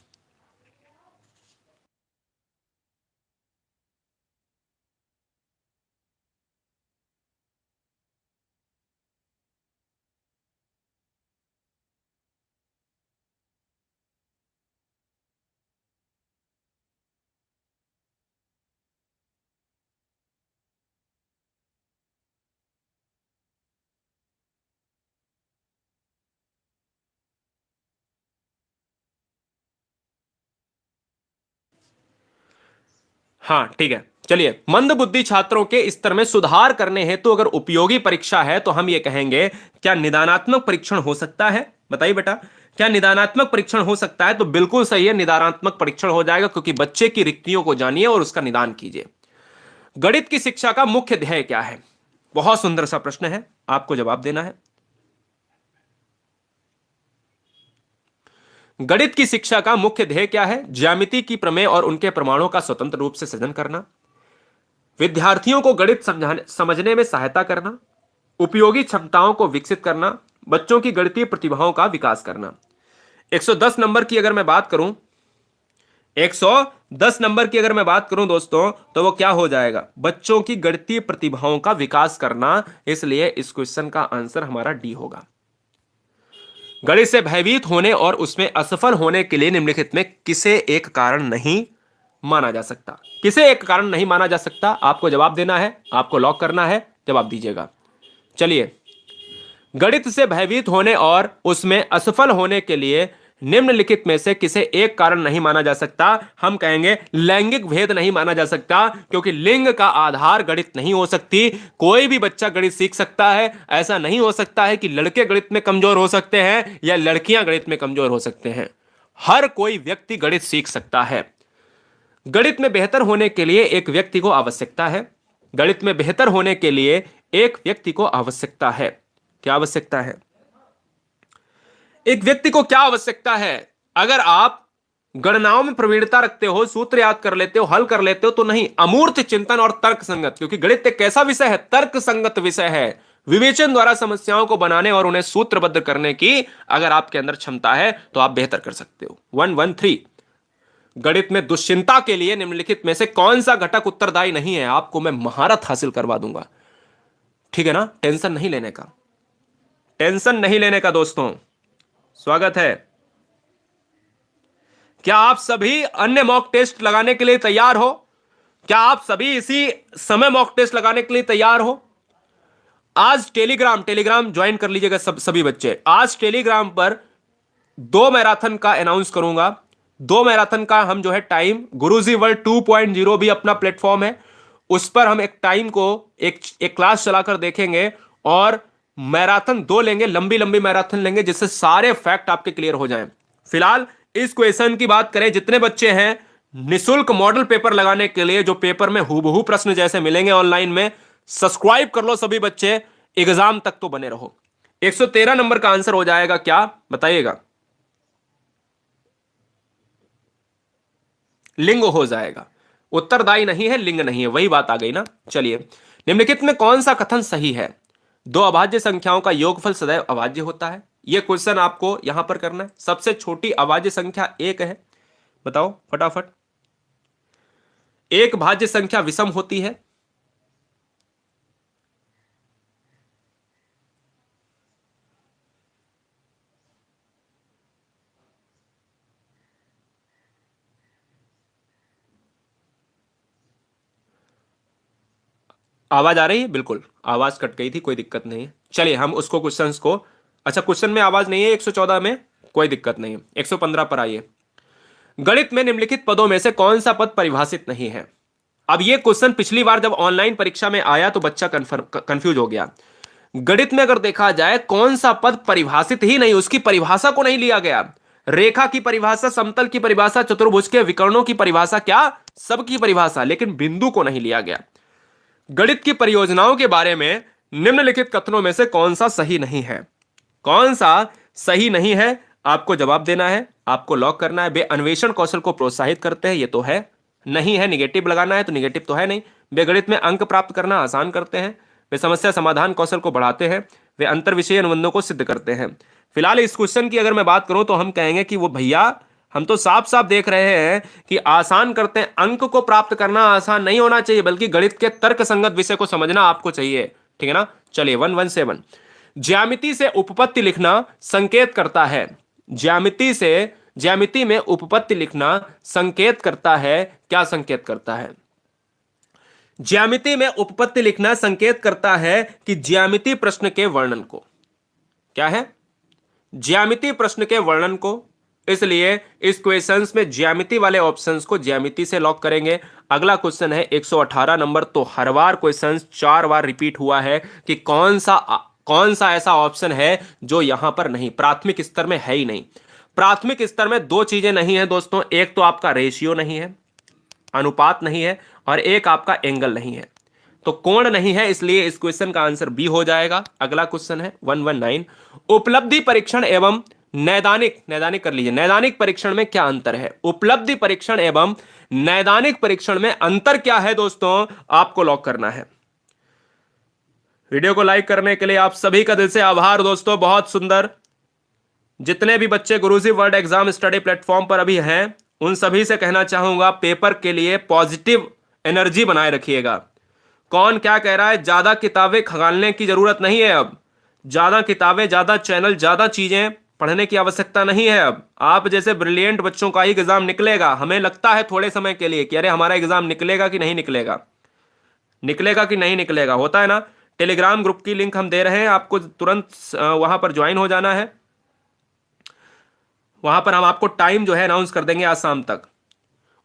हाँ ठीक है, चलिए। मंदबुद्धि छात्रों के स्तर में सुधार करने हेतु अगर उपयोगी परीक्षा है तो हम ये कहेंगे, क्या निदानात्मक परीक्षण हो सकता है? बताइए बेटा, क्या निदानात्मक परीक्षण हो सकता है? तो बिल्कुल सही है, निदानात्मक परीक्षण हो जाएगा, क्योंकि बच्चे की रिक्तियों को जानिए और उसका निदान कीजिए। गणित की शिक्षा का मुख्य ध्येय क्या है? बहुत सुंदर सा प्रश्न है, आपको जवाब देना है। गणित की शिक्षा का मुख्य ध्येय क्या है? ज्यामिति की प्रमेय और उनके प्रमाणों का स्वतंत्र रूप से सृजन करना, विद्यार्थियों को गणित समझने में सहायता करना, उपयोगी क्षमताओं को विकसित करना, बच्चों की गणितीय प्रतिभाओं का विकास करना। 110 नंबर की अगर मैं बात करूं, 110 नंबर की अगर मैं बात करूं दोस्तों, तो वो क्या हो जाएगा? बच्चों की गणितीय प्रतिभाओं का विकास करना। इसलिए इस क्वेश्चन का आंसर हमारा डी होगा। गणित से भयभीत होने और उसमें असफल होने के लिए निम्नलिखित में किसे एक कारण नहीं माना जा सकता? किसे एक कारण नहीं माना जा सकता? आपको जवाब देना है, आपको लॉक करना है, जवाब दीजिएगा। चलिए, गणित से भयभीत होने और उसमें असफल होने के लिए निम्नलिखित में से किसे एक कारण नहीं माना जा सकता? हम कहेंगे लैंगिक भेद नहीं माना जा सकता, क्योंकि लिंग का आधार गणित नहीं हो सकती। कोई भी बच्चा गणित सीख सकता है। ऐसा नहीं हो सकता है कि लड़के गणित में कमजोर हो सकते हैं या लड़कियां गणित में कमजोर हो सकते हैं। हर कोई व्यक्ति गणित सीख सकता है। गणित में बेहतर होने के लिए एक व्यक्ति को आवश्यकता है। गणित में बेहतर होने के लिए एक व्यक्ति को आवश्यकता है। क्या आवश्यकता है? एक व्यक्ति को क्या आवश्यकता है? अगर आप गणनाओं में प्रवीणता रखते हो, सूत्र याद कर लेते हो, हल कर लेते हो, तो नहीं। अमूर्त चिंतन और तर्क संगत, क्योंकि गणित एक कैसा विषय है? तर्क संगत विषय है। विवेचन द्वारा समस्याओं को बनाने और उन्हें सूत्रबद्ध करने की अगर आपके अंदर क्षमता है तो आप बेहतर कर सकते हो। 113, गणित में दुश्चिंता के लिए निम्नलिखित में से कौन सा घटक उत्तरदायी नहीं है? आपको मैं महारत हासिल करवा दूंगा, ठीक है ना? टेंशन नहीं लेने का, टेंशन नहीं लेने का दोस्तों। स्वागत है। क्या आप सभी अन्य मॉक टेस्ट लगाने के लिए तैयार हो? क्या आप सभी इसी समय मॉक टेस्ट लगाने के लिए तैयार हो? आज टेलीग्राम ज्वाइन कर लीजिएगा सभी बच्चे। आज टेलीग्राम पर 2 मैराथन का अनाउंस करूंगा। 2 मैराथन का हम जो है टाइम, गुरुजी वर्ल्ड 2.0 भी अपना प्लेटफॉर्म है, उस पर हम एक टाइम को एक क्लास चलाकर देखेंगे और मैराथन 2 लेंगे, लंबी लंबी मैराथन लेंगे, जिससे सारे फैक्ट आपके क्लियर हो जाएं। फिलहाल इस क्वेश्चन की बात करें, जितने बच्चे हैं निशुल्क मॉडल पेपर लगाने के लिए, जो पेपर में हूबहू प्रश्न जैसे मिलेंगे ऑनलाइन में, सब्सक्राइब कर लो सभी बच्चे, एग्जाम तक तो बने रहो। 113 नंबर का आंसर हो जाएगा क्या? बताइएगा। लिंग हो जाएगा, उत्तरदायी नहीं है, लिंग नहीं है, वही बात आ गई ना। चलिए, निम्नलिखित में कौन सा कथन सही है? दो अभाज्य संख्याओं का योगफल सदैव अभाज्य होता है। यह क्वेश्चन आपको यहां पर करना है। सबसे छोटी अभाज्य संख्या एक है, बताओ फटाफट। एक भाज्य संख्या विषम होती है। आवाज आ रही है? बिल्कुल, आवाज कट गई थी, कोई दिक्कत नहीं है। चलिए हम उसको क्वेश्चंस को, अच्छा क्वेश्चन में आवाज नहीं है 114 में, कोई दिक्कत नहीं है। 115 पर आइए। गणित में निम्नलिखित पदों में से कौन सा पद परिभाषित नहीं है? अब ये क्वेश्चन पिछली बार जब ऑनलाइन परीक्षा में आया तो बच्चा कंफ्यूज हो गया। गणित में अगर देखा जाए कौन सा पद परिभाषित ही नहीं, उसकी परिभाषा को नहीं लिया गया। रेखा की परिभाषा, समतल की परिभाषा, चतुर्भुज के विकर्णों की परिभाषा, क्या सबकी परिभाषा, लेकिन बिंदु को नहीं लिया गया। गणित की परियोजनाओं के बारे में निम्नलिखित कथनों में से कौन सा सही नहीं है? कौन सा सही नहीं है आपको जवाब देना है, आपको लॉक करना है। वे अन्वेषण कौशल को प्रोत्साहित करते हैं, ये तो है। नहीं है, निगेटिव लगाना है तो निगेटिव तो है नहीं। वे गणित में अंक प्राप्त करना आसान करते हैं। वे समस्या समाधान कौशल को बढ़ाते हैं। वे अंतर विषय अनुबंधों को सिद्ध करते हैं। फिलहाल इस क्वेश्चन की अगर मैं बात करूं तो हम कहेंगे कि वो भैया, हम तो साफ साफ देख रहे हैं कि आसान करते हैं। अंक को प्राप्त करना आसान नहीं होना चाहिए, बल्कि गणित के तर्क संगत विषय को समझना आपको चाहिए, ठीक है ना। चलिए 117, ज्यामिति से उपपत्ति लिखना संकेत करता है। ज्यामिति में उपपत्ति लिखना संकेत करता है, क्या संकेत करता है? ज्यामिति में उपपत्ति लिखना संकेत करता है कि ज्यामिति प्रश्न के वर्णन को, क्या है? ज्यामिति प्रश्न के वर्णन को। इसलिए इस क्वेश्चंस में ज्यामिति वाले ऑप्शंस को ज्यामिति से लॉक करेंगे। अगला क्वेश्चन है 118 नंबर। तो हर बार क्वेश्चन 4 बार रिपीट हुआ है कि कौन सा ऐसा ऑप्शन है जो यहां पर नहीं, प्राथमिक स्तर में है ही नहीं। प्राथमिक स्तर में दो चीजें नहीं है दोस्तों, एक तो आपका रेशियो नहीं है, अनुपात नहीं है, और एक आपका एंगल नहीं है। तो कोण नहीं है, इसलिए इस क्वेश्चन का आंसर बी हो जाएगा। अगला क्वेश्चन है 119, उपलब्धि परीक्षण एवं नैदानिक कर लीजिए। नैदानिक परीक्षण में क्या अंतर है? उपलब्धि परीक्षण एवं नैदानिक परीक्षण में अंतर क्या है दोस्तों, आपको लॉक करना है। वीडियो को लाइक करने के लिए आप सभी का दिल से आभार दोस्तों, बहुत सुंदर। जितने भी बच्चे गुरुजी वर्ल्ड एग्जाम स्टडी प्लेटफॉर्म पर अभी हैं, उन सभी से कहना चाहूंगा, पेपर के लिए पॉजिटिव एनर्जी बनाए रखिएगा। कौन क्या कह रहा है? ज्यादा किताबें खंगालने की जरूरत नहीं है। अब ज्यादा किताबें, ज्यादा चैनल, ज्यादा चीजें पढ़ने की आवश्यकता नहीं है। अब आप जैसे ब्रिलियंट बच्चों का ही एग्जाम निकलेगा। हमें लगता है थोड़े समय के लिए कि अरे हमारा एग्जाम निकलेगा कि नहीं निकलेगा, निकलेगा कि नहीं निकलेगा, होता है ना। टेलीग्राम ग्रुप की लिंक हम दे रहे हैं, आपको तुरंत वहां पर ज्वाइन हो जाना है। वहां पर हम आपको टाइम जो है अनाउंस कर देंगे आज शाम तक।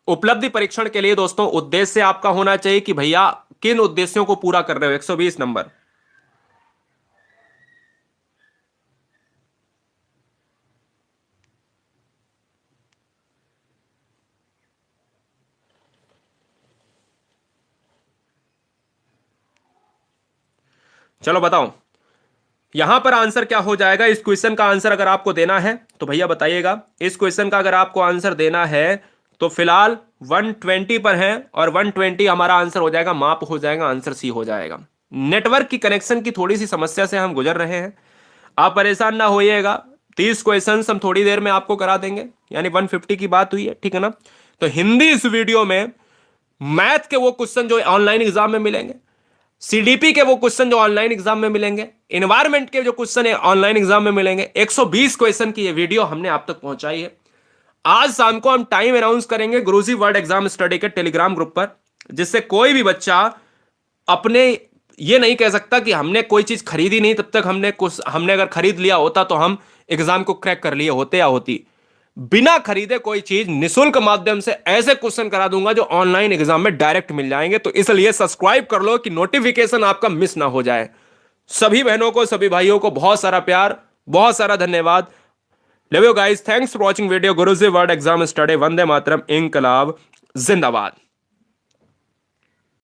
उपलब्धि परीक्षण के लिए दोस्तों उद्देश्य आपका होना चाहिए कि भैया किन उद्देश्यों को पूरा कर रहे हो। 120 नंबर। चलो बताओ यहां पर आंसर क्या हो जाएगा। इस क्वेश्चन का आंसर अगर आपको देना है तो भैया बताइएगा। इस क्वेश्चन का अगर आपको आंसर देना है तो फिलहाल 120 पर है, और 120 हमारा आंसर हो जाएगा, माप हो जाएगा, आंसर सी हो जाएगा। नेटवर्क की कनेक्शन की थोड़ी सी समस्या से हम गुजर रहे हैं, आप परेशान ना होइएगा। 30 क्वेश्चन हम थोड़ी देर में आपको करा देंगे, यानी 150 की बात हुई है, ठीक है ना। तो हिंदी इस वीडियो में, मैथ के वो क्वेश्चन जो ऑनलाइन एग्जाम में मिलेंगे, सीडीपी के वो क्वेश्चन जो ऑनलाइन एग्जाम में मिलेंगे, एनवायरमेंट के जो क्वेश्चन है ऑनलाइन एग्जाम में मिलेंगे, 120 क्वेश्चन की ये वीडियो हमने आप तक पहुंचाई है। आज शाम को हम टाइम अनाउंस करेंगे गुरुजी वर्ल्ड एग्जाम स्टडी के टेलीग्राम ग्रुप पर, जिससे कोई भी बच्चा अपने ये नहीं कह सकता कि हमने कोई चीज खरीदी नहीं, तब तक हमने अगर खरीद लिया होता तो हम एग्जाम को क्रैक कर लिए होते या होती। बिना खरीदे कोई चीज निशुल्क माध्यम से ऐसे क्वेश्चन करा दूंगा जो ऑनलाइन एग्जाम में डायरेक्ट मिल जाएंगे। तो इसलिए सब्सक्राइब कर लो कि नोटिफिकेशन आपका मिस ना हो जाए। सभी बहनों को, सभी भाइयों को बहुत सारा प्यार, बहुत सारा धन्यवाद। Love you guys, thanks for watching video Guruji world exam study. वंदे मातरम, इंकलाब जिंदाबाद।